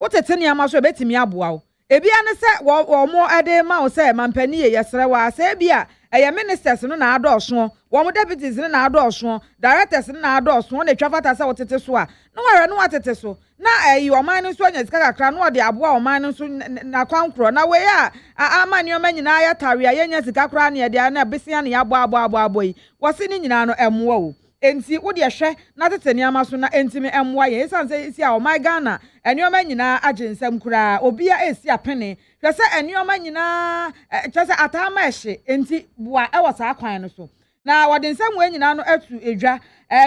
wo tete ne amaso ebetimi aboa wo ebia ne sɛ wo mo ɛde ma wo sɛ mampani ye yesrɛ wa sɛ ebia ɛyɛ ministers no na adɔɔso wo mo deputies no na adɔɔso directors no na adɔɔso na twafata sɛ wo tete so a no ware no watete so na oman no so anya sika kakra no de aboa oman no so na kwankro na we a amani o manyina ya tare a yenya sika kra na de na besia na ya abo yi wose ni nyina no emwa o enti wo de hwe na tete ni amaso na entimi emwa ye san se isi a oman Ghana eni o manyina agensam kra obia esi apene hwe se eni o manyina hwe se atama ehye enti boa e wasa akwan no so na wode nsam we nyina no atu edwa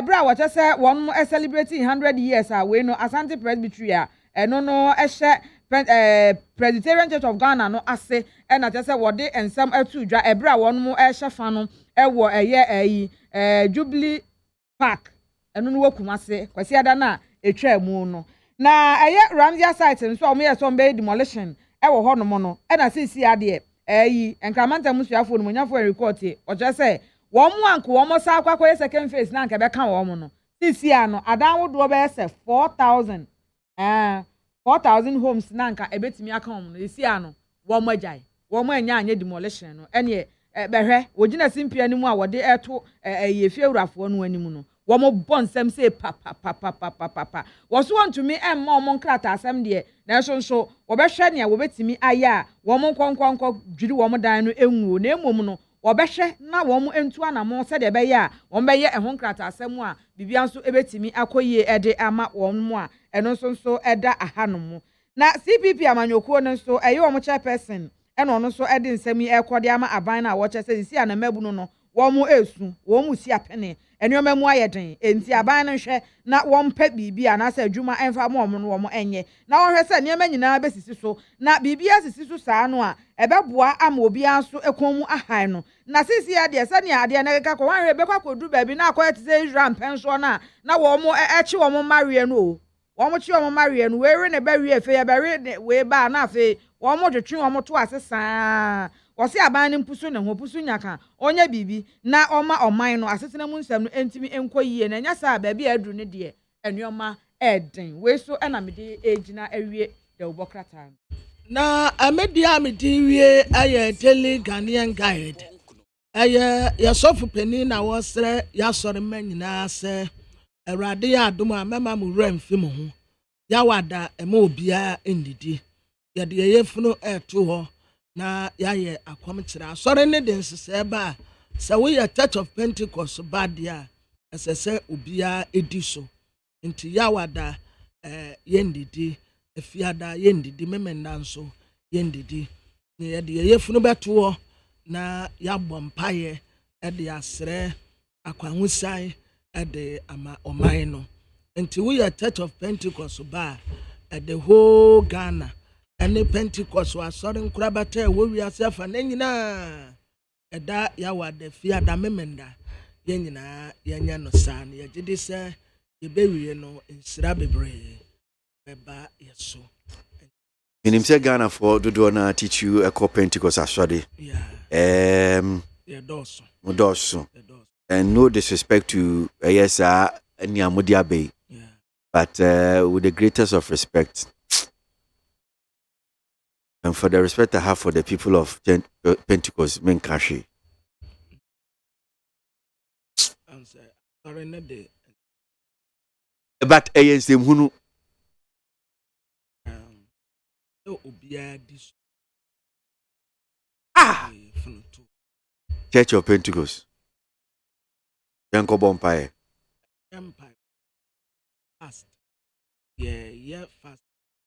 bra wa chese won celebrating 100 years we no Asante Presbytery a eno no ehye Presbyterian Church of Ghana no ase e na chese wode nsam atu edwa bra won mo ehye fa no ewo eye Jubilee Park eno no wakumase kwasi ada na etwa mu no na eye Ramsey site nso o me yeso mbe demolition ewo ho no mo no e na sisi ade enkramanta musuafo no monyafo record e o chese wọ́n mú ànkò wọ́n mọ́ sáà kwakọ́ yẹ second phase náà nkẹ́ bẹ́ ká wọ́n mu no sisi ano adanwo do bẹ́ sẹ́ 4,000 homes náà nkà ebetimi aka wọ́n mu no sisi ano wọ́n mọ́ ẹ̀jẹ̀ wọ́n mọ́ ẹ̀nyẹ́ ànyẹ́ demolition no ẹni bẹ̀hẹ́ wògyina simpia ni mu a wọ́de ẹ̀to ẹ̀yẹ fie wurafoɔ no anim no wọ́n mọ́ bọ́ nsɛm sɛ papapapapapa wọ́n so wọ́n tumi ɛmma wɔn nkrata asɛm deɛ na ɛso nso wɔbɛhwɛ nea wɔbɛtumi ayɛ a wɔn nkɔnkɔnkɔ dwiri wɔn dan no enwuo na emom no wɔbɛhwɛ na wɔn entu anamo sɛ de bɛyɛ a wɔn bɛyɛ ɛho nkrata asɛm a bibia nso ebetimi akɔyie ɛde ama wɔn mu a ɛno nso ɛda ahanom na CPP amanyokuo no nso ɛyɛ wɔn chairperson ɛna ɔno nso ɛde nsɛm yi ɛkɔde ama aban na wɔkyɛ sɛ sisi anamabu no wɔn esu wɔn mu si apene ɛnneɛma mu ayɛ den enti aban no hwɛ na wɔn pɛ biribi a na sɛ adwuma ɛmfa ma wɔn no wɔn ɛnyɛ na wɔn hwɛ sɛ nneɛma nyinaa bɛsisi so na biribi asisi so saa no a ɛbɛboa ama obiara nso ɛkɔn mu ahan no na sisi adeɛ sɛnea adeɛ na ɛka kɔ wɔn hwɛ bɛkɔ akɔdu baabi na akɔyɛ te sɛ Israel mpɛnsoɔ no a na wɔn ɛkyi wɔn mareɛ no o wɔn kyi wɔn mareɛ no wɛre ne bɛwie efe yɛ bɛre ne wee ba na afei wɔn twetwe wɔn to ase saa wɔsi aban ne mpusu ne ho pusu nyaka onye bibi na ɔma ɔman no asetena mu nsɛm no entimi enko yie na nya saa baabi a aduru ne deɛ enuoma ɛden wei so ɛna mede egyina awie de wobɔkrata na amedia mede wie ayɛ daily Ghanaian guide ayɛ yɛsɔfo panin na wɔsrɛ yɛasɔre ma nyinaa sɛ awurade yɛ adom a mɛma mo wura mfi mo ho yɛawada ɛma obiara ndidi yɛde yɛfunu ɛto hɔ na yɛayɛ akwam kyerɛ asɔre ne de nsesɛɛ ba sɛ woyɛ Church of Pentecost ba deɛ a ɛsɛ sɛ obiara edi so nti yɛawada yɛndidi afiada yɛndidi memenda nso yɛndidi na yɛde yɛfunu bɛto hɔ na yɛabɔ mpaeɛ ɛde asrɛ akwahosan ɛde ama ɔman no nti woyɛ Church of Pentecost ba ɛde whole Ghana ɛne Pentecost asɔre nkura bata ɛwɔ wiase afa na nyinaa ɛda yɛawada fiada memenda yɛn nyinaa yɛnyɛ no saa na yɛgye de sɛ yɛbɛwie no nsira bebree bɛba yɛ so. Minim say Ghana for do na teach you a Pentecost aswade. Yeah. Mudoso. And no disrespect to yes any amudia bay. Yeah. But with the greatest of respect. And for the respect I have for the people of Pentecost, Menkashi. But ANC Hunu. Church of Pentecost. Yanko Bompire. Empire. Fast. Yeah, fast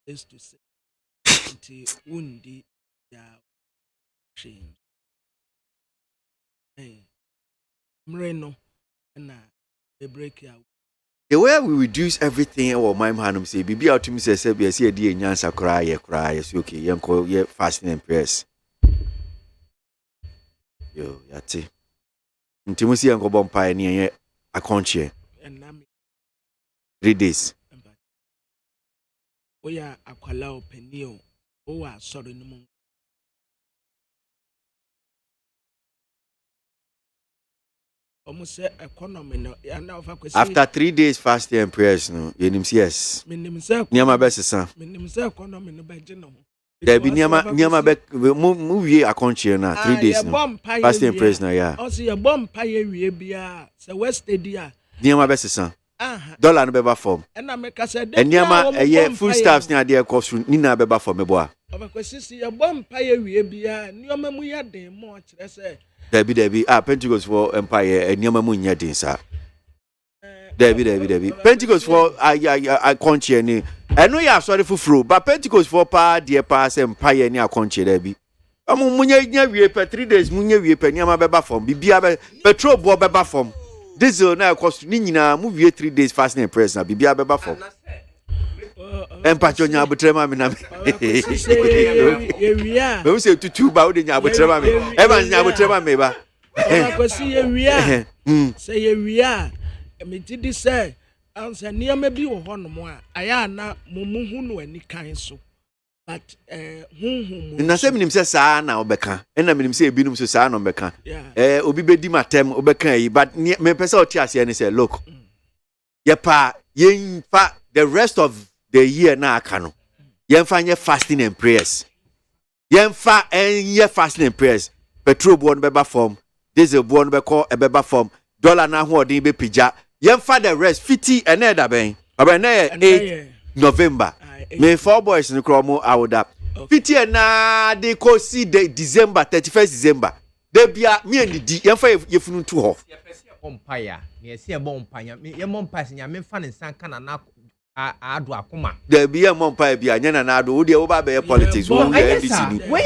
is to say. Until Undi, yeah, change. Hey, Mreno, and they break out. The way we reduce everything, or my man say, be out to me, say, I see a dear Yansa cry, okay, Yanko, yeah, fasting and prayers. Yo, yati. Intimacy Yanko Bompire near a conche. And 3 days. We are a qualao penio, or sorry, no more. Almost say economy. After 3 days fasting and prayers, no, yes. Near my best son. Economy no bagino. There be near my back movie a conche now 3 days. Fasting and prayers now, yeah. Also, your bomb pie bia, so West Edia. Near my best son. Dollar no beba form. And I make us a near full staffs near their cost Nina beba for me boy. Because your bomb pie bia, near Mamuya de more, say. There be Pentecost for Empire and Yamamunya Dinsa. There be Pentecost for I conche any. I know you are sorry for fruit, but Pentecost for pa dear pass Empire near conche there be. Munya we 3 days, Munya we penyama beba form, Bibia petrol bo beba form. This is now cost Nina movie 3 days fasting and prayers now, Bibia beba form. Empachonya butrema me na me. We say to ba we nya butrema me. Evans nya butrema me ba. Akwasi ewia. Say ewia. Me didi say ansa niam bi wo honom a aya na mumuhu no ani kan so. But hunhum. Na say minim say saa na obeka. Na minim say ebinum so saa na obeka. Obi bedi matem obeka yi but me pese o ti ase ni say look. Ye pa yen fa the rest of the year na akano. Yemfa nye fasting and prayers. Yemfa enye fasting and prayers. Petrol bo no beba form, diesel bo no be call e beba form, dollar na ho odin be pija. Yemfa the rest 50 and na ben. Aba na 8 November. Me 4 boys no kro mo awuda. 50 na de ko see the December 31st December. De bia me and di yemfa yefunu tu ho. Empire. Ne se bompanya. Ye mompase nya me fa ne sanka na ado akoma there be a monpa bia nya na ado wo de wo ba be politics wo NDC ni wo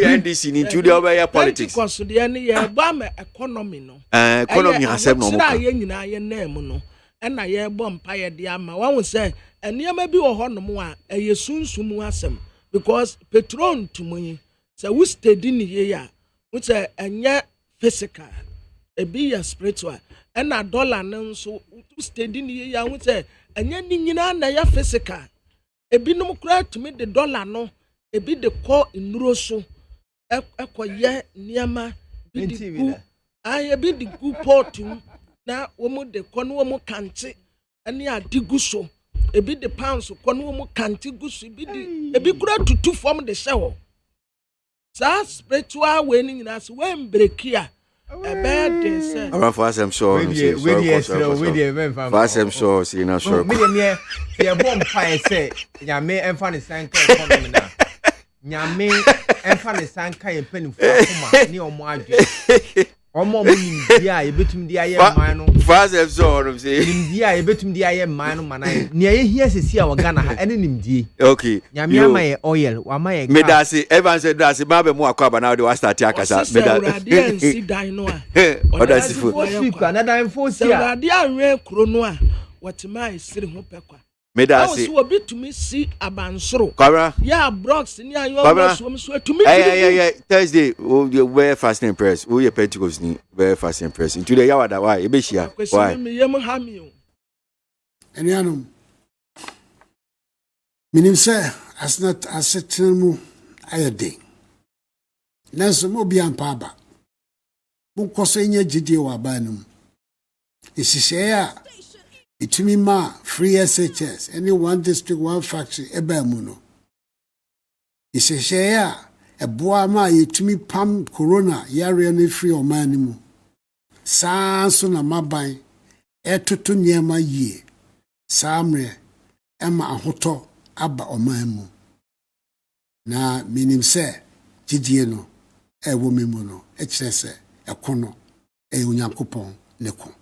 NDC ni tu de wo be politics because de ne ye ba me economy no economy hasem no mo ka ye nyina ye na mu no na ye bompa ye de ama wa wo say enema bi wo ho no mo a ye sunsum asem because petrol ntumunyi say we steady ni ye ya wo say enye physical e bi ya spiritual na dollar no so steady ni ye ya wo say anya ni nyina na ya physical ebinom kura tumi de dollar no ebi de ko nnuro so ekoye niama bi de ku ebi de ku portum na wo de ko no wo kante ane adigu so ebi de pounds ko no wo kante gu so ebi kura tutu form de show sa spiritual we ni nyina so we mbrekia bad say around for I'm sure we I'm sure see na sure me ye bomb pie say nyame emfa ne sanka economy na nyame emfa ne sanka ye panifu akoma ni omo adwe omo nim dia ye betum dia ye man no fast I'm sure say nim dia ye betum dia ye man no manan ne ye hia sesi a wagana ha ene nim die okay nyame ama ye oil wa ma ye me da say Evans say da say ma be mu akwaba na de wa start akasa me da radio si dan no a oda sifu na dan fosi a radio anwe kro no a watima isiri ho pekwa me da say so obi tumi si abansoro kwara ya brox ni ayo so tumi Thursday we fasting and prayers we your Pentecost ni we fasting and prayers into the yawada why e be hia why me yem ha mi Enianum. Minim say as not asetemu ayade. Nanso mo bi ampa aba. Mo kwose nya gidie wa ba num. Isise a itumi ma free SHS any one district one factory eba mu no. Isise a eboa ma yitumi pam corona yare no free o man mu. Saa so na maban etoto niema yie. Samre ema ahoto aba o man mu. Na minim se gidie no ewo memu no ekire se ekono onyankopon ne ko.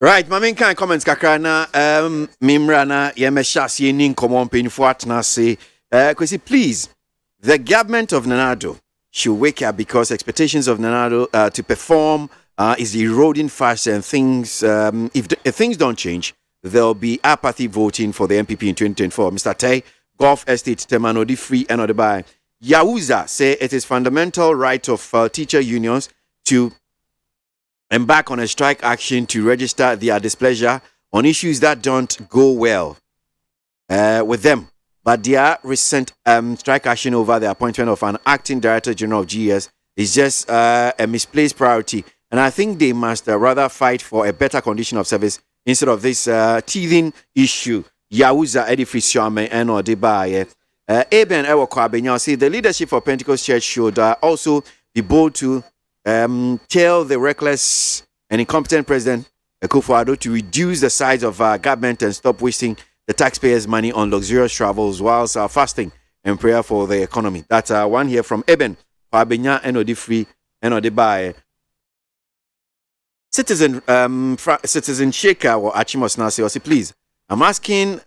Right, my main kind comments kakra na mimra na yemeshas ye nin komon penfo atna say kwesi please the government of Nanado should wake up because expectations of Nanado to perform is eroding fast and things if things don't change there'll be apathy voting for the MPP in 2024. Mr. Tay Golf Estate Temanodi free and or by Yauza say it is fundamental right of teacher unions to embark on a strike action to register their displeasure on issues that don't go well with them. But their recent strike action over the appointment of an acting director general of GS is just a misplaced priority. And I think they must rather fight for a better condition of service instead of this teething issue. Yauza Edifisiame and or Debaye. Eben Ewokwa say the leadership of Pentecost Church should also be bold to tell the reckless and incompetent President Akufo-Addo to reduce the size of government and stop wasting the taxpayers' money on luxurious travels whilst fasting and prayer for the economy. That's one here from Eben Kwabenya and Free and Odebaye. Citizen Shaker or Achimos Nasi, please. I'm asking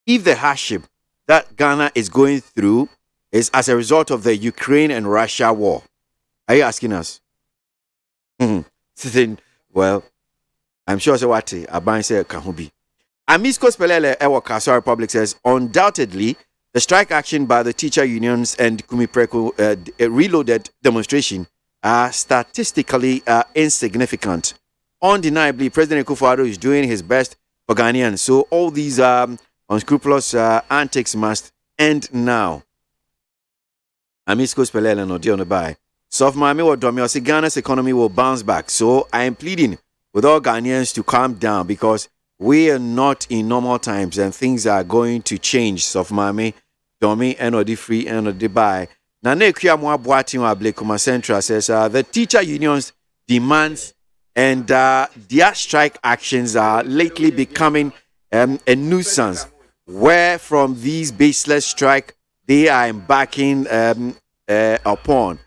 if the hardship that Ghana is going through is as a result of the Ukraine and Russia war. Are you asking us? Well, I'm sure so what Aban said Kahubi. Amisco Spelele Ewa Kaswa Republic says undoubtedly the strike action by the teacher unions and Kumipreko reloaded demonstration are statistically insignificant. Undeniably, President Akufo-Addo is doing his best for Ghanaians. So all these unscrupulous antics must end now. Amisco Spelele no deal no buy. Soft Mami or Domi Ghana's economy will bounce back. So I am pleading with all Ghanaians to calm down because we are not in normal times and things are going to change. Soft Mami, Domi, and free and buy. Nane Kuyamwa Boatin Ablekuma Central says the teacher unions demands and their strike actions are lately becoming a nuisance. Where from these baseless strike they are embarking upon.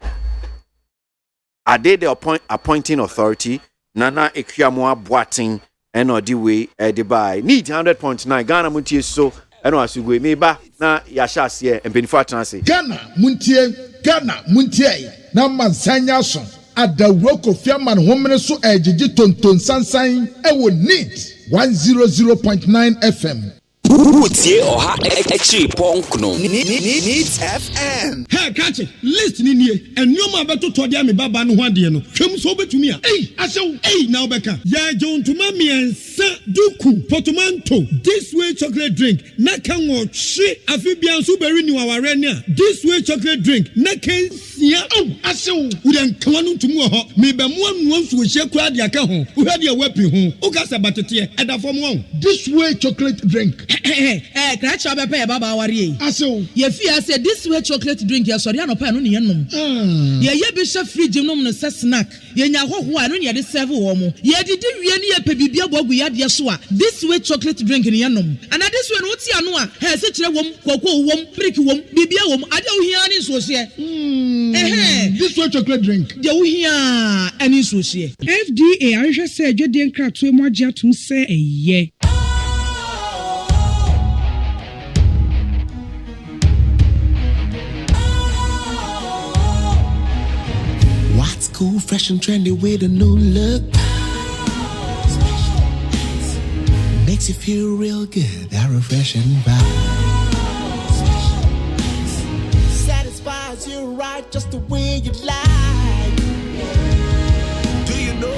Are they the appointing authority? Nana Ekiamwa Boating and Odiwe Edibai. Need 100.9 Ghana Muntie so and Asugwe Meba na Yashas and Benfatransi. Ghana Muntie na Mansanya son. At the work of Yaman woman so ejiji tonton sansan ewo NEET 100.9 FM. Utie oha echi ponkno NEET FM. Hey, catch it. Listen in here. And you ma beto to dia me baba no hwade no. Hwem so betumi a. Hey, now beka. Ya John to mami ensa duku potomanto. This way chocolate drink. Na kan wo hwe afibia so beri ni waware ne a. This way chocolate drink. Na kan sia. Udan kwanu tumu ho. Me be mo anu nso hye kura de aka ho. Uhade a wapi ho. Ukasa batete eda fom ho. This way chocolate drink. Crash up a baba worry. Ye fear said this way chocolate drink, ya sorry, no pen on yenum. Ye bishop free genome no snack. Ye yaho who I don't yet serve woman. Ye did really a pebibia boguya yasua. This way chocolate drink in yenum. And at this one, what's yanua? Has such a wom, cocoa wom, prick wom, bibia wom, I don't hear any This way chocolate drink. You hear any sushi. FDA, I just said you didn't crack to more jet to say a ye. Cool, fresh and trendy with a new look. Makes you feel real good, that refreshing vibe. Satisfies you right just the way you like. Do you know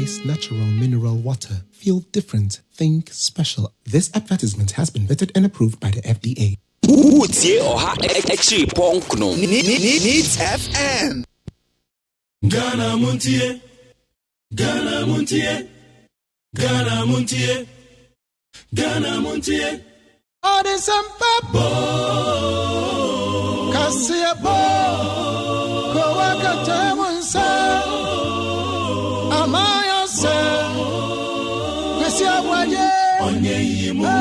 nice, natural mineral water. Feel different. Think special. This advertisement has been vetted and approved by the FDA. Woodie Oha Extreme Punk no. Needs FM. Ghana Montie. Ghana Montie. Ghana Montie. Ghana Montie. All this and papa. Cassia bo. Go work at Tamonsa. Amaya say. Cassia Waye. Onye yimu.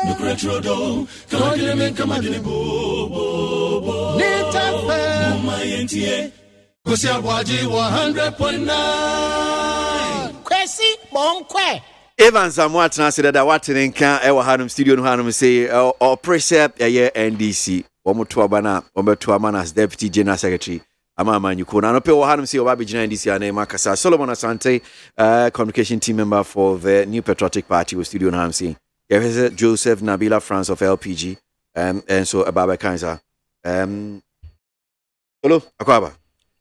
No cretrodo. Kagile men kamagile bo. Nita fe. Mama yentie. Cassia Waje 100.9. Kwesi Monkwe. Evans Amwatna said that what in can ever had him studio no hanum say or precept a year NDC. Omutuabana, Omutuaman as Deputy General Secretary. Amama Yukuna. No pay or hanum say Obabi General NDC and Makasa. Solomon Asante, communication team member for the New Patriotic Party with studio no hanum say. Joseph Nabila France of LPG. And so Ababa Kanza. Hello, Akwaba.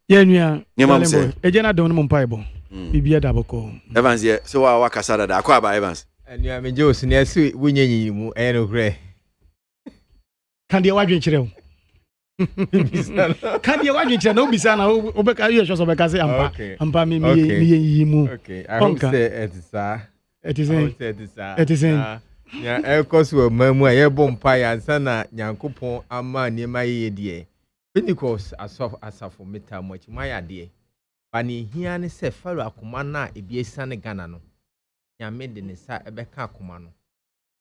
Yeah, Nyamam Ejena don Mumpaibo. Bibia Daboko. Evans, yeah. So I work asada da Akwaba Evans. And you are me Jose near sweet winning you and gray. Can the wagon chill? Can the wagon chill? No, Bisana, Obeka, you shows of a Kazi Ampa me. Okay, I hope it is it is yeah, of course, we're Mamma, Bompire, and Sana, Yankupon, Amma, near my idea. Pentecost, as for Meta, much my idea. Bani here and say, Fellow Kumana, a be a son of Ganano. Ya made the Nessa a Becca Kumano.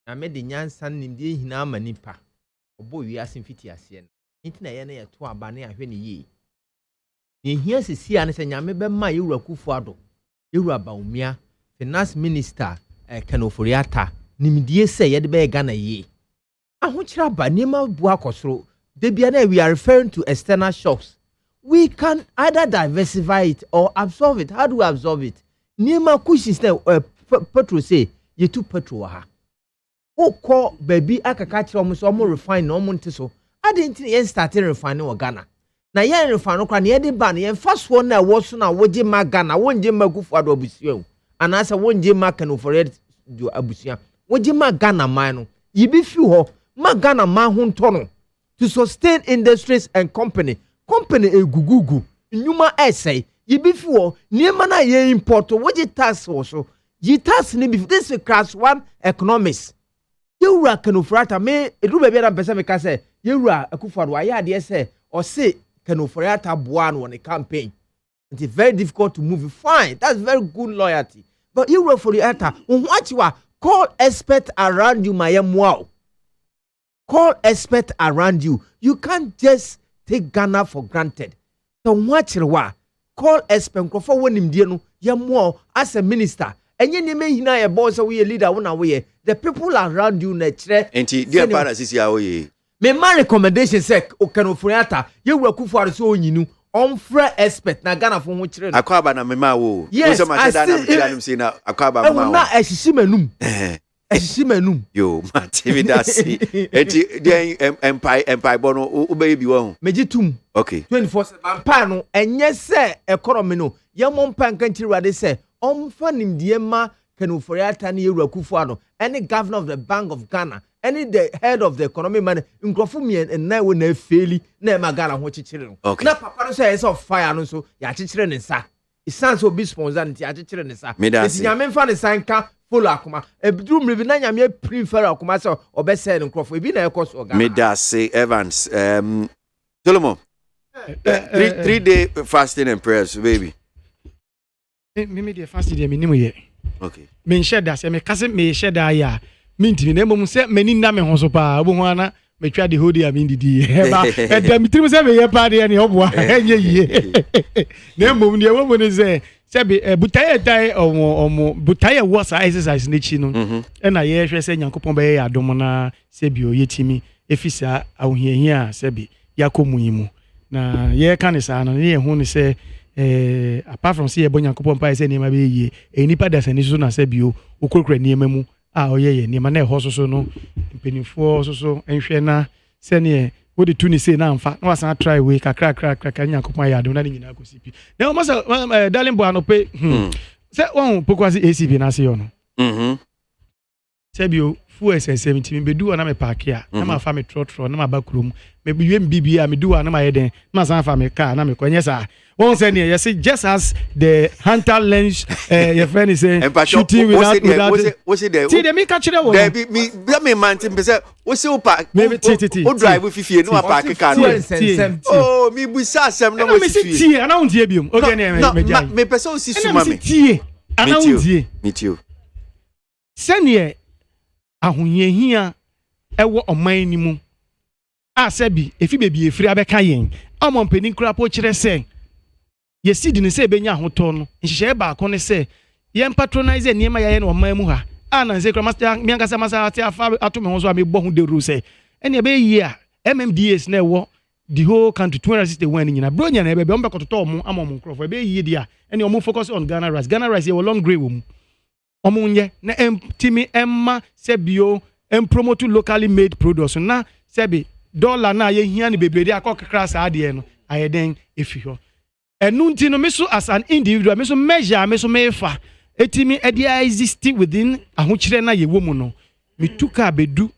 I made the young son in the Hinama Nipa. O boy, we are Sinfitiasian. Internet a 2 abane a when ye. Here's a sea and say, Yamebe my Urakufuado. Urabaumia, finance minister, Canoforiata. Nimidie say yet be Ghana ye. Ahuchra Banima Buakosro. Debiane, we are referring to external shocks. We can either diversify it or absorb it. How do we absorb it? Nima Kushi petrol say ye too petrol ha. Oh call baby akakachi almost refine no montiso. I didn't yen starting refining or Ghana. Na yen refine okra ne de ban yen first one na wo so na woje ma Ghana wonje magufu ado abusua. And as a wonje ma kan for it do abusua. Woje ma Ghana man no. Ye be few ho ma Ghana man ho ntono to sustain industries and company e gugugu nyuma essay ye be few niema na ye import woje tax so ye tax ni be this class 1 economics. Yewura kanofrata me edu be na pese me ka say yewura akufado aya de say or say kanofrata boa no on a campaign. It is very difficult to move. Fine, that's very good loyalty. But yewura for the altar what you are call expert around you my wow. Call expert around you. You can't just take Ghana for granted. So watch wa call expert for wonim die no yamwo as a minister. Enye ne me hina ye boss we leader wona we the people around you na kire. Enti dear para sisi awoye. Me my recommendation say okanofuriata ye wurakufu are so onyinu onfre expert na Ghana for ho kire no. Akwaba na me ma wo. Yes, I see na akwaba ma wo. Na ehihyi manum. Manum. Yo, Matthew, that's it. Empire bono, baby one. Mejitum. Okay. 24/7 pano, and yes, sir, economy no. Yamon pan country where they say, fanim diema Kanuforiata ni Urakufuano, any governor of the Bank of Ghana, any the head of the economy man, Nkrofumi and now when they fail, never Ghana, what children. Okay. Now, Papa says of fire, and so Yachildren and sa. It sounds so big sponsority, Yachildren and sa. It's Yamen fan is Sanka. Full akuma ebdum revina nyame prefer akuma so obese nkrofo ebi na ekos oga me da say Evans Solomon 3-day fasting and prayers baby me dey fasting dey minimu ye okay me share da say me kase me share da ya me ntimi na mum say mani na me ho so pa obo ho ana me twa de hodi am ndidi ba edam trim say me ye pa de ne oboa enye yie na mum ne wo ne say Sebi butaye dai omo butaye was exercise nechi no na ye hwe se Nyankopon be ye adom na sebi o yetimi efisa ahohiahia sebi yakomu yimu na ye kan sa no ye hu ne se apart from say ye bo Nyankopon pa se niema be ye enipa da sani so na sebi o okrokra niema mu a oyeye niema na ho so no mpenifo so enhwe na se ne what the tuni say na mfa na wasan try we kakra Nyankopon ya adom na nyina akosipi na o masa darling boy no pe Say one pokwasi ACP na se yo no. Say bio fu SSM me bedu na me park ya na ma fa me trotro na ma ba kurom me biwe mbibia me du na ma yeden na san fa me car na me kwenye sa one say ne say just as the hunter learns your friend is saying shooting without what's it there see the me catch it one there me man tim say what's you park o drive with fifie no park car oh me bu sa asem no me see tie ana untie biom okay na me person si suma me tie ana untie me too senior ahoyehia ewo oman ni mu asabi efi bebi efiri abeka yen amon penin krapo kire se yesi di ne se benya ahoto no nhihye ba ko ne se yen patronize niema yaye no oman mu ha ana nse kra master mi ankasa masa ati afa ato me ho so am bo hu de ru se ene be yi a mmds na ewo the whole country 261 nyina bronya na ebe ombe kototo omo amom nkrofo ebe yi dia ene omo focus on Ghana rice ye wo long grey wo mu omunye na timi emma sebio promote locally made products na sebi dollar na ye hia ne bebrede akokra sa de no ayeden efi ho enu nti no meso as an individual meso measure meso mefa etimi ede exist within ahokyere na ye wo mu no mituka bedu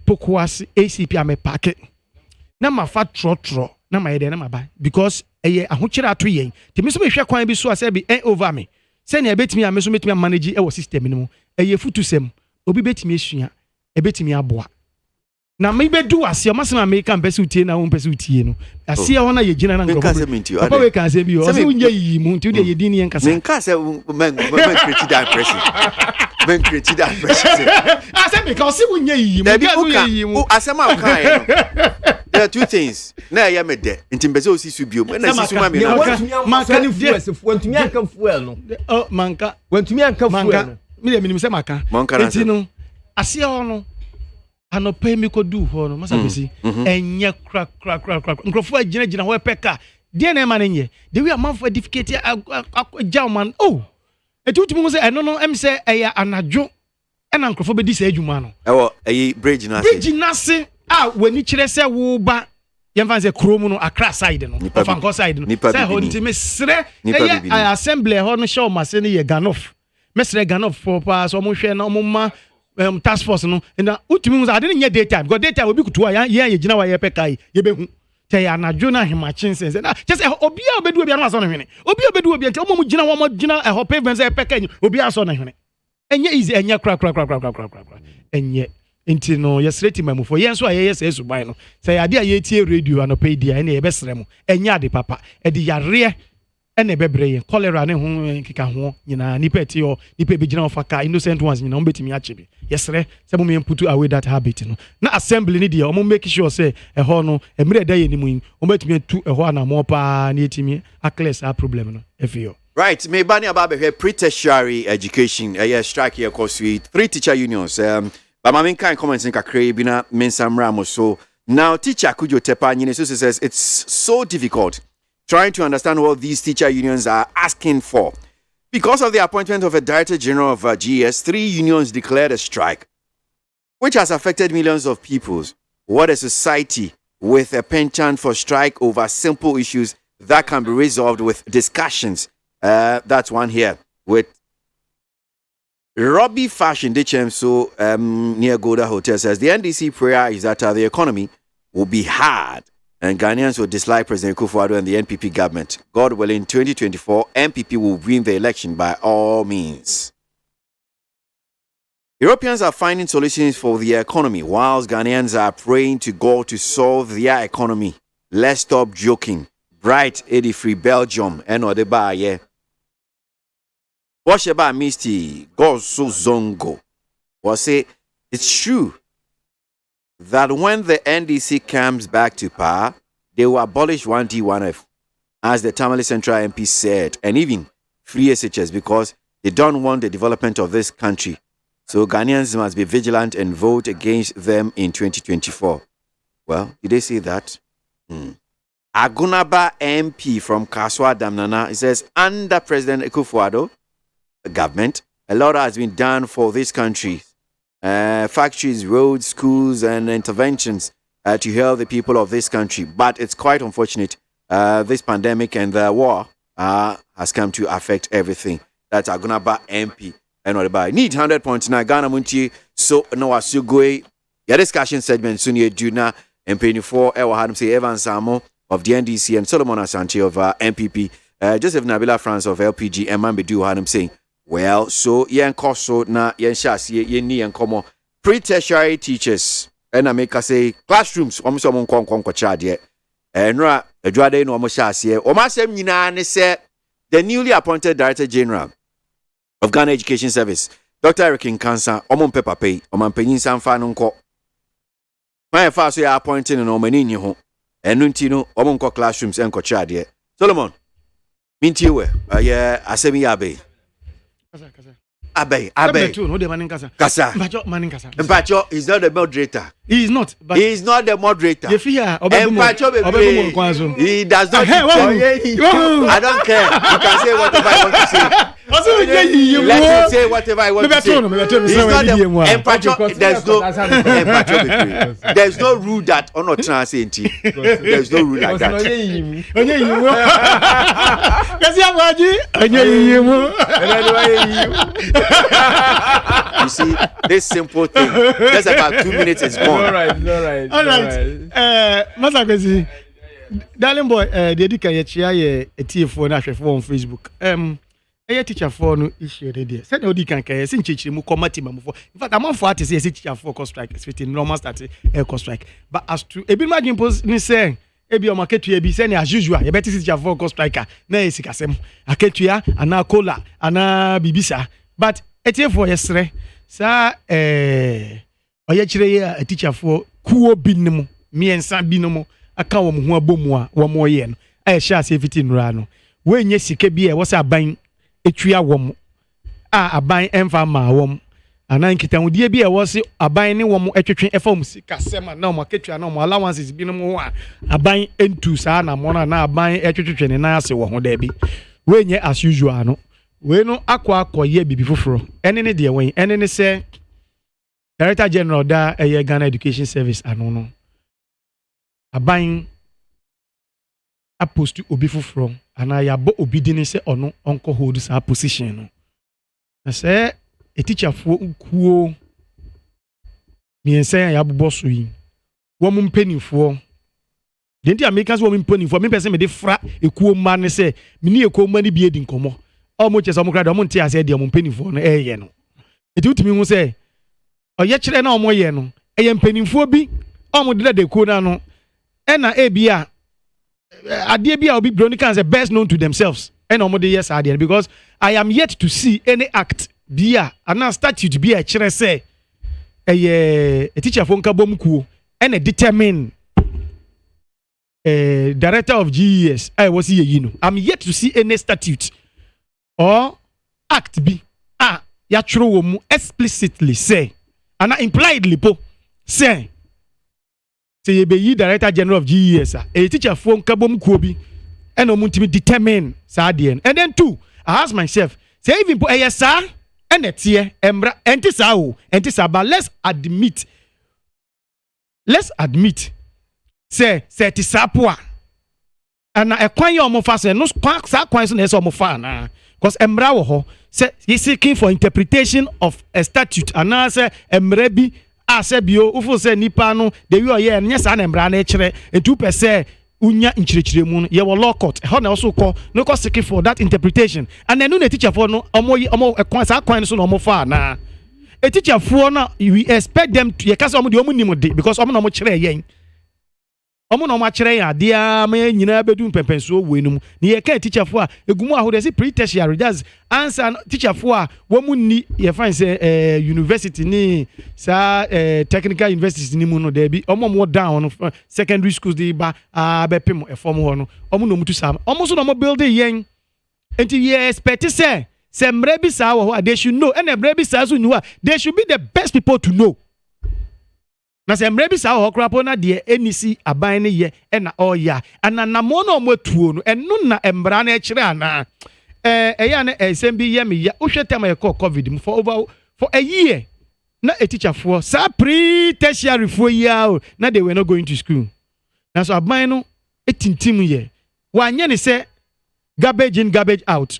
pokwasi ACP ame packet na mafa trotro na mayede na maba because eye ahokyere ato yen ti meso mehwe kwan bi so asebi over me send a betimi ameso metimi manage e system ni mu eye futusem obi betimi esua e betimi aboa na me bedu ase o masema American pese utie na won pese utie no ase e wona ye gina na ngro papa we kan se bi o se unye yi mu nti de ye din yen kasa men ka se men create that impression men create that impression ase because se unye yi mu ga unye yi mu asema o kan ye no there are two things na ya me de nti mbese o sisu bio na sisu ma me na manka ni wantumi anka fuel no oh manka wantumi anka fuel no me de minim se maka nti no ase ho no anope mi ko du ho no masa besi enye kra nkrofo agina ho epeka de na ma nenye de wi amanfo edificate jawman oh etutumi ngo se eno no em se eya anadwo ena nkrofo be di se adwuma no ewo eyi bridge na se wani kire se wo ba yemfa se krom no Accra side no Ofanko side no se ho ntime sre eya assembly ho no show mase ne ye Ganof mesre Ganof for pa so mo hwe na mo ma task force no na utumi ngo ade ne daytime because daytime obi kutu ye gina wa ye pekai ye behu te ya anadwo na hemachin sense na just obi a obedu obi na so no hwene obi obedu obi nti omo gina wo mo gina ho pavement se pekai obi aso no hwene enye easy enye kra enye nti no yesreti mamufo yenso aye yesu ban no say ade a yetie radio anope dia ene yebesre mu enye ade papa ede yare ene bebre yen cholera ne ho nkika ho nyina nipa eti o nipa be gina ofaka innocent ones nyina ombetimi achibi yesre se mo put away that habit no na assembly ni dia o mo make sure say ho no emre da ye ni mu ombetimi tu ho na mo pa na etimi access a problem no efio. Right, me bani ababe here pre-tertiary education strike here cause we 3 teacher unions but my main kind comments in kakre bina mensam ramo so now teacher Kujo Tepa Nyine says it's so difficult trying to understand what these teacher unions are asking for. Because of the appointment of a Director General of GS, 3 unions declared a strike, which has affected millions of people. What a society with a penchant for strike over simple issues that can be resolved with discussions. That's one here. With Robbie Fashion, so near Goda Hotel says the NDC prayer is that the economy will be hard and Ghanaians will dislike President Kufuor and the NPP government. God willing, 2024, NPP will win the election by all means. Europeans are finding solutions for the economy, whilst Ghanaians are praying to God to solve their economy. Let's stop joking. Bright 83 Belgium and Odeba yeah. Wash about Misty Goso Zongo. Was say it's true that when the NDC comes back to power, they will abolish 1D 1F, as the Tamale Central MP said, and even free SHS because they don't want the development of this country. So Ghanaians must be vigilant and vote against them in 2024. Well, did they say that? Agunaba MP from Kaswa Damnana, it says, under President Kufuor government, a lot has been done for this country. Factories, roads, schools, and interventions to help the people of this country. But it's quite unfortunate. This pandemic and the war has come to affect everything. that's Agunaba MP. And all by need 100.9 Ghana Montie. So no asugoi. Your discussion segment soon you do now. And penny for had say Evan Samo of the NDC and Solomon Asante of MPP. Joseph Nabila France of LPG and Mambedu had him saying, well, so yen koso na yen shasi yen ni yen komo pre-tertiary teachers and I make us say classrooms almost on kon chade and ra adwade no almost shasi o ma sem nyina ne say the newly appointed Director General of Ghana Education Service Dr. Eric Nkansa omon pepper pay oman panyin sanfa no nko my first year appointing no mani nyi ho enu ntino omon ko classrooms en ko chade Solomon mintie we asemi abe Abe. No, the man Kasa. Mpacho is not the moderator. He is not. But he is not the moderator. Mpacho, he does not. I don't care. You can say whatever I want to say. Let him say whatever I want to say. He's not the Mpacho. There's no rule that on not translating. There's no rule like that. You see, this simple thing, just about 2 minutes is gone. All right. Masakwesi, darling boy, dedika ye chia ye TF4 na hwefo on Facebook. Teacher for no issue there. Said odi kan kai sin chichiri mu committee mamufo. In fact, among for say teacher for cost strike, fitting normal start cost strike. But as to ebi magin post ni say ebi o market ebi say as usual, ye better teacher for cost striker. Na esikasem. Aketua ana kola ana bibisa. But for yesterday, sa oye chire ye a teacher for kuo binimu, miensa binimu, aka wo ho abomu a wo mo ye no. Sha say fitting ra no. We nye sike bi e wo sa ban etua wom aban emfa ma wom anan kitahudie bi e wo se aban ne wom etwetwe efam sika sema na mo ketua na mo allowances bi no mo a aban entu saa na mo na aban etwetwe ne na ase wo ho da bi we nye as usual no we no akwa ye bibi foforo ene ne de wen ene ne se Director General da Ghana Education Service ano no aban apost obi foforo ana ya bo obi dini se ono onko hold sa position no na se a teacher fo kuo miensa ya bobo so yi wo mu mpanifo denti Americans wo mu mpanifo me pese me de fra ekuo ma ne se me ni ekuo ma ni bi edi nkomo o mo chese o mo kra de o mo ntia se de o mo mpanifo no ye no eti utimi hu se o ye kire na o mo ye no ye mpanifo bi o mo de ekuo na no e na ebia Adie bia obi Bronicans are best known to themselves. And omode yes adie because I am yet to see any act bia ana statute bia kire say a teacher for nkabom kuo and a determine director of GES I was here you know. I'm yet to see any statute or act be ya churo wo mu explicitly say and impliedly po say say be Director General of GES a teacher for nkabom kuo bi and omuntimi determine sa de and then two I ask myself say even po sa and etie embra enti sa o enti sa but let's admit say ti sapua and na ekwan ye omo fa so no sa kwan so na so omo fa na because embra wo ho say he seeking for interpretation of a statute and na say embra bi asebio ufo se nipa no de wi oye nya sa na mbra na ekire entu pese unya nchirechire mu no ye wo law court ho na also call no call seeking for that interpretation and then no teacher for no omo ekwan sa kwan so no omo fa na a teacher for na we expect them to ye kasa omo de omo nim de because omo na omo kire yen omo na omo kire ya de ama nyina bedu mpempenso wenum ne ye ka teacher for egumu aho de say pre-tertiary that's answer teacher for wo mu ni ye find say university ni sa technical university ni mu no there be omo down secondary schools dey ba abepem form ho no omo no mutu sam omo so no mo build yen enti ye expect say mre bi sa wo they should know and mre bi sa so nu they should be the best people to know na se mre bi sa ho krapo na de enisi aban ne ye na oya ananamo na omo tuo no enu na embra na ekire ana eya na esem bi ye me ya wo hwetem e covid for a year na a teacher for sa pre-tertiary for year na they were not going to school na so aban no etintim ye wanye ne se garbage in garbage out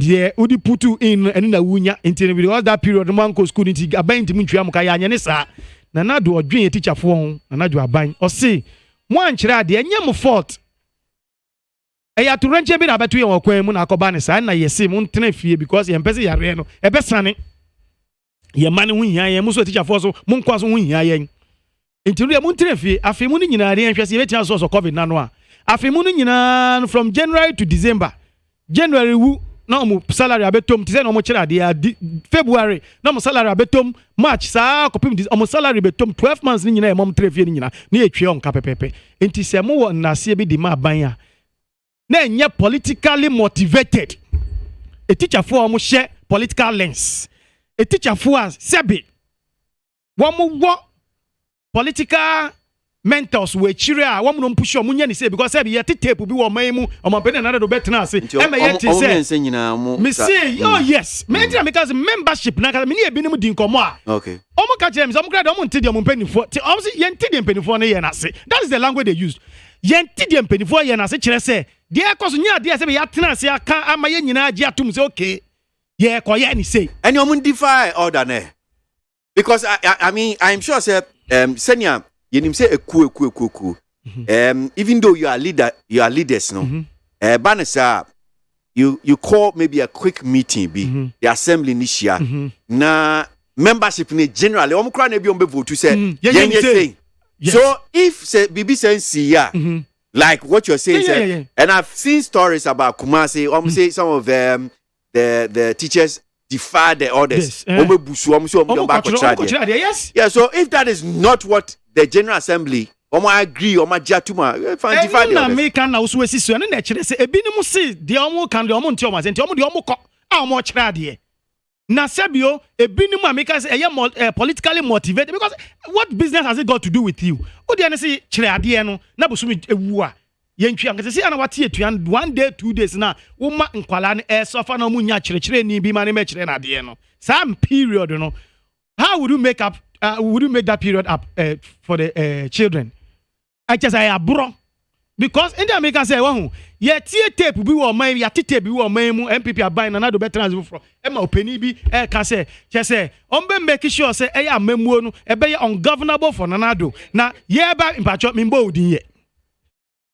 the udi putu in and na wunya until because that period man go school nti aban nti ntwa am ka ya anya ne saa na na do odwen teacher fo ho na na do aban o se mo ankyere ade enye mo fault eya to renche bi na beto ye wokwan mu na akoba ne saa na yesi mo ntena fie because ye mpese yare no ebe sane ye mane hu hia ye mo so teacher fo so mo nkwa so hu hia ye nti ye mo ntena fie afi mu ni nyina re nhwese ye betia so covid na no a afi mu ni nyina from January to December January wu na mo salary abetom ti say na mo kira de February na mo salary abetom March saa kopim dis mo salary betom 12 months ni nyina e mom trefie ni nyina na etwe on ka pepepe enti se mo wo nase bi di ma ban a na enye politically motivated a teacher for mo share political lens a teacher for sebi wo mo wo political mentors we chire a wo mo push o munya ni say because sebi ye tape bi wo man mu o man pene na do betina ase e me ye ti say me say oh yes me tell me because membership na ka me ni ebi ni mu din komo a okay o mo ka chere me so mo kra de o mo nti de mo mpanifo ti o say ye nti de mpanifo na ye na ase that is the language they used ye nti de mpanifo ye na ase kire say de ekoso nya de say ya tena ase aka ama ye nyina agi atum say okay ye ko ye ni say and you mun defy order na because I mean I'm sure say senior you say a cool. Even though you are leaders, no. Banasa, you call maybe a quick meeting, be the assembly initial. Na membership in generally, omukra ne bi ombe vote to say, So if say BB sense like what you're saying, and I've seen stories about Kumasi. Say some of them, the teachers defy the orders. Yes. Yeah. So if that is not what the General Assembly, agree, jatuma, find defy the orders. Make an also so and na kire say ebi ni mu see de omo kan de omo nti omo senti omo de omo ko a omo kire de na sebio ebi ni mu make say politically motivated because what business has it got to do with you? O de na say kire de no na bosumi ewu a yentwi an say na wate etuan 1 day 2 days na wo ma nkwala na suffer na mu nya kire ni bi ma na me kire na de no some period no how would you make that period up for the children? I just say abro because in the American say wahu ye tie tape bi wo man ya tape bi wo man mu MPP aban na do better transfer from e ma opani bi ka say say on make sure say e ya mamuo no e be ungovernable for nanado na ye ba impacho mimbo odin ye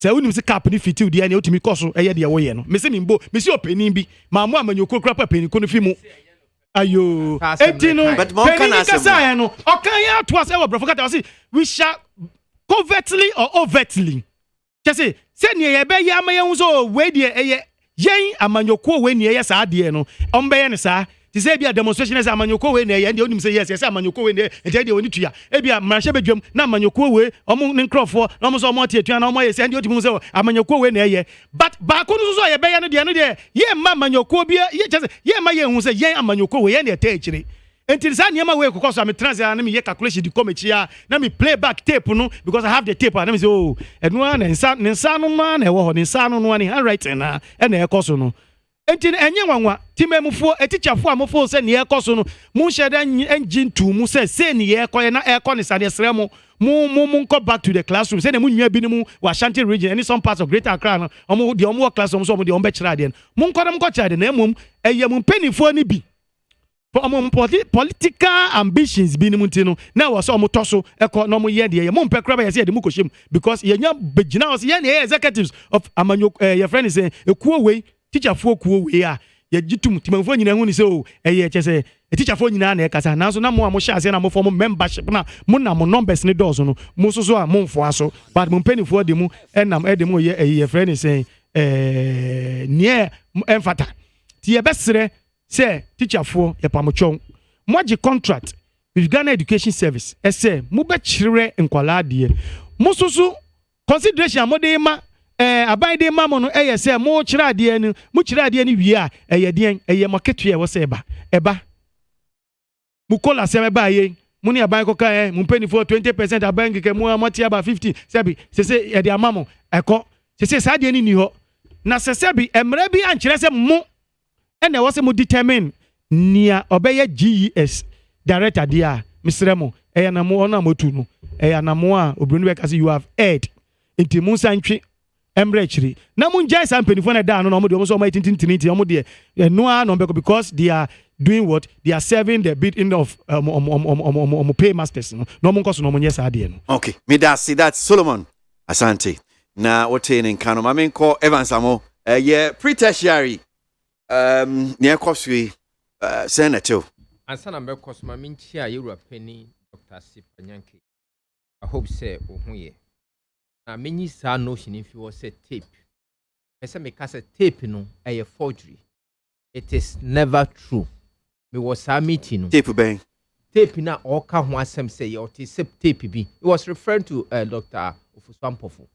say unim se cap ni fiti odi ani otimi koso e ye de wo ye no me se mimbo me se opani bi ma mo amanyoko kra pa pani ko no fi mu ayo etino but mon can say no okan ya to us e wo brofo kata say we shall covertly or overtly just say ne ye be ya amaye so we de eye yen amanyoko we ne ye sa de no on be ye ne sa ti say bia demonstration say amanyoko we ne ye de onim say yes say amanyoko we ne e de oni tua e bia mrahye bedwam na amanyoko we omo ne nkrofo na omo so omo tie tua na omo ye say de otim say amanyoko we ne ye but ba ko no so ye be ye no de ye ma amanyoko bia ye just ye ma ye hu say yen amanyoko we ye ne ta akire until sa niema we kokọ so me transfer na me ye calculation di committee a na me play back tape no because I have the tape and me say oh enu na nsa no ma na e wo ho nsa no no ani handwriting na e na e koso no until enye nwanwa timemufo etichafo amofo se ne e koso no mu sheda engine to mu se ne ye koye na e ko ne sade sere mu go back to the classroom say na mu nwa bi ni mu wa Ashanti region any some parts of Greater Accra no omo de omo classroom so omo de omo be kira de mu nko kira de na emum eye mu penifo ni bi for political ambitions bi ni muntino na wo so mo toso eko no mo ye de ye mo mpekra ba ye se de mu koshim because ye nya begina was ye na executives of amanyo your friend is ekuo we teacher fo kuo we a ye gitum timanfo nyina hu ni se o ye che teacher fo nyina na e kasa na so na mo sha ase na mo form membership na mo na mo numbers ni dozo no mo so a mo mfo aso but mo penifo de mu enam e de mu ye your friend is nie emfata ti ye besere say teacher for ye pamochon moji contract with Ghana Education Service say mo be chire nkwala de mo susu consideration mo de ma aban de ma mo no say mo chire ade ni wi a ye den ye market ye wo say eba mo kola se ba ye mo ni aban ko ka mo peni for 20% aban ke mo amati aba 50 sebi se ye de amamo eko se sa de ni ho na se sebi emre bi anchire se mo and there was a determine near obey GES director dia Mr. Eyanamo ona motu no Eyanamo a obinu be kasi you have heard inti Musa ntwe embrechiri na mun jai san penifo na da no no mo de so mo tintintinti mo de no no because they are doing what they are serving the bid in of pay masters no mo nkoso no mo nyesa ade no. Okay, me that see that Solomon Asante na what in Kano ma men call Evans Amo pre-tertiary near Koswe senator ansana be kosma min chia European Dr. Sipanyanke. I hope say ohuye na menyi sa notion if you was say tape ese me ka say tape no a forgery. It is never true. Me was a meeting no tape bang tape na oka ho asem say you tape bi. It was referring to Dr. Ofuswampofo.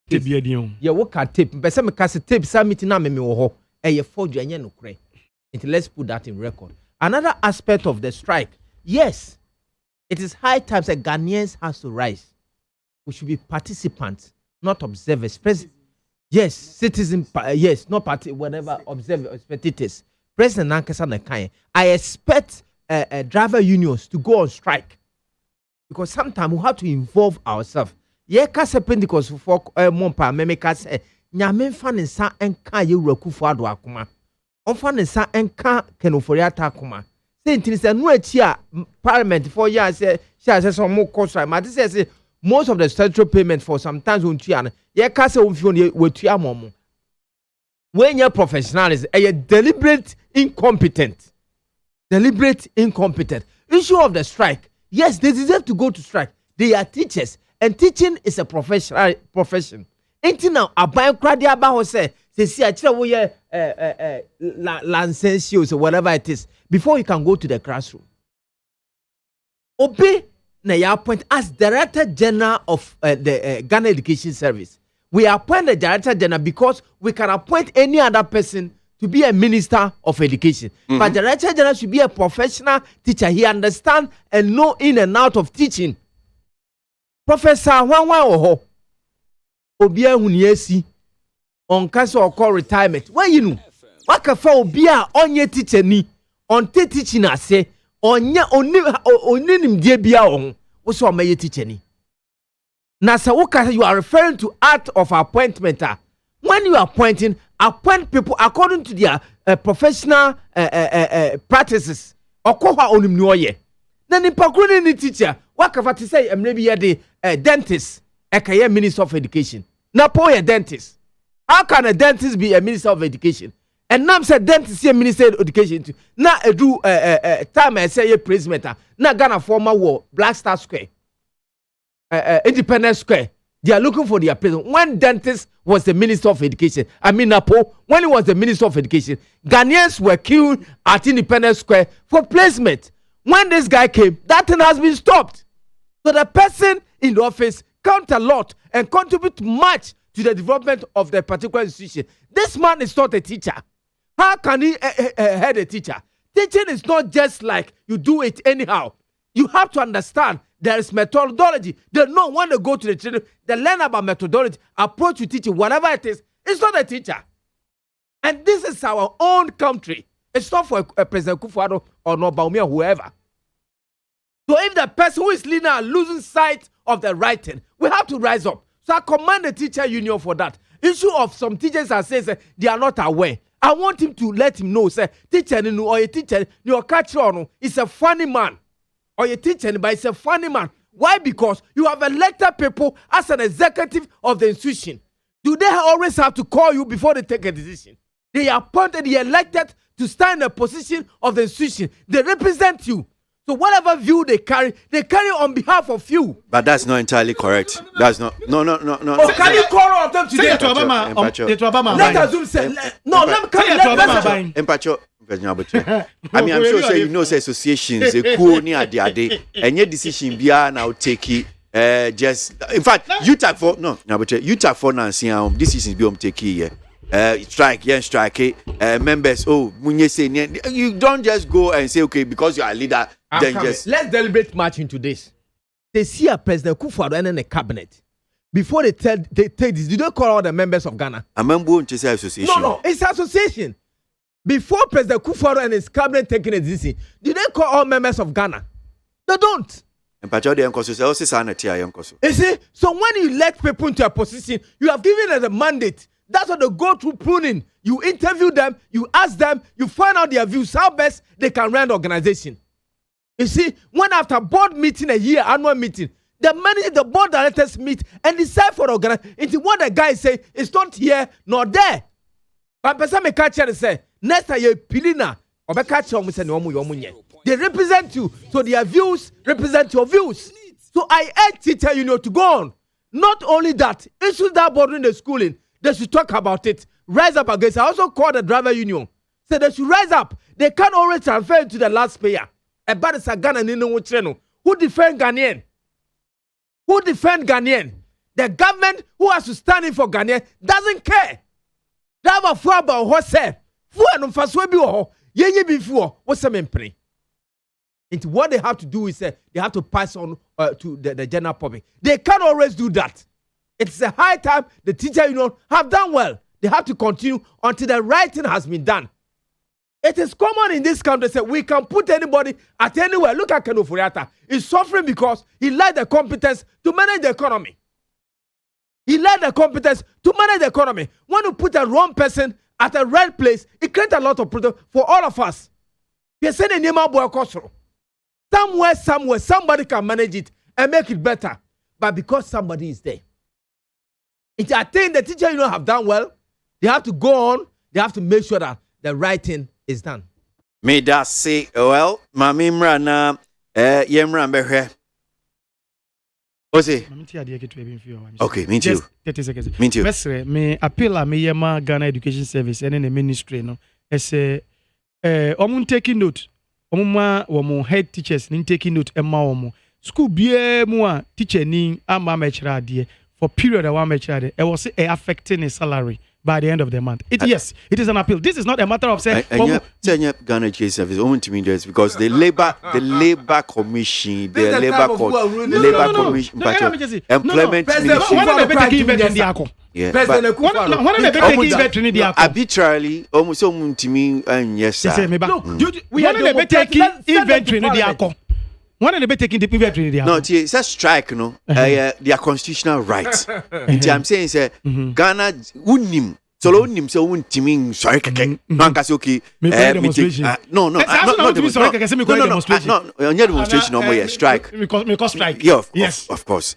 Tape bi adion ye wo ka tape ese me ka say tape sa meeting na me wo ho a forgery anya no kre. Let's put that in record. Another aspect of the strike, yes, it is high time that Ghanaians has to rise. We should be participants, not observers. Yes, citizens, yes, not party, whatever, observers, spectators. President Nankasa Nakai, I expect driver unions to go on strike because sometimes we have to involve ourselves. Yeah, kase Pentecost for Mompa, Memeka say, Nyamen fan in Sa and Kaye Rakufa Akuma. Ofan nsa enka kenoforiata akoma say ntini say no achia parliament for years say some more cost right. Say most of the statutory payment for sometimes on tua ye ka say onfi on we tua momo when your professionalism a deliberate incompetent issue of the strike. Yes, they deserve to go to strike. They are teachers and teaching is a profession. Ain't now a biocradia about say see actually we licentious or whatever it is before you can go to the classroom. Obi na ya appoint as Director General of the Ghana Education Service. We appoint the Director General because we can appoint any other person to be a Minister of Education. But the Director General should be a professional teacher. He understands and know in and out of teaching. Professor Wanwa Oho Obia Huniesi on cancel or call retirement. Why you know? Waka fa obia onye teacher ni on teaching ase onye onim die bia on wo so maye teacher ni. Na sa woka you are referring to act of appointment. When you are appoint people according to their professional practices. Okoha onim ni oye. Na nipa kro ni teacher waka fa to say emre bi ye de dentist ekaye Minister of Education. Na po ye dentist. How can a dentist be a Minister of Education? And now said dentist is a Minister of Education too. Now do time I say a president. Now Ghana former war Black Star Square, Independence Square. They are looking for their president. When dentist was the Minister of Education, I mean Napo, when he was the Minister of Education, Ghanaians were killed at Independence Square for placement. When this guy came, that thing has been stopped. So the person in the office count a lot and contribute much to the development of the particular institution. This man is not a teacher. How can he head a teacher? Teaching is not just like you do it anyhow. You have to understand there is methodology. They don't want to go to the training. They learn about methodology, approach to teaching, whatever it is. It's not a teacher. And this is our own country. It's not for President Kufuor or Nobaumia or whoever. So if the person who is leading are losing sight of the right thing, we have to rise up. So I command the teacher union for that. Issue of some teachers are saying they are not aware. I want him to let him know, say, teacher or a teacher, your catcher is a funny man. Or a teacher, but it's a funny man. Why? Because you have elected people as an executive of the institution. Do they always have to call you before they take a decision? They are appointed, they are elected to stand in the position of the institution. They represent you. So whatever view they carry on behalf of you. But that's not entirely correct. That's not. No. Oh, can you call all of them today? Let us say no. I mean, I'm sure say you know say associations, a cool near the ade, and your decision be now take it. Just in fact, you talk for no. But you talk for now. See how decisions be take here. Strike, members. Oh, when you say you don't just go and say okay because you are a leader. Then just let's deliberate much into this. They see a President Kufuor and then a cabinet before they take this. Do they call all the members of Ghana? A member to say association. No, it's association. Before President Kufuor and his cabinet taking a decision, do they call all members of Ghana? They don't. You see, so when you elect people into a position, you have given them a mandate. That's what they go through pruning. You interview them, you ask them, you find out their views, how best they can run the organization. You see, when after board meeting a year, annual meeting, the board directors meet and decide for the organization. It's what the guy say is not here nor there. But person may catch and say, next time you pilina, or be catch you say they represent you, so their views represent your views. So I urge teacher union to go on. Not only that, issue that board in the schooling, they should talk about it. Rise up against. I also call the driver union. So they should rise up. They can't always transfer to the last payer. About the Sagana Nino who defend Ghanaian? Who defend Ghanaian? The government who has to stand in for Ghanaian doesn't care. Driver for about what say? For no faswebi or ye before what's some impre. Into what they have to do is they have to pass on to the general public. They can't always do that. It's a high time the teacher union have done well. They have to continue until the right thing has been done. It is common in this country that we can put anybody at anywhere. Look at Keno Furiata. He's suffering because he lacked the competence to manage the economy. He lacked the competence to manage the economy. When you put a wrong person at the right place, it creates a lot of problem for all of us. You're saying a name about somewhere, somebody can manage it and make it better. But because somebody is there. I think the teacher union have done well. They have to go on. They have to make sure that the right thing is done. May that say, well, Mami Mrana, Yemran Behe. Okay, me too. 30 seconds. Me too. Mesre, me appeal me yema Ghana Education Service and the ministry no. Ese omun taking note. Omun head teachers nin taking note emma omu. School bie mu a teacher nin ama mechra de for period I want mechra de. E was affecting his salary by the end of the month. Yes, it is an appeal. This is not a matter of saying Ghana Education Service only to me does because the labor commission, the labor commission, employment ministry. Yeah, arbitrarily, almost to me and yes, sir. We are not taking inventory in the one of the taking the inventory in the no, it's a strike, no. Their constitutional rights. I'm saying, sir, Ghana unim. So unim so untiming sorry keke. No okay. No, demonstration no more strike. Because strike. Yeah, of course.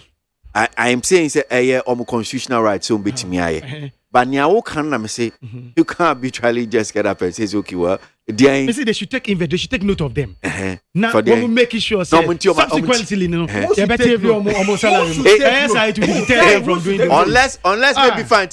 I am saying say constitutional rights so be me but now can I say you can't arbitrarily just get up and say okay well they should take note of them. Now we make sure subsequently they better almost salary from doing unless maybe find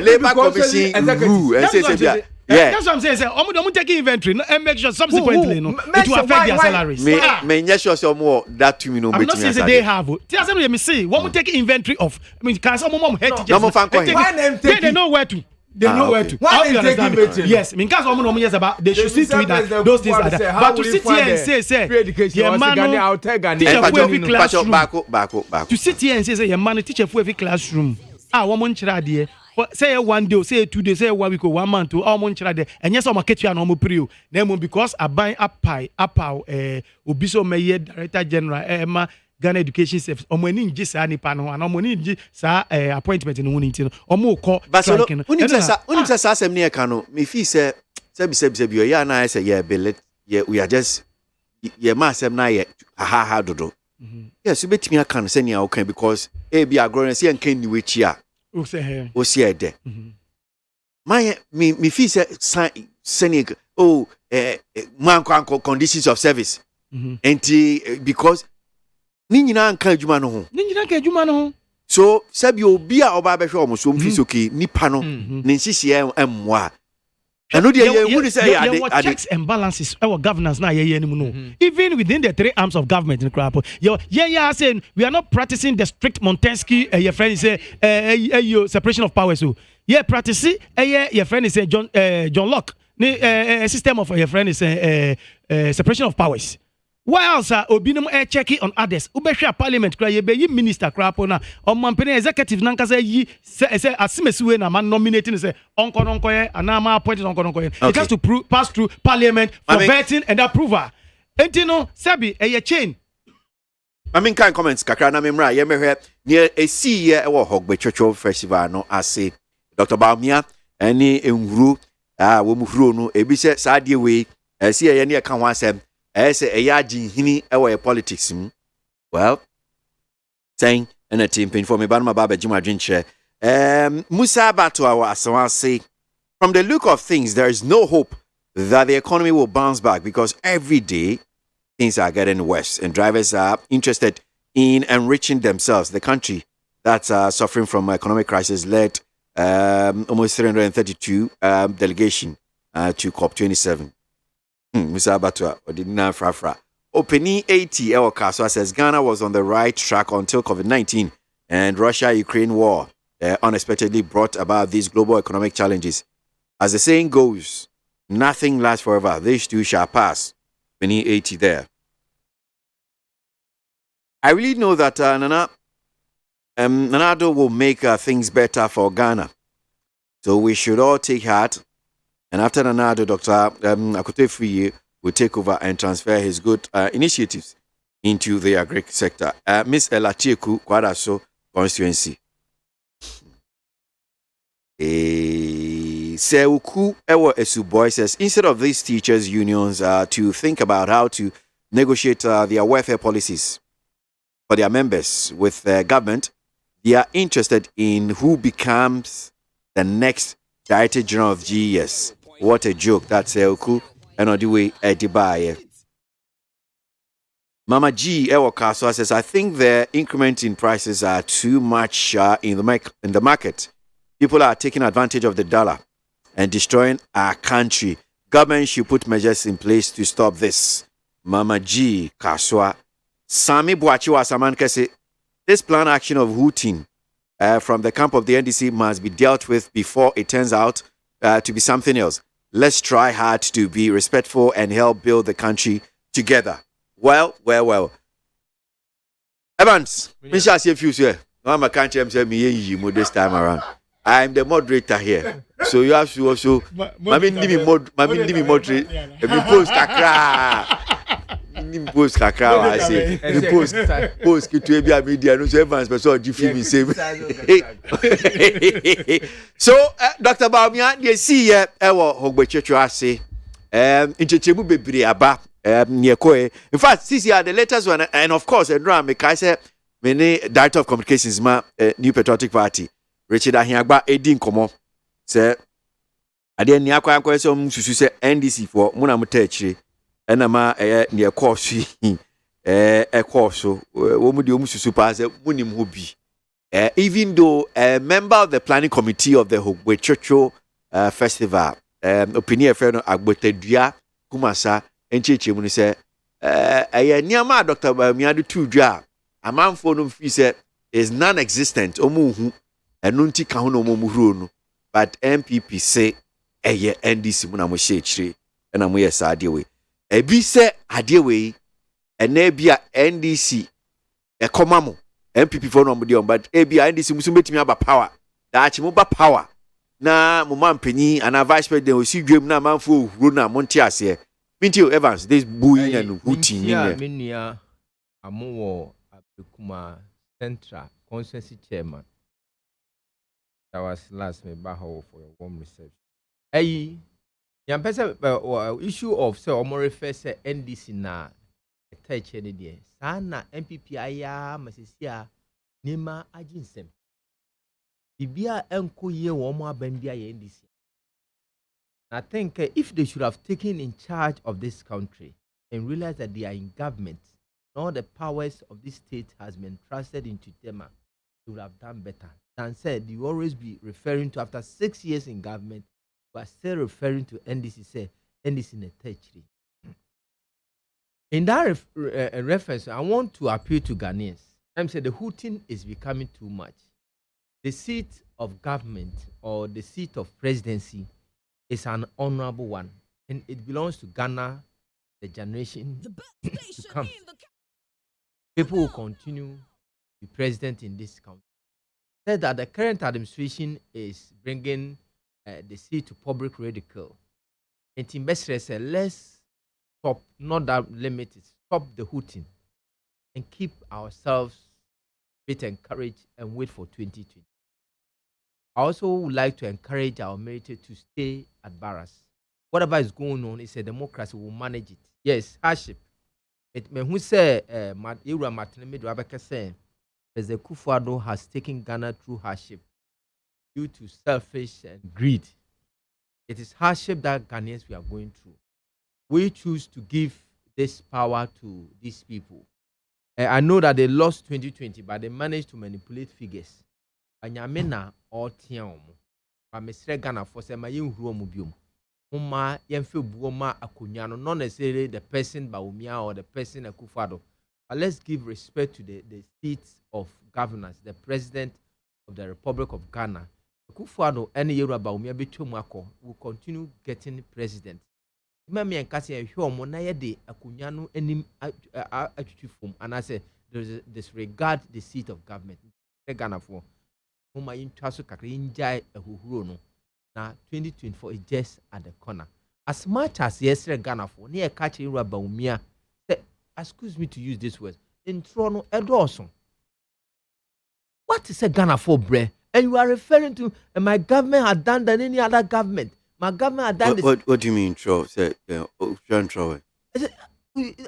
labor commission rule and say yeah, that's what I'm saying. I'm taking inventory and make sure subsequently it will affect their salaries. May sure some more that to me no. I'm not saying they have. Let me see. One will take inventory of. I mean, can some mom head teachers? They know where to. They know where to. Why they take inventory? Yes, I mean, because someone yes about they should see to it that those things are there. But to sit here and say, your man teacher for every classroom. To sit here and say, your man teacher for every classroom. One chira say 1 day, say 2 days, say 1 week or 1 month to all months there. And yes, I'm a catch you and I'm a pre. Then because I buy up Obiso Mayor Director General Emma Ghana Education Service. Omoni nji sa ni pano and omoni nji sa appointment in winning. Omo call. But so unimsa sa asem ne ka no me fi say bi ya na say yeah bellet yeah we are just yeah ma asem na yeah ha dodo. Yes, you bet me can say nia okay because be agro say enkan ni wechi a o say there. My me fi say senior man conditions of service. And because ni nyina anka adwuma no ho. So sabi obi a oba behwe omo so mfi soki nipa no ne nhihie emmoa. And checks and balances our governance now even within the 3 arms of government in Krapo. Saying we are not practicing the strict Montesquieu your friend is separation of powers. So practicing your friend is John Locke system of your friend is separation of powers. Why else obinum checking on others? Ubesha parliament cry be minister crap na or mampene executive nanka say say asimesuwe na man nominating say onko anama appointed onko. It has to pass through parliament for vetting and approval. Entino sabi chain. I mean, kind comments, Kakrana Memra, Yemer, near a sea year or Hogbe Church Festival, no, I say, Dr. Baumia, any in Ru, Wumufru, no, a bishop, Sadi way, I see a near Kanwasem, as a yaji hini, our politics. Well, saying, and a team pin for me, Banma Baba Juma Drinche. Musa Batu, our Asawan say, from the look of things, there is no hope that the economy will bounce back because every day, things are getting worse and drivers are interested in enriching themselves. The country that's suffering from economic crisis led almost 332 delegation to COP27. Mr. Abatua, Odina Frafra. Opening 80 El Kaswa says Ghana was on the right track until COVID-19 and Russia-Ukraine war unexpectedly brought about these global economic challenges. As the saying goes, nothing lasts forever. These too shall pass. Penny 80 there. I really know that Nanado will make things better for Ghana. So we should all take heart. And after Nanado, Dr. Akote Friye will take over and transfer his good initiatives into the agri sector. Miss Elatieku Kwadaso constituency. Seuku Ewo Esuboy says instead of these teachers' unions to think about how to negotiate their welfare policies for their members with the government, they are interested in who becomes the next Director General of GES. What a joke. That's Seuku and on the way Edibaye. Mama G Ewo Kaswa says I think the increment in prices are too much in the market. People are taking advantage of the dollar and destroying our country. Government should put measures in place to stop this. Mama G. Kaswa. Sami Buachiwa Samanka say, this planned action of hooting from the camp of the NDC must be dealt with before it turns out to be something else. Let's try hard to be respectful and help build the country together. Well. Evans, me shall see a few sir. I'm a country me this time around. I'm the moderator here. So you have to also Mami Nimi moderate. Me post kakra. Nimi post kakra I say. Me post to be a media no so Evans person do film same. So Dr. Baumia dey see here ewo Hogbechecho ase. Inchechemu bebre aba near in fact, this year the latest one, and of course, I say many Director of Communications, New Patriotic Party, Richard Ahiagba Edin Komo, say, I didn't near quite some say NDC for Munamutechi, and near course, a course, so would you surpass Munim Hubi. Even though a member of the planning committee of the Hogbechecho Festival, opinion friend Agbotedia Kumasa. Encheche mu say niama Dr. Miadu tudwa amanfo no fi say is non-existent omu enu nti ka ho no omu huro no but MPP say NDC mu na mo shechire na mo yes ade we ebi say ade we ena bia NDC ekoma mo MPP for no mo dey on but ebia NDC mu so betimi aba power daachi mo ba power na mo mampanyi ana vice president osi dwem na amanfo huro na monte ase Mintio Evans, this booing and hooting. Minia Amuwo Abdukuma Central Consensus Chairman. That was last me baho for your warm reception. Hey, young person issue of so Omore first NDC na touch any day. Sana MPP aya masisia Nima ajinsem. Bibia enko ye womo abambia ye NDC. I think if they should have taken in charge of this country and realized that they are in government, all the powers of this state has been trusted into them, they would have done better. Than said, you always be referring to after 6 years in government, but still referring to NDC, say NDC in a territory. In that reference, I want to appeal to Ghanaians. I'm saying the hooting is becoming too much. The seat of government or the seat of presidency is an honorable one, and it belongs to Ghana, the generation to come. People will continue to be president in this country. Said that the current administration is bringing the seat to public ridicule. And Timbestre said, let's stop, not that limit, stop the hooting and keep ourselves fit and encouraged and wait for 2020. I also would like to encourage our military to stay at barracks. Whatever is going on, it's a democracy, will manage it. Yes, hardship. It may who say, Ira Martin Rebecca saying, President Kufuor has taken Ghana through hardship due to selfish and greed. It is hardship that Ghanaians we are going through. We choose to give this power to these people. I know that they lost 2020, but they managed to manipulate figures. Anyamena or Tiamu. But Mr. Ghana for Semayin Ruomubium. Uma Yenfi Buoma Akunyano, not necessarily the person Baumia or the person Akufado. But let's give respect to the seats of governors, the president of the Republic of Ghana. Akufado, any year about Baumia Bitumako will continue getting president. Mami and Cassie and Humo Nayade Akunyano any attitude form, and I say disregard the seat of government. Ghana for whom I interest Kakrinjai a Hurono. Now 2024 is just at the corner. As much as yesterday Ghana for near catching Baumia, excuse me to use this word, in Toronto Edorson. What is a Ghana for, bre? And you are referring to my government had done than any other government. My government had done this. What do you mean, Tro? Say, Tro.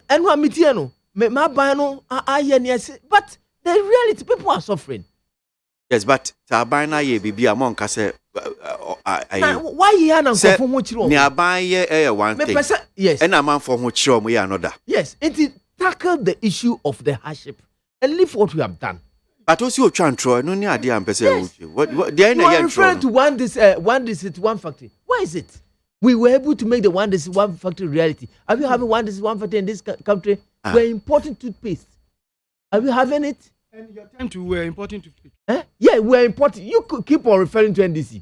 And what Mitiano, my bano, but the reality, people are suffering. Yes, but Tabana ye be among Cassa. Why you are not for much wrong? Nearby one thing. Yes, and a man for much wrong, we are another. Yes, it tackle the issue of the hardship and leave what we have done. But also, Chantro, no idea. I'm what they are referring to one district, one factory. Why is it? We were able to make the one district, one factory reality. Are we having one district, one factory in this country? We're importing toothpaste. Are we having it? And your time to we're importing toothpaste. Yeah, we're importing. You could keep on referring to NDC.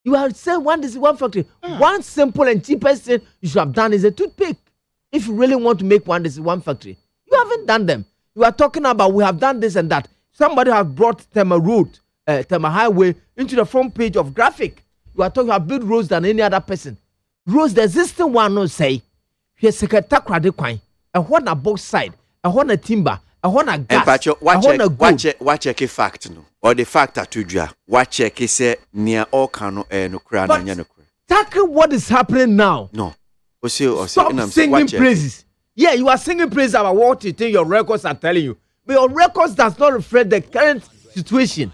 You are saying one district, one factory. One simple and cheapest thing you should have done is a toothpick. If you really want to make one district, one factory, you haven't done them. You are talking about we have done this and that. Somebody has brought Tema Road, Tema Highway into the front page of graphic. You are talking about build roads than any other person. Roads, the existing one no say. Here's Secretary de Quine. A one a box side, a one a timber, a one a gas, a one a good. Watch a fact no, or the fact that you do. Watch check is near all cano no crown and no crown. Tackle what is happening now. No. Stop singing praises. Yeah, you are singing praises about what you think your records are telling you. But your records does not reflect the current situation.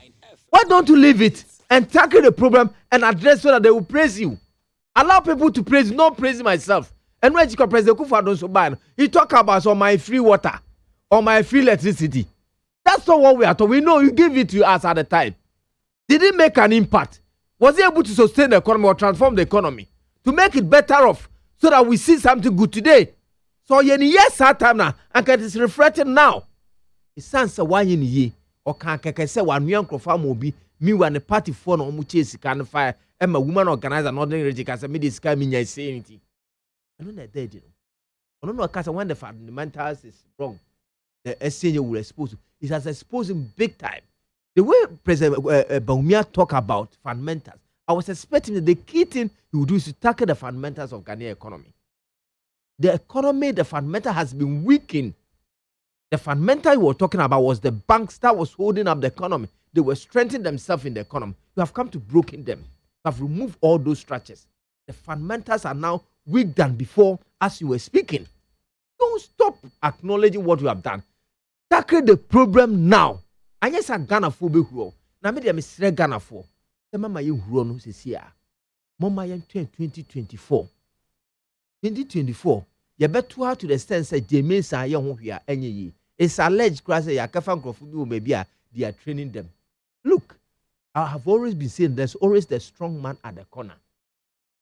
Why don't you leave it and tackle the problem and address so that they will praise you? Allow people to praise you, not praise myself. And when you President Kufuor don't so bad, he talk about on my free water, or my free electricity. That's not what we are talking. We know you give it to us at the time. Did it make an impact? Was he able to sustain the economy or transform the economy to make it better off so that we see something good today? So yes, that time now, and it is reflecting now. It sounds a one ye or can't say 1 million crofam will be me when a party phone or muches can fire and a woman organizer not energy as a midi sky me say anything. I don't know that, you know. I don't know because when the fundamentals is wrong, the SCNU will expose you. It has exposed him big time. The way President Baumia talk about fundamentals, I was expecting that the key thing he would do is to tackle the fundamentals of Ghanaian economy. The economy, the fundamental has been weakened. The fundamental we were talking about was the banks that was holding up the economy. They were strengthening themselves in the economy. You have come to broken them. You have removed all those structures. The fundamentals are now weak than before as you were speaking. Don't stop acknowledging what you have done. Tackle the problem now. And yes, I Ghana for be who. Now me dem is Ghana for. The mama you who no says here. Mama yen 2024. 2024. You better to the extent that James are young here any. It's alleged class ya kafan krofudu maybe they are training them. Look, I have always been saying there's always the strong man at the corner.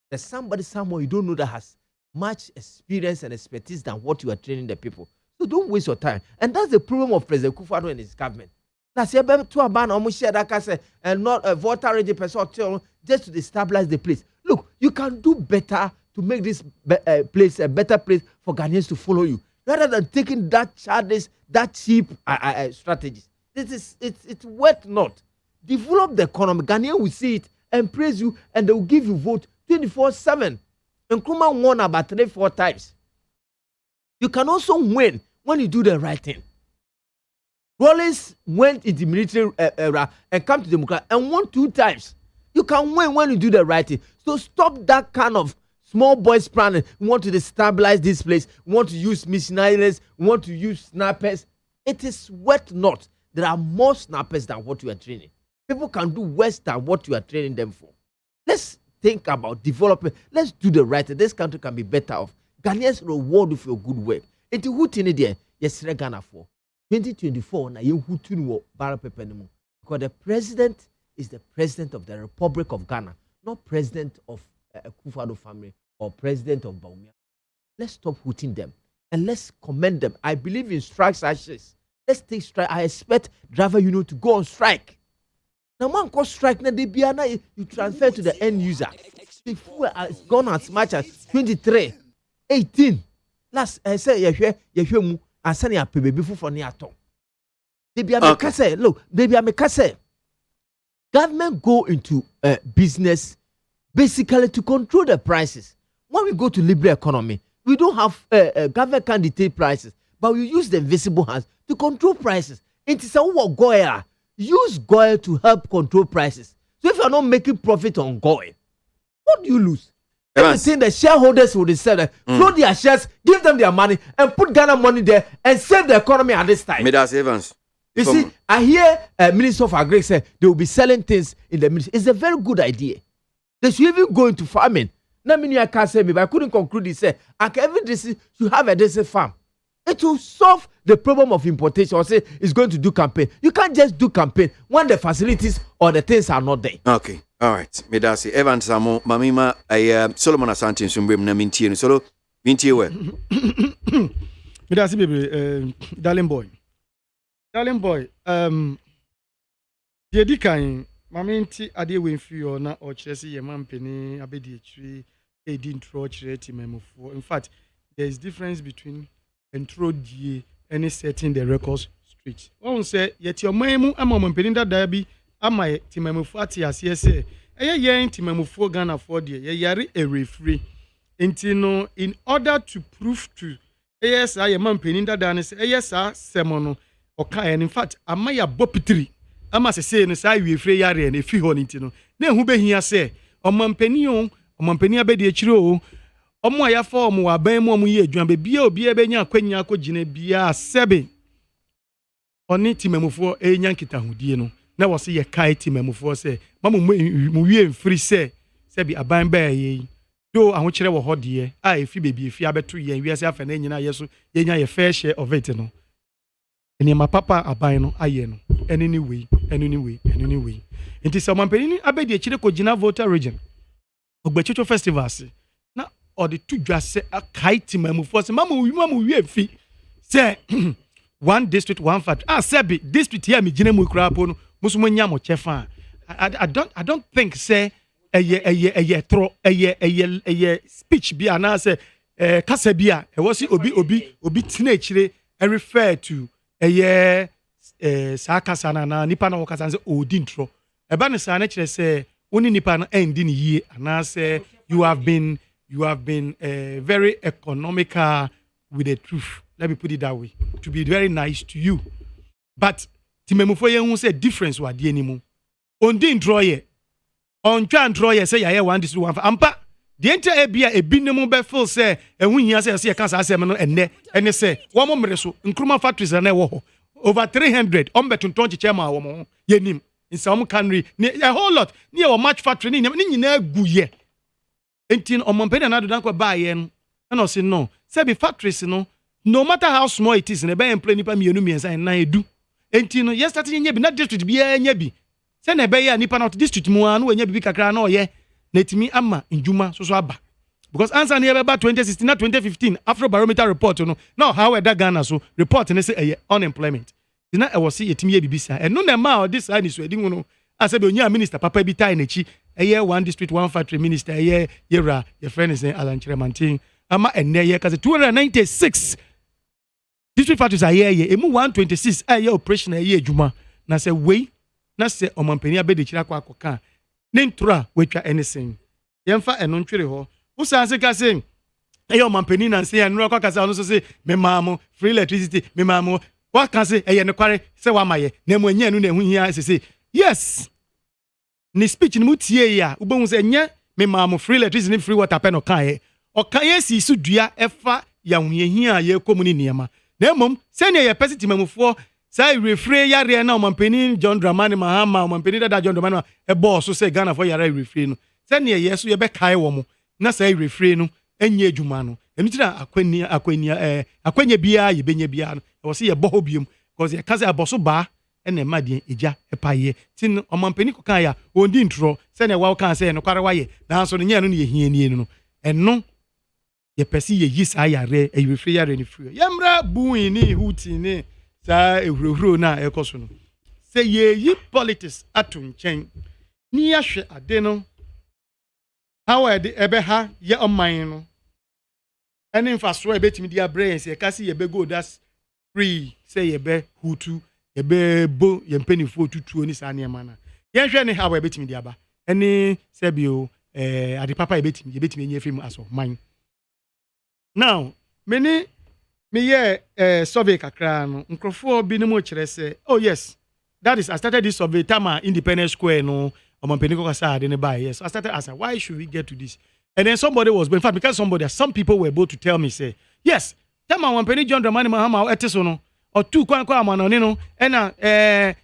There's somebody somewhere you don't know that has much experience and expertise than what you are training the people. So don't waste your time. And that's the problem of President Kufuor and his government. That's a better to a ban almost share that case and not a voter ready person just to destabilize the place. Look, you can do better to make this place a better place for Ghanaians to follow you, rather than taking that childish, that cheap strategies. It's worth not. Develop the economy. Ghanaians will see it and praise you, and they will give you vote 24/7. Nkrumah won about 3-4 times. You can also win when you do the right thing. Rollins went into military era and come to democracy and won 2 times. You can win when you do the right thing. So stop that kind of small boys planning. We want to destabilize this place. We want to use missionaries. We want to use snappers. It is worth not. There are more snappers than what you are training. People can do worse than what you are training them for. Let's think about development. Let's do the right thing. This country can be better off. Ghanaians reward you for your good work. Into who tin there? Yes, Ghana for 2024. Na you who tin wo bara pepe nimu. Because the president is the president of the Republic of Ghana, not president of Akufo-Addo family or president of Baumia. Let's stop hooting them and let's commend them. I believe in strikes ashes. Let's take strike. I expect driver union to go on strike. Now, man, cause strike na they be you transfer to the end user. The fuel has gone as much as 23, 18. Last I say you mu asani a pebe before for near ton. They be a mekase. Look, they be a mekase. Government go into business basically to control the prices. When we go to liberal economy, we don't have government can dictate prices, but we use the invisible hands to control prices. It is a goya. Use goil to help control prices. So if you're not making profit on goil, what do you lose? Everything the shareholders will decide, flow their shares, give them their money, and put Ghana money there and save the economy at this time. Midas Evans. You see, I hear Minister of Agri say they will be selling things in the ministry. It's a very good idea. They should even go into farming. Now, I can't say me, but I couldn't conclude it. Say, every district should have a district farm. It will solve the problem of importation. Or say it's going to do campaign. You can't just do campaign when the facilities or the things are not there. Okay, all right. Medasi Evans Samo Mamima Solomon Asante Sumbrim na Mintie Solo Mintie we. Medasi baby, darling boy. Darling boy, the kind, Maminti Ade Winfrey or not or Chelsea, your man penny, Abedi tree, a dintro charity memo for. In fact, there is difference between intro G any setting the records straight. One say, yet your memo, a moment penny that derby, am I Timemu Fati as yes, a year Timemu for Ghana for dear, yari a refree. Intino, in order to prove to, yes, I am man penny that dance, yes, semono. Okay, and in fact, amaya bopitri. Ama se say no say we free yare na fi ho nti no. Na hu be hia say, omampani abedi akire o. Omo ayafo omo aban mu omo ye adwan be bia obi e benya akwanya akogina bia sebe. Oni timamufo enya nkitahudie no. Na wo se ye kai timamufo say, mamu mu wie mfiri say, sebi aban ba ye. Do ahokire wo ho de a efi bebi efi abeto ye wiase afa na nyina yeso yenya ye fair share of it no. Eni ma papa aban no aye no anyway nti se mampeni abedi akire ko gina voter region ogbechocho festival se na odi tudwa se akai timamufo se mamu wie fi se one district one fact sebi district here me gina mu krapo no musumo nya mo chefa I don't think say eye speech bi ana se kasa bi a e wosi obi tina akire refer to sakasa na nipa na wakasa say odi ntro eba ne sa na kire say oni nipa na endi ni yie ana say you have been very economical with the truth, let me put it that way, to be very nice to you, but timemufo ye hu say difference wa de animu ondi ntro ye on twa ntro ye say ya one this one ampa the entire ebia ebinemu be feel say ehun hia say ye kan sa asem no ene say wo mo mere so nkruma factories na wo ho over 300 on betonton chichema wo mo yenim in some country a whole lot near a match factory ni nyina guye entin omompede na do dan kwa ba ye no na say no say be factories no matter how small it is na be employ nipa mienu miensa na edu entin no yesterday nya bi na district bi nya bi say na be ya nipa na district mu anu nya bi kakra na oye netimi ama njuma so aba because answer na ebe ba 2016 na 2015 Afro Barometer report no now how that Ghana so report na say unemployment na e was see yetimi bibisa e no na ma this side is wedding no ase be onya minister papa bi tai na chi one district one factory minister yera your friend is Alan Chiremantin ama enne ye cause 296 district factories emu 126 operation adwuma na say we na say omampani abede chira kwa akoka nentura wetwa anything yemfa eno ntwere ho usanse ka say omampani na say eno kwa kasa no so say me maamo free electricity me maamo what can say e ye nokware say wa maye na mo nya no na ehu hia say yes ni speech ni mutie ya ubon say nya me ma mo free electricity free water pen okan o kan ye si su dua efa ya hia ye komuni niema na mom say ne ye pesiti mamufo say refrain yare na omampeni John Dramani Mahama omampeni dada John Dramani e boss so say Ghana for yare refrain no say ne ye so ye be kai wo mo na say refrain no enye adwuma no enu tira akwanya bia ye benya bia no e wo say ye boho biom because ye ka say aboso ba ene madien eja epaye tin omampeni ko kan ya ondi ntro say ne wa kan say no kware waye na so no nya no ye hia ni no eno ye pesi ye yi sa yare e refrain yare ni free yamra buin ni huti ni sa ehurehuro na ekoso no say ye yi politics atunchen ni ya hwe ade no how ebe ha ye oman no ene mfaso ebetimi dia brain say kasi ye be go that's free say ye be hutu ye be bo ye mpenifo tutuo ni sa ne mana ye hwe ne how ebetimi dia ba ene sebio ade papa ebetimi enye film aso man now me ye survey kakra no nkrofo bi ne mo kire say oh yes that is I started this survey time Independence Square no omampeni ko kasa ade ne buy yes so I started asking why should we get to this and then somebody was in fact because some people were able to tell me say yes time omampeni John Dramani Mahama etiso no or two kwan amano ni no na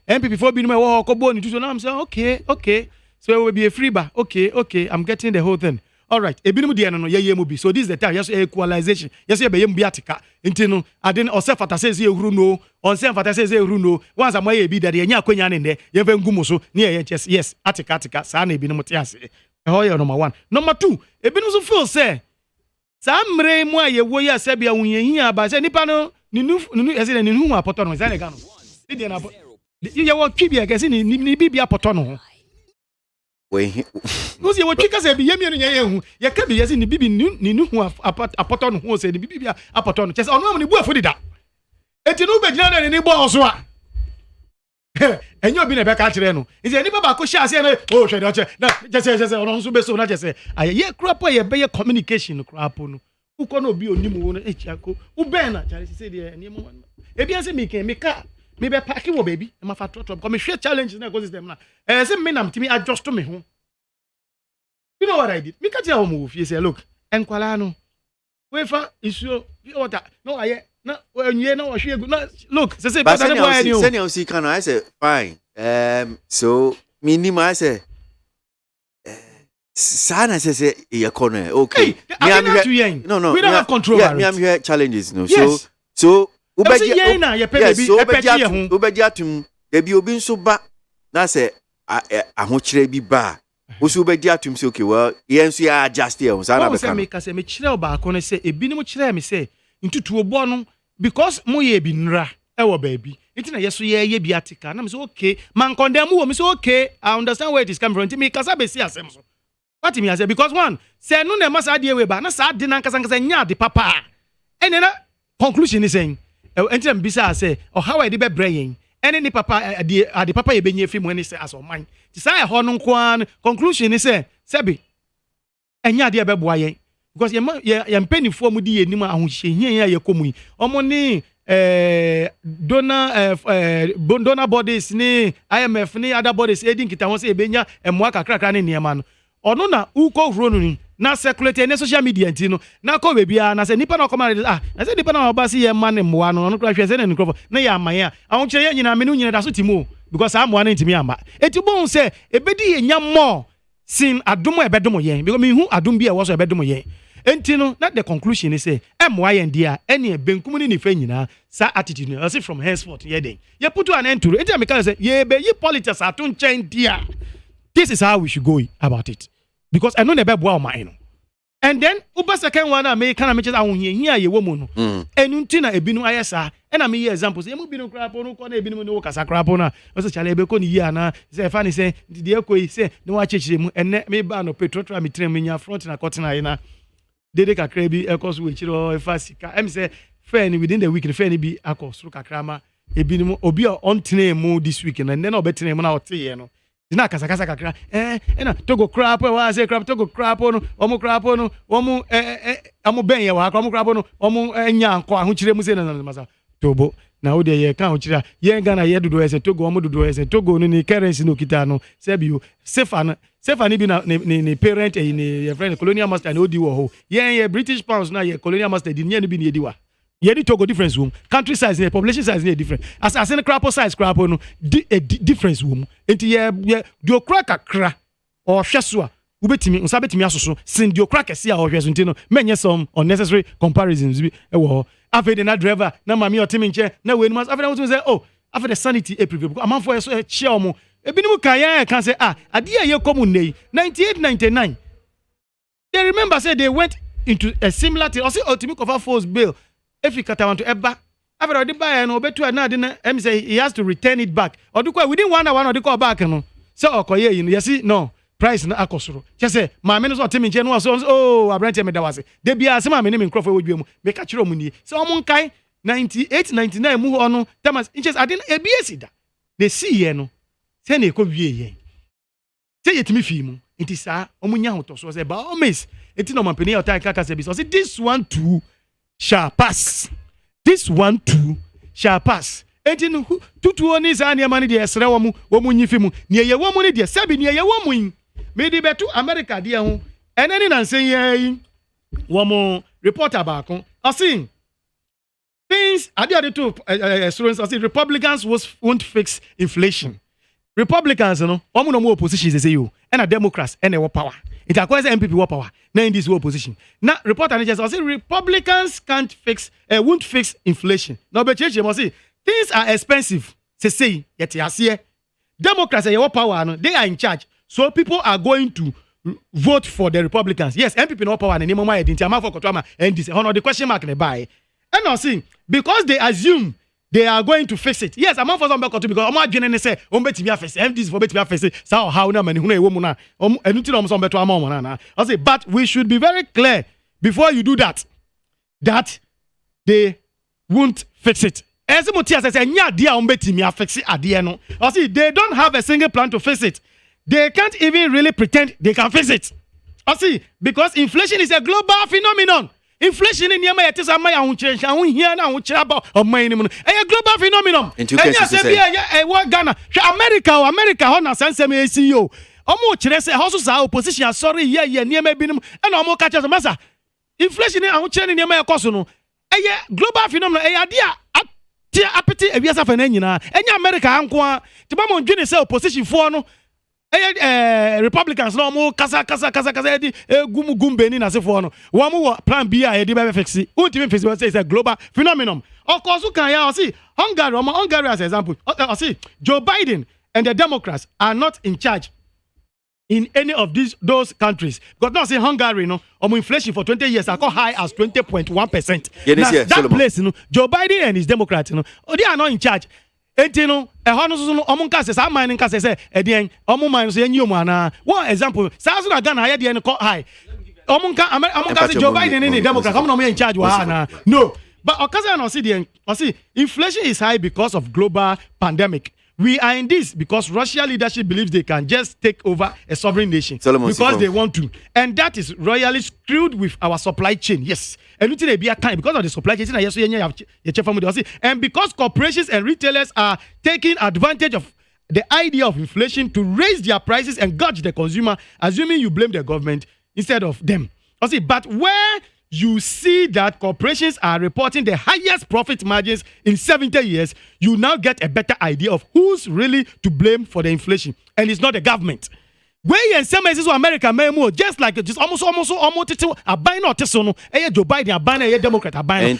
MPP for bi no me wo ko bo ni tuso now I'm saying okay so it will be a free bar okay I'm getting the whole thing. All right, ebinim de no ye mu bi. So this is the time yes equalization. Yes ye be yem bi atika. Nti no ade o se fata se ehuru no, on se fata se ehuru no. Once am ye bi da de nya akwanya ne nde, ye fa ngumu so ne ye yes atika sa na ebinim te ase. E ho ye number 1. Number 2, ebinim so feel say sa mre mu aye wo ya se bia wunyehia ba se nipa no ninu ese ne ninu apoto no se ne ga no. E de na ye wo twibia ke se ni bibia apoto no ho. We no se wo twika se bi yemi no ye hu ye ka bi ye se ni bibi ni hu apoto no ho se ni bibi apoto no chese onu am ni bu afodi da enti no be gina na ni bo so a enyo bi na be ka kire no nti ni baba ko sha se na o hwe de che na chese onu so be so na chese aye ye krapo ye be ye communication krapo no uko no bi onim wo no echiako u ben na chare se de ni mo e bi anse mi ken mi ka me be pack wo baby e ma fa trot because me share challenges na ecosystem na say me na mtimi adjust to me ho. You know what I did? Me ka tell home if you say look enkwala no we fa isuo water no aye na onye na wo hwe egu na look say but that boy any o send you see can I say fine so minimum I say sana say e corner okay no we don't have control over me am here challenges no yes. so ubeji na ye pe baby e pe tie ho ubeji atum e bi obi nso ba na say ahokire bi ba osu ubeji atum say okay well yenso ya adjust here sana be kan me ka say me kire oba ko ne say ebi ni mo kire me say ntutu obo no because mo ye bi nra e wo baby nti na yeso ye bi atika na me say okay man condemn wo me say okay I understand where it is coming from nti me kasa be see asem so what me say because one say no na masa de we ba na sa de na nkasa nya de papa ene na conclusion is saying enti am bisa say or how I dey be brain ene ni papa ade papa ye benye film when say as o man ti say ho no nko conclusion is say sebi enya de be boa yen because ye mpanifo mu di yenim ahohye ye komu omo ni donor bodies ni IMF ni other bodies edin kita won say ebenya emoa kakrakra ni niema no ono na uko huro no ni na circulate na social media ntino na ko bebia na se nipa na koma na se nipa na oba si ye ma ne moa no kra hwe se na nkrofo na ya aman a ahon kire ye nyina me no nyina da so timo because amoa na ntimi amba eti bon se ebedi ye nya mo sin adomo ebedomo yen because me hu adom bi e wo so ebedomo yen ntino na the conclusion is say emoa yen dia ene benkum ni fa nyina sa attitude no say from henceforth ye den ye put an end to it enti am say ye be ye politics atun chen dia. This is how we should go about it. Because I know never boa my no. And then uba second one na me kana me chesa ahonhia ye wo mu no. Enu ntina ebinu ayesa. E na me ye examples. E mu binu krapo no ko na ebinu no kasa krapo na. O se chale ebe ko ni yi ana. Se fa ni se de ekoi se no wa chechire mu enne me ba no petrotra me trem me nya front na cotton na dede kakra bi ekos we chiro e fa sika. Em say fair ni within the week the fair ni bi akos ru kakra ma ebinu obi on tene mu this week and then obetene mu na o te no. Dina kasa kakra na togo crap wa say crap togo crap no omo crap no omo amo ben ye wa omo crap no omo nya anko ahokire mu se na masa tobo na wo de ye kan ochira ye Ghana ye dodo ese Togo omo dodo ese Togo no ni currency no kita no sebio sefa ni bi na ni parent ni your friend colonial master na odi wo ho ye British pounds na ye colonial master di nye no bi na edi wa ye di Togo difference room country size and population size is different as in crapo size crapo no difference room enti ye di okra kakra o hweso a ubetimi nsa betimi asoso sin di okra kese a o hweso enti no menye some unnecessary comparisons bi e wo after na driver na mami otimi nche na we no after na say oh after the sanity e preview amam for so share omo ebinim kan ya kan say ade a ye komu nei 98-99 they remember say they went into a similar thing or say ultimate cover force bill if you want to eba after the buy no betu na de na say he has to return it back or do within 1 hour or the call back no so okoye you know you see no price na akosoro che say ma me no so temi nche no so oh abrante me da wase de bia se ma me ne me nkrofo wodwe mu me ka kire mu ni so omo nkai 98-99 mu ho no tamas inches adin ebiesi da de see ye no se na ekowie ye se yetimi fi mu nti sa omo nya hoto so say ba o miss enti no mampeni o tai kaka se bi so say this one too shall pass this one too shall pass enti no tutu oni sa na ma ne de esre wo mu nyifi mu ne ye wo mu ne de sabi ne ye wo mu me di betu America de ho enani na nsen ye wo mu reporter ba kon asin things ade to students say Republicans won't fix inflation. Republicans no omo no opposition say you and a Democrats and a power. It acquires MPP war power. Now in this opposition. Now reporter just say Republicans won't fix inflation. Now but change must say things are expensive. Say yet here. Democrats say war power no they are in charge. So people are going to vote for the Republicans. Yes, MPP no power and name my identity. I'm for Kotwama and this honor the question mark in the buy. And now see because they assume they are going to fix it. Yes, I'm for some because I'm not going to say betimi afese this for betimi afese so how na mani hu na ewo mu na enuti na some beto amon na I say but we should be very clear before you do that they won't fix it. As MONTIE says nya dia betimi afese ade no I say they don't have a single plan to fix it. They can't even really pretend they can fix it. I see because inflation is a global phenomenon. Inflation in Yama is a my own change, and we hear now which about a minimum. A global phenomenon. And yes, Ghana, America, Hona, Sansemi CEO. Almost say houses are opposition, sorry, yeah, near maybe, and almost catch as a massa. Inflation in our chain in Yama Cosono. A global phenomenon, a dear appetite, a yes of an engine, and America, Anqua, the Mamon Guinea say opposition for no. Republicans no more kasa di gumbe ni na se for no one more plan B a de be fix ultimate festival say it's a global phenomenon. Of course you can ya see Hungary as example. See Joe Biden and the Democrats are not in charge in any of those countries. Because now say Hungary no inflation for 20 years are got high as 20.1%. That place Joe Biden and his Democrats they are not in charge. Etino hono so omo nka se man nka se edien omo man so enyi omo ana one example sa so na Ghana ya de ko high omo nka se Joe Biden in the Democrats omo no in charge wa na no but okaza na see inflation is high because of global pandemic. We are in this because Russian leadership believes they can just take over a sovereign nation because they want to, and that is royally screwed with our supply chain. Yes, and be a time because of the supply chain. And because corporations and retailers are taking advantage of the idea of inflation to raise their prices and gouge the consumer, assuming you blame the government instead of them. But where you see that corporations are reporting the highest profit margins in 70 years, you now get a better idea of who's really to blame for the inflation. And it's not the government. Where in some places America just like just almost a buy not so Joe Biden a buy a Democrat a buy and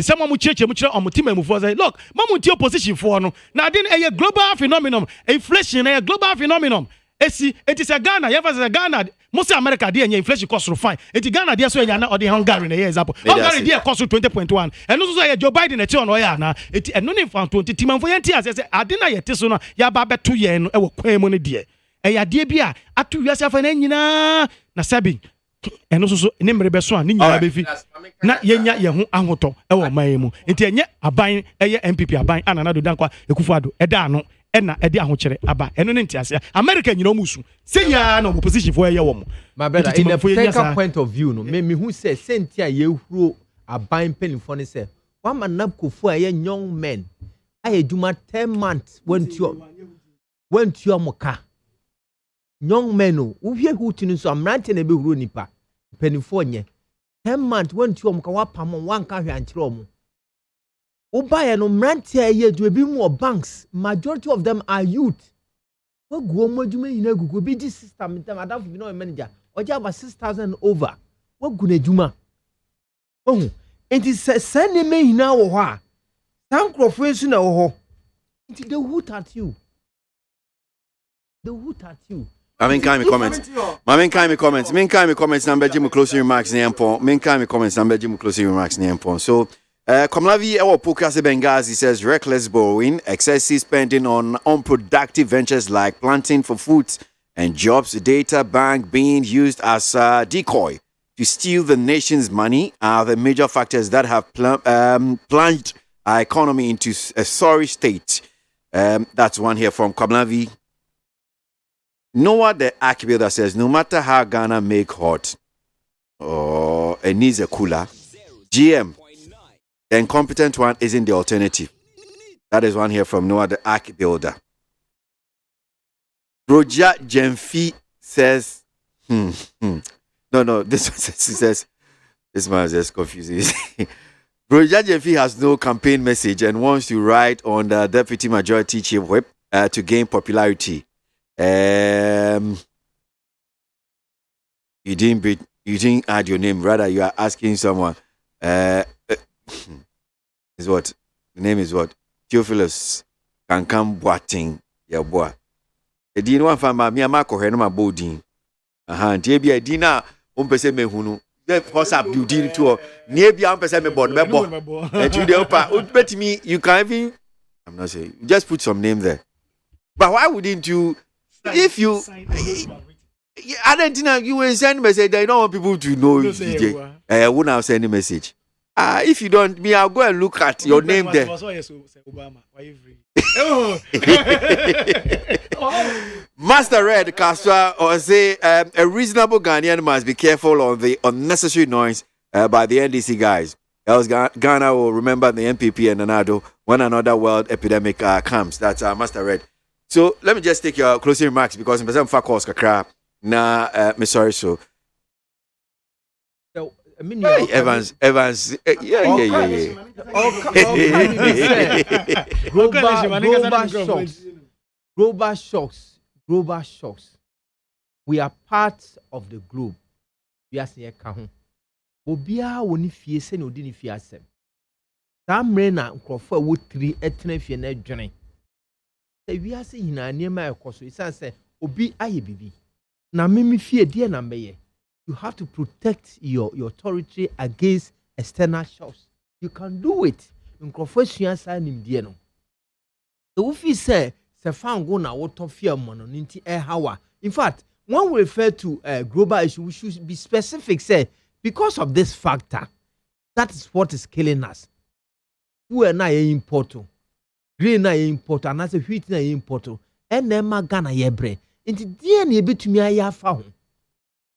some church look MONTIE opposition for no now then a global phenomenon inflation a global phenomenon. It is a Ghana. You have a Ghana. Most America, dear, inflation cost so fine. It is Ghana, dear, so you are not the Hungary in a year example. Hungary, dear, cost 20.1. And also, Joe Biden, a turn or yana. It and no name found 20 Timon for years. I didn't yet so ya baba 2 years and a money dear. A ya dear beer at 2 years of an engine na sabi. And also, name Rebeswan, Nina Befi. Not yenya yahu angoto, ewa maemu. Intianya, a buying a MPP, a buying another Dankwa, a Kufado, a Dano. Ena edi ahochere aba eno ne ntiase America nyina musu se ya na opposition for ye wo mo my brother in the technical point of view no me hu say sentia ye huro aban penifo ne say one man nab kofu a young men aye juma 10 months went to moka young men o wo hwe hutinu so amrante na be huro nipa penifo nye 10 months went to moka wa pam wan ka hwe ankyere omo wo baye no mrante aye du ebi mu banks majority of them are youth wo go mo adwuma yina gugu bi di system them adafu bi no manager oja about 6,000 over wo gu na adwuma oh enti send me yina wo ho a sankrofo ensu na wo ho enti they hoot at you. Mamin kind me comments. Number Jim closing remarks near point. Main kind me comments. Number Jim closing remarks near point. So, Komlavi Ewa Pukase Bengazi says reckless borrowing, excessive spending on unproductive ventures like planting for food and jobs, data bank being used as a decoy to steal the nation's money are the major factors that have plunged our economy into a sorry state. That's one here from Komlavi. Noah the arch builder says, no matter how Ghana make hot or it needs a cooler, GM, the incompetent one isn't the alternative. That is one here from Noah the arch builder. Roger Jemfi says, No, this one says, this man is just confusing. Roger Jemfi has no campaign message and wants to ride on the deputy majority chief whip to gain popularity. You didn't add your name, rather you are asking someone is what the name is what Theophilus can come boating your boy. The dean one from me and Marco Henoma Bodin. Tibia Dina umpese me hunu. What's up, you did to near beyond me board member. And to the upper, bet me you can't even. I'm not saying just put some name there. But why wouldn't you? If you, Argentina, you will send message. I don't want people to know. DJ. I won't have send a message. If you don't, I'll go and look at your name there. Master Red Kaswa or say a reasonable Ghanaian must be careful on the unnecessary noise by the NDC guys. Else Ghana will remember the MPP and Nanado when another world epidemic comes. That's Master Red. So let me just take your closing remarks because I'm calls kakra. Nah, me sorry so. Hey, Evans, yeah. Global shocks. We are part of the globe. We are saying kahun. Obia woni fie se na odi ni fie asem. Tamre na nkrofo a wo 3 etena fie na dwene. We are saying na niema ekoso isan say obi aye bibi na memi fie die na meye. You have to protect your territory against external shocks. You can do it. Nkrofo sua sa nim die no. So if you say se fango na woto fie mo no nti hawa. In fact, when we refer to global issue, we should be specific. Say because of this factor, that is what is killing us. Who are not important. Green na import and as a wheat na import and then Ghana yebre into DNA between ayafa.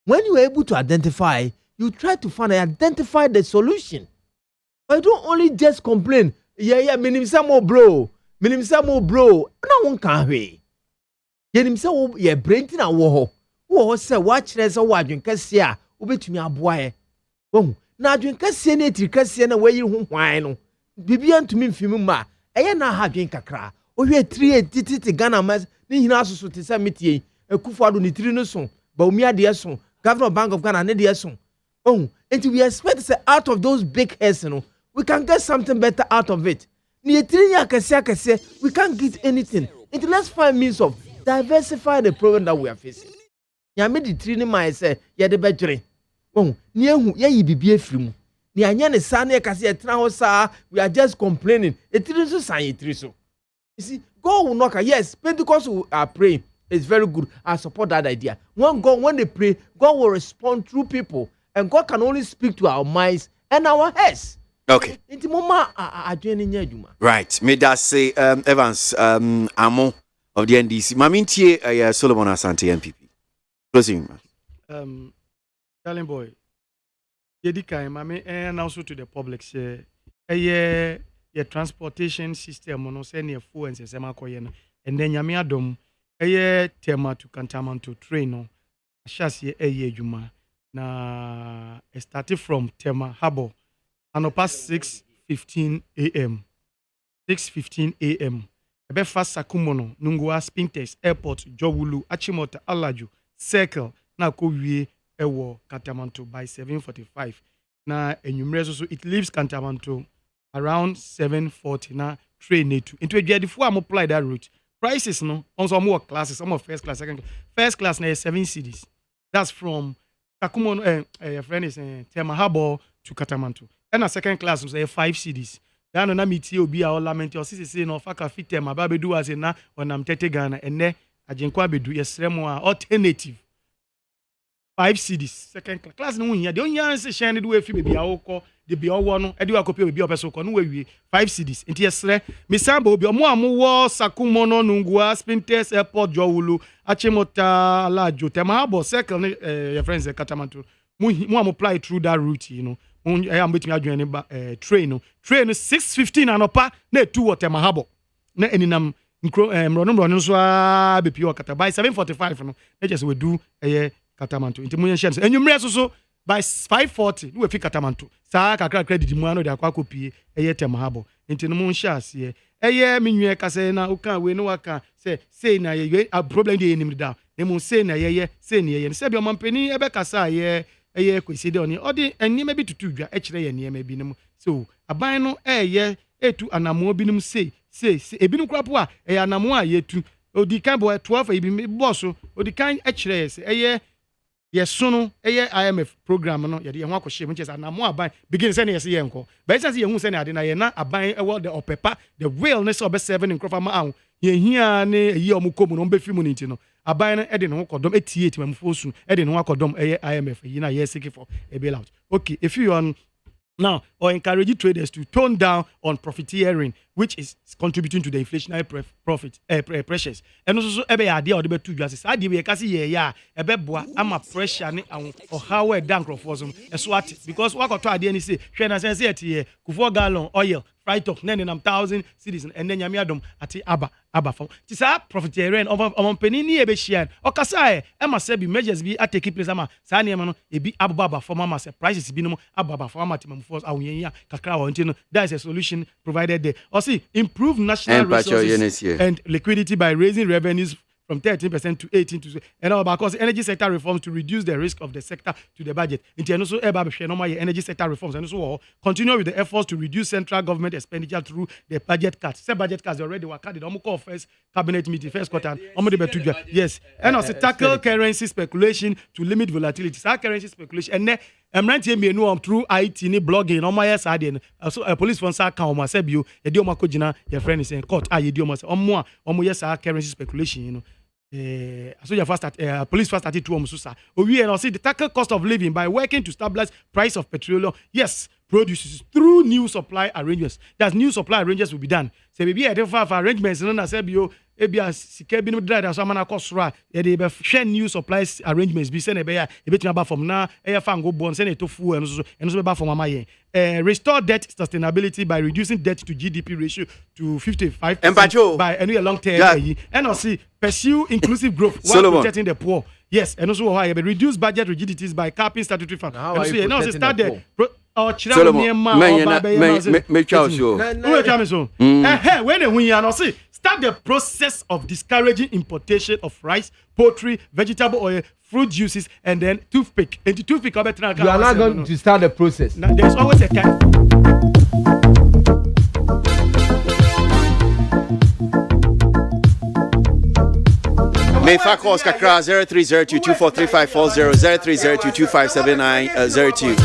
When you are able to identify, you try to identify the solution. But don't only just complain. Yeah, minim more bro. No one can we. Yenim say ye brain na wo ho say watch na say wadwen kase a obetumi aboae. Wo na adwen kase na etiri kase na wayi ho hwan no. Bibia ntumi mfim ma eye na hadwen kakra ohwe 3 titi Ghana mas ni hina asoso te sa metie Akufo-Addo ni tiri no so ba omi ade so Governor Bank of Ghana ne de so oh and we expect to say out of those big heads we can get something better out of it ni tiri ya kase we can't get anything and let's find means of diversify the problem that we are facing ya me di tiri ni mai say ye de bedwere oh ni ehu ye yi bibie firi ni anya ne sa na kase etra ho sa we are just complaining etiri so san etiri so you see God will knock. Yes, Pentecost are praying. It's very good. I support that idea. When they pray, God will respond through people, and God can only speak to our minds and our heads. Okay. Right. May that say Evans Amo of the NDC. Mamintie Solomon Asante NPP. Closing. Darling boy. Yedika, mame, and also to the public, say, a transportation system, no send your fuel and sema koyen, and then Yamiadom, a tema to Cantamanto train, no, chassis a year juma. Na started from Tema Harbor, and past 6:15 a.m. 6:15 a.m. Ebe fast Sakumono, Nungua, Spintex, Airport, Jowulu, Achimota, Alaju, Circle, na kowie ewo Kantamanto by 7:45. Na enumerate so it leaves Kantamanto around 7:40 na train netu. Into the am apply that route. Prices no, also more classes, some of first class, second class. First class na 7 cedis. That's from Sakumono, friend is Tema Harbor to Kantamanto. And a second class was 5 cedis. Then na miti obi a lament your sister say no faka fit Tema ba bedu as na onam tete Ghana ene ajenkwa bedu yesremo a alternative 5 cedis second class no hia de onya se shine de we fi bebi awoko de bi owo no e de akopia bebi opeso ko no we 5 cedis enti yesre misamba obi omo amowo Sakumono Nungua Spintex Airport Jowulu Achimota Alaju Tema Harbor Circle your friends Kantamanto mu apply through that route you know I am between adwene ba train 6:15 anopa na 2 Tema Harbor na eninam mrono so a bepi o kata by 7:45 no na just we do Kantamanto nti mu yenhye enwumre so by 5:40 we fi Kantamanto saa kakra credit mu ano de akwa kopie Tema Harbor nti no mu nhye ase menwe kase na uka we no waka say na ye problem dey enim da na mu say na ye say na ye se bi o mampani ebe kasa ye kwesi de oni odi enima bi tutu dwa ekire ye niema bi nim so aban no etu anamo bi nim say ebi krapo a anamo a yetu odi kan bo 12 ebi boss odi kan ekire ye say yes no IMF program no ye ho akoshe mu chese anamo aban begin say na ye enko but say ye hu say na ade na ye na aban the opepa the realness of 7 in krofa ma ahụ ye hia ne ye omukomu no mbefi mu nti no aban no ede ne ho kodom 88 mamfosu ede ne ho akodom IMF yi na ye seek for a bailout okay if you on now or encourage traders to tone down on profiteering which is contributing to the inflationary pressures and also ebe ya dia odebe tu dwase sa dia we kasi ye ya ebe boa ama pressure ne or how we dank for some eswat because wakoto ade ni say hwe na say ete kufo gallon oil fried talk na nam 1000 cedis and then nyame adom ati aba fam ti sa profiteering of penny ni ebe hia o kasa e ma say bi measures bi atake place ama sa ne no ebi ababa fam ama say prices bi no ababa fam ama timam force awon ya kakra wa ntino that is a solution provided there. See, improve national resources and liquidity by raising revenues from 13% to 18%. And all because energy sector reforms to reduce the risk of the sector to the budget. In also, energy sector reforms and also continue with the efforts to reduce central government expenditure through the budget cuts. Say budget cuts already were cut. The first cabinet meeting, first quarter. Yes. And also tackle currency speculation to limit volatility. So currency speculation. And I'm renting me through IT ni blogging on my side and also a police from South Carolina said you idioma kojina your friend is in court idioma omo yes currency speculation you know so your first police first started to omususa we and also the tackle cost of living by working to stabilize price of petroleum yes produces through new supply arrangements that new supply arrangements will be done so maybe a different arrangements no na say bio ebia sika bi no drive so amana kosora e dey be share new supplies arrangements bi say na be ya e betumi aba from na e fa ngo bon say na to fu eno so be ba from amaye restore debt sustainability by reducing debt to GDP ratio to 55% by any long term and also pursue inclusive growth while protecting the poor yes and also how reduce budget rigidities by capping statutory funds and also start there start the process of discouraging importation of rice, poultry, vegetable oil, fruit juices, and then toothpick. And the toothpick, you are not going to start the process. Now, there's always a time. Mefa calls Kakra 0302243540 0302257902.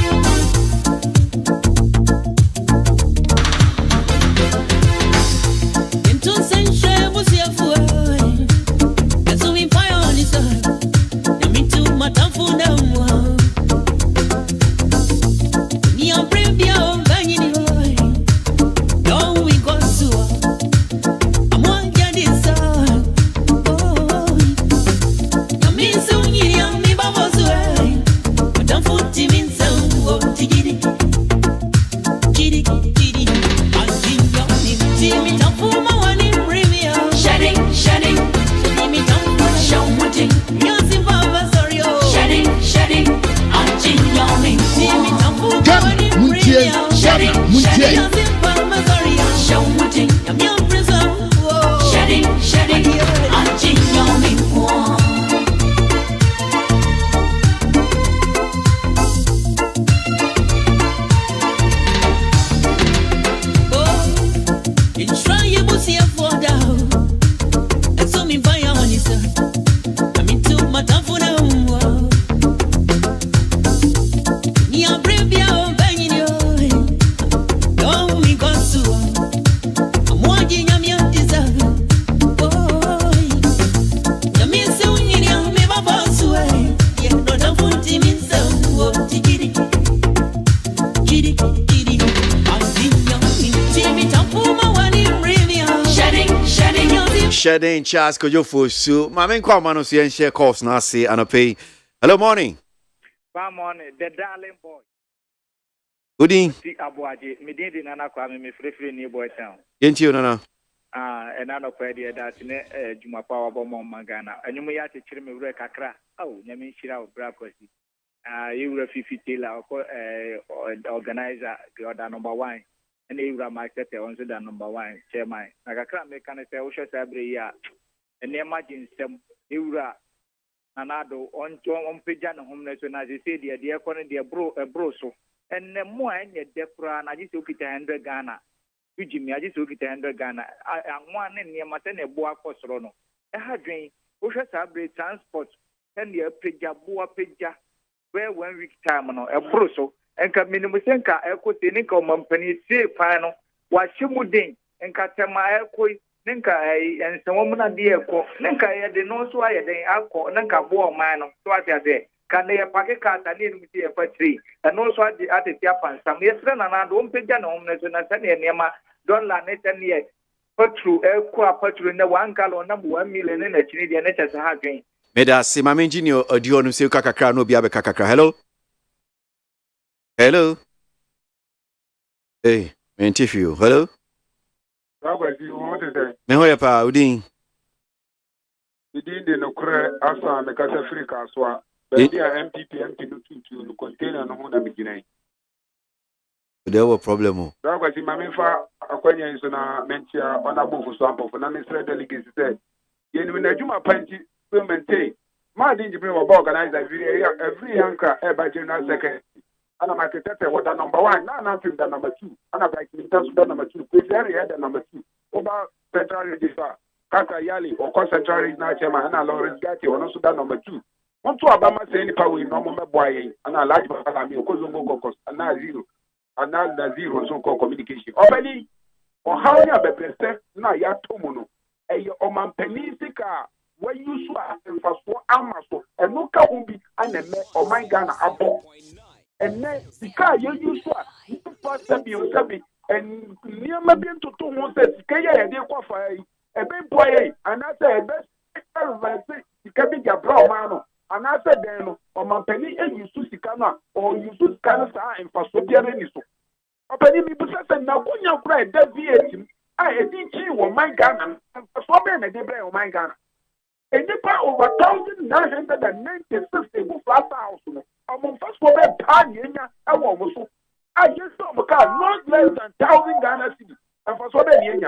Don't Shedding Charles Kojo so Mamma Kwamano and share course now say and pay. Hello, morning. Good morning, the darling boy. Good evening. ABOAGYE, me did nana kwame me free new boy town. Yenti you nana. And I know kwedi that ne Juma power bomb mangana. And you may have to chill me with kakra. Oh, nyami shira bra kwesi. You were 50 tailor organizer the other number 1. And you were market on the number 1 chairman. Nakakra me can say Osha every year. And imagine some you were anado on Pijan homeless when as you say dear corner dear bro so. And the more and yet Defra and I just took it 100 Ghana. Jimmy, I just took it 100 Ghana. I'm one near Matene Boa Cosrono. I had dream, Osha Sabre transport, and the Pija Boa Pija, where 1 week time on a brusso, and Kaminimusenka, Echo Tinico Company, say final, was Shimudin, and Katama Echo, Ninka, and some woman at the airport, Ninka, the no so I then alcohol, Nanka Boa Mano, so I say. Can they packet card and in with the tree? And also at the Japan, some yesterday, and I don't pay an homeless and I send Nema, don't land it and yet. Put through a crop, put through in the 1 gallon number 1 million in a Canadian as a hard drink. Meda si mama engineer Odionum se kakakra no bia be kakakra. Hello. Hello. Hey, me interview. Hello. Me hoya pa udin. Idin de no kre asa me kasa Africa so. Baby MPP no container no ho na beginai. There was problem. That was my fa akwanya nso na mentia honorable for sample for na minister delegate said. Yenu na juma panti so maintain. Ma din jibril wa organize every yanka e general secretary. Ana marketer what number 1 na film the number 2. Ana like minister the number 2. President the number 2. Over central register. Kaka Yali or central regional chairman ana Lawrence Gatti or also the number 2. Want to Obama say any power in normal boy and a large Palami or Kozomo Kokos and now zero and now the zero so called communication. Already or how you have a president now ya tomono a oman penisika where you saw and for Amaso and no Kahumbi and a me or my Ghana abo and then the car you saw first sabi and near my being to 2 months Kaya de quafai a big boy and I say best the cabin ya bro mano. And I said, then, or my penny, and you Susikana, or you Susikana, and for Sobianiso. A penny, me possess, and now when you cry, that VAT, I didn't see what my Ghana, and for so many, they play on my Ghana. And they pay over 1,996 in the flat house. Among first for a Panya, I was so. I just saw a car not less than 1,000 Ghana city, and for so many.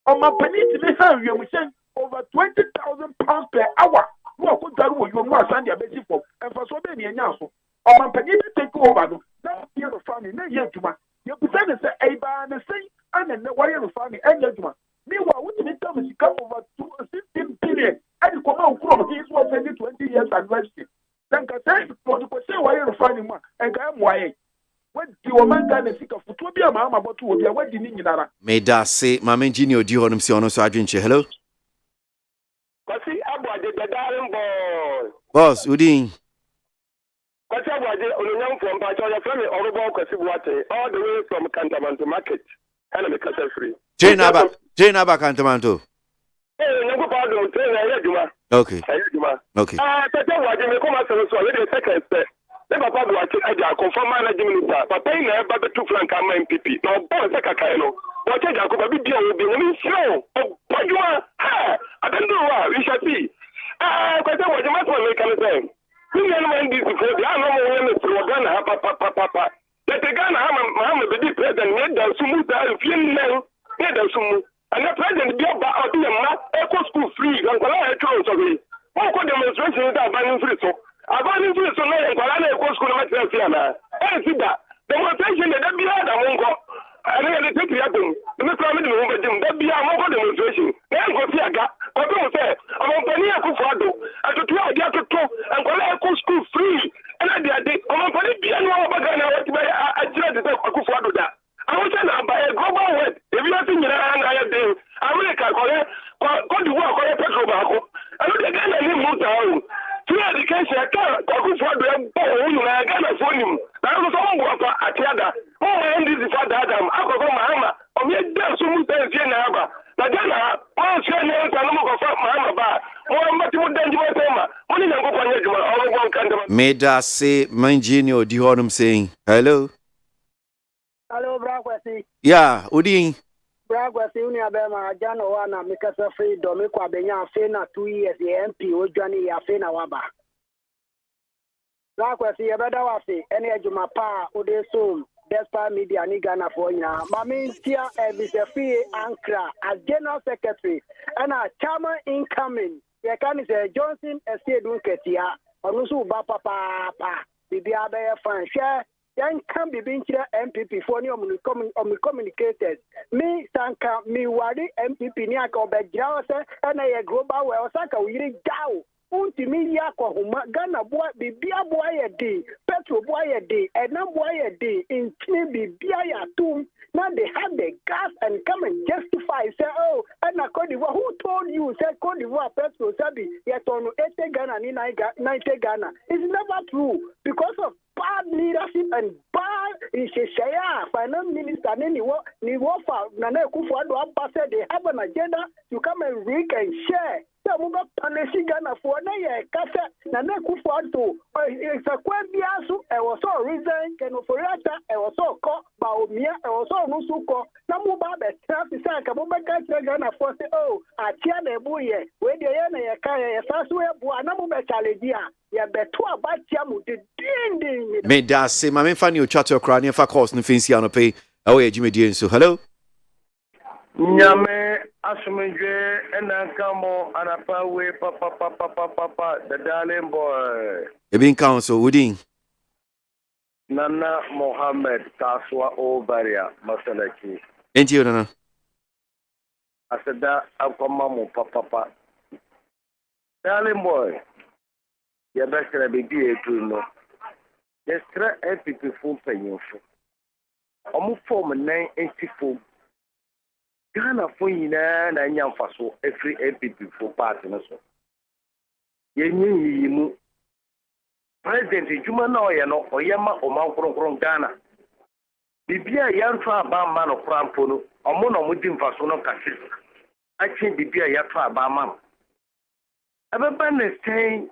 On my penny, to me, you will send over 20,000 pounds per hour. No, could that will you more send your basic for and for so many now. Or my penny take over. Now, you're the family, no, yet to my. You present say, a bar and the same, and then the warrior family, and gentlemen. Meanwhile, when you come to come over to 16 billion, and you come out from his was 20 years anniversary. Then can say, for the person, why you're finding one, and I'm why. When you man got a sick of to be a mamma about to be a wedding in Yara. May that say, Mamma engineer Dionum Siono Sergeant. Hello. Kwasi ABOAGYE the darling boy. Boss, Udin. Kwasi ABOAGYE Olunyam from Pachoya family Orobo Kwasi Buate all the way from Cantamanto Market. And I'm a free. Jane Abba Cantamanto. Hey, no pardon, train Okay. Okay. Kwasi ABOAGYE me come as a already second step. Never Papa Buate I confirm managing minister. But I never two frank MPP. Now boy Sakakaino. What I could be doing show. What you are? I don't know. We shall see. Because I was a matter of making we know this before. I know when it's Ghana, papa. Let the Ghana have a big president, made the Sumu, feeling now, made the Sumu. And the president be about eco school free, and Kola Echo. What could demonstration without banning free? So, I banning free, so now Kola Eco school material. I see that. Demonstration that be had among I think they take the atom. The next time they will be a more demonstration. Then go see a gap. But don't say, I'm on Pania Kufado. I could try to talk and go school free. And I did. I'm on Pania Piano Bagana. I tried to talk Kufado that. I was by a global web. If you are thinking I have been, I will calculate. Go to work on a petrol barco. I don't get any more down. Free education, I can't go for them. I got a phone. I was all work at the other. Oh, and this is Father Adam. I go Mahama. I'm yet there so much as Jenna. But then I was saying, I'm Made us say, Manginio, do you hear him saying, hello? Hello, Brakwasi. Yeah, Udin. Brakwasi, Unia Bema, Jano, Wana, Mikasa Free, Domiqua, Benya, Fena, 2 years, the MP, Ojani, Yafena Waba. Brakwasi, Abadawasi, any Jumapa, Udesum, Despite Media, Nigana for ya. Mami, Tia, Mr. Free, Ankra, as General Secretary, and a Chairman incoming. You can say Johnson, Estate Dunketia, or Nusu Bapa Papa, Bibia Bear Fan Share. Then can be being MPP for new communicated. Me, Sanka, me, Wadi, MPP, Niako, Bedjawase, and a global where Osaka will go. Unti me yako huma Ghana boy bibia boy a day, petrol boy a day, and no boy a day, in bibia ya tomb. Now they have the gas and come and justify, say, oh, and Cote d'Ivoire, who told you, say Cote d'Ivoire petrol, Sabi, yet on 80 Ghana, 90 Ghana. It's never true because of bad leadership and bad in Sheshaya, finance minister, Niwofa, Nana Kufuado Abbas, they have an agenda to come and rig and share. So we got punishing Ghana for na ye kasa na na Kufuado. It's a Kwabiasu, I was so reason, Kenoforiata, I was so caught, Baomia, I was so Nusuko, Namuba, Saka, Mubaka, Ghana for say, oh, I tear the boy, where the Yana Kaya, Sasua, Buanamuba Chaledia. Ya beto abatia mu de ding. Me da se ma me fa ni o chat okra ni fa course no fancy ano pay awe adwumedie nso. Hello. Nyame asumedwe enankamo anapawe papa the darling boy. Ebin council Udin. Nana Mohammed Kaswa Ovaria Masalaki. Enti yo nana. Aseda akoma mu papa. Darling boy. Ya bɛsrɛ bɛdi etu no yɛsrɛ MPP fo mpanyinfo ɔmo fɔm nan enti fo Ghana fo nyinaa na nya mfaso efiri MPP fo party no so yɛnyi yiyi mu president adwuma na ɔyɛ no ɔyɛ ma ɔman kronkron Ghana bibia yɛnto aba ma no krampo no ɔmo na ɔmo di mfaso no kase akye bibia yɛto aba ma no ɛbɛba ne sɛn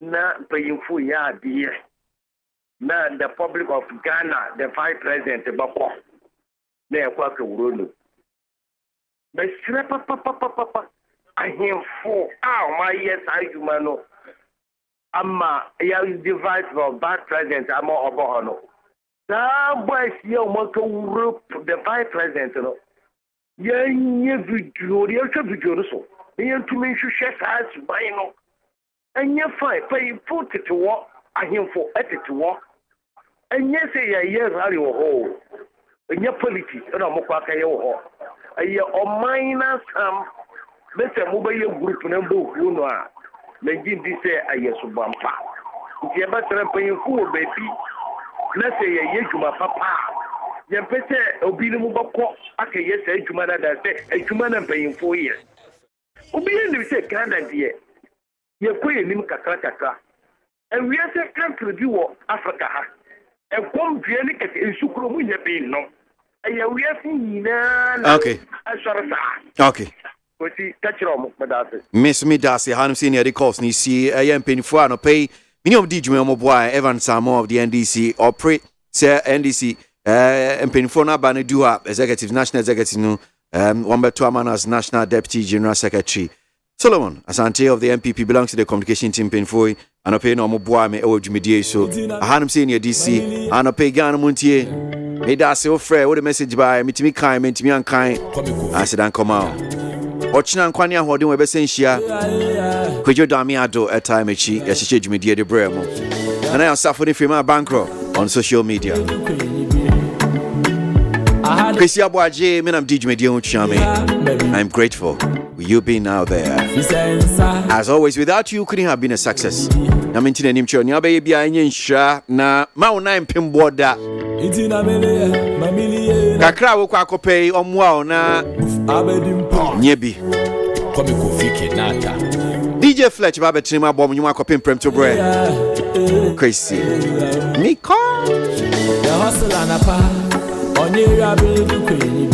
na payinfo ya adie na the public of Ghana the vice president bako na ekwa ka wuro no be sire papa ahemfo ma yes ayuma no ama ya device for vice president ama obo no na boys ya mo ka wuro the vice president no ya nye video ya twa video no so ya ntumi hwehwe saa suban no enye fine pay put it to work ahemfo at it to work enye say ya ye rally wo ho enye politics na mo kwa ka ye wo ho aye o minus bese mo be ye group na mbo hu no a na gindi say aye so bampa nti e ba tere pay fu obebi na say ye djuma papa ye pese obi ni mo bako aka ye say djuma na da say djuma na pay fu ye obi ni say Ghana die ye koye nim kakra and we are say country bi wo Africa ha e kom due ni kete nsukuro mu ye bi no e ye we are nyina okay asore sa okay oti kachiro mo medase Miss Midasi hanum senior the course ni si penifo ano pay minimum di dwuma mo boy Evan Samo of the NDC operate say NDC penifo na ba na do executive national executive no Wambeto Amana's national deputy general secretary Solomon Asante of the MPP belongs to the communication team Penfoy and a pay no more boy me or Jimmy so I had him saying your DC and a pay Ghana Montie made us so fair with a message by me to me kind me to me unkind I said and come out Ochina Kwanya holding we besensia Kwejo Dami Ado at time echi yashiche Jimmy de Bremo and I am suffering from my bankrupt on social media Kwasi ABOAGYE me nam DJ me dia uchame I'm grateful you being out there. As always, without you, couldn't have been a success. Na mintina nim choni abaye bia enye nhira na ma wo nan pem boda. Kakra wo kwa kopei omwa na nyebi. Komi kofike nata. DJ Fletch ba betrim abom nyuma kopem prem to bre. Crazy. Miko. The hustle and a pa. Onye rabe du kwenye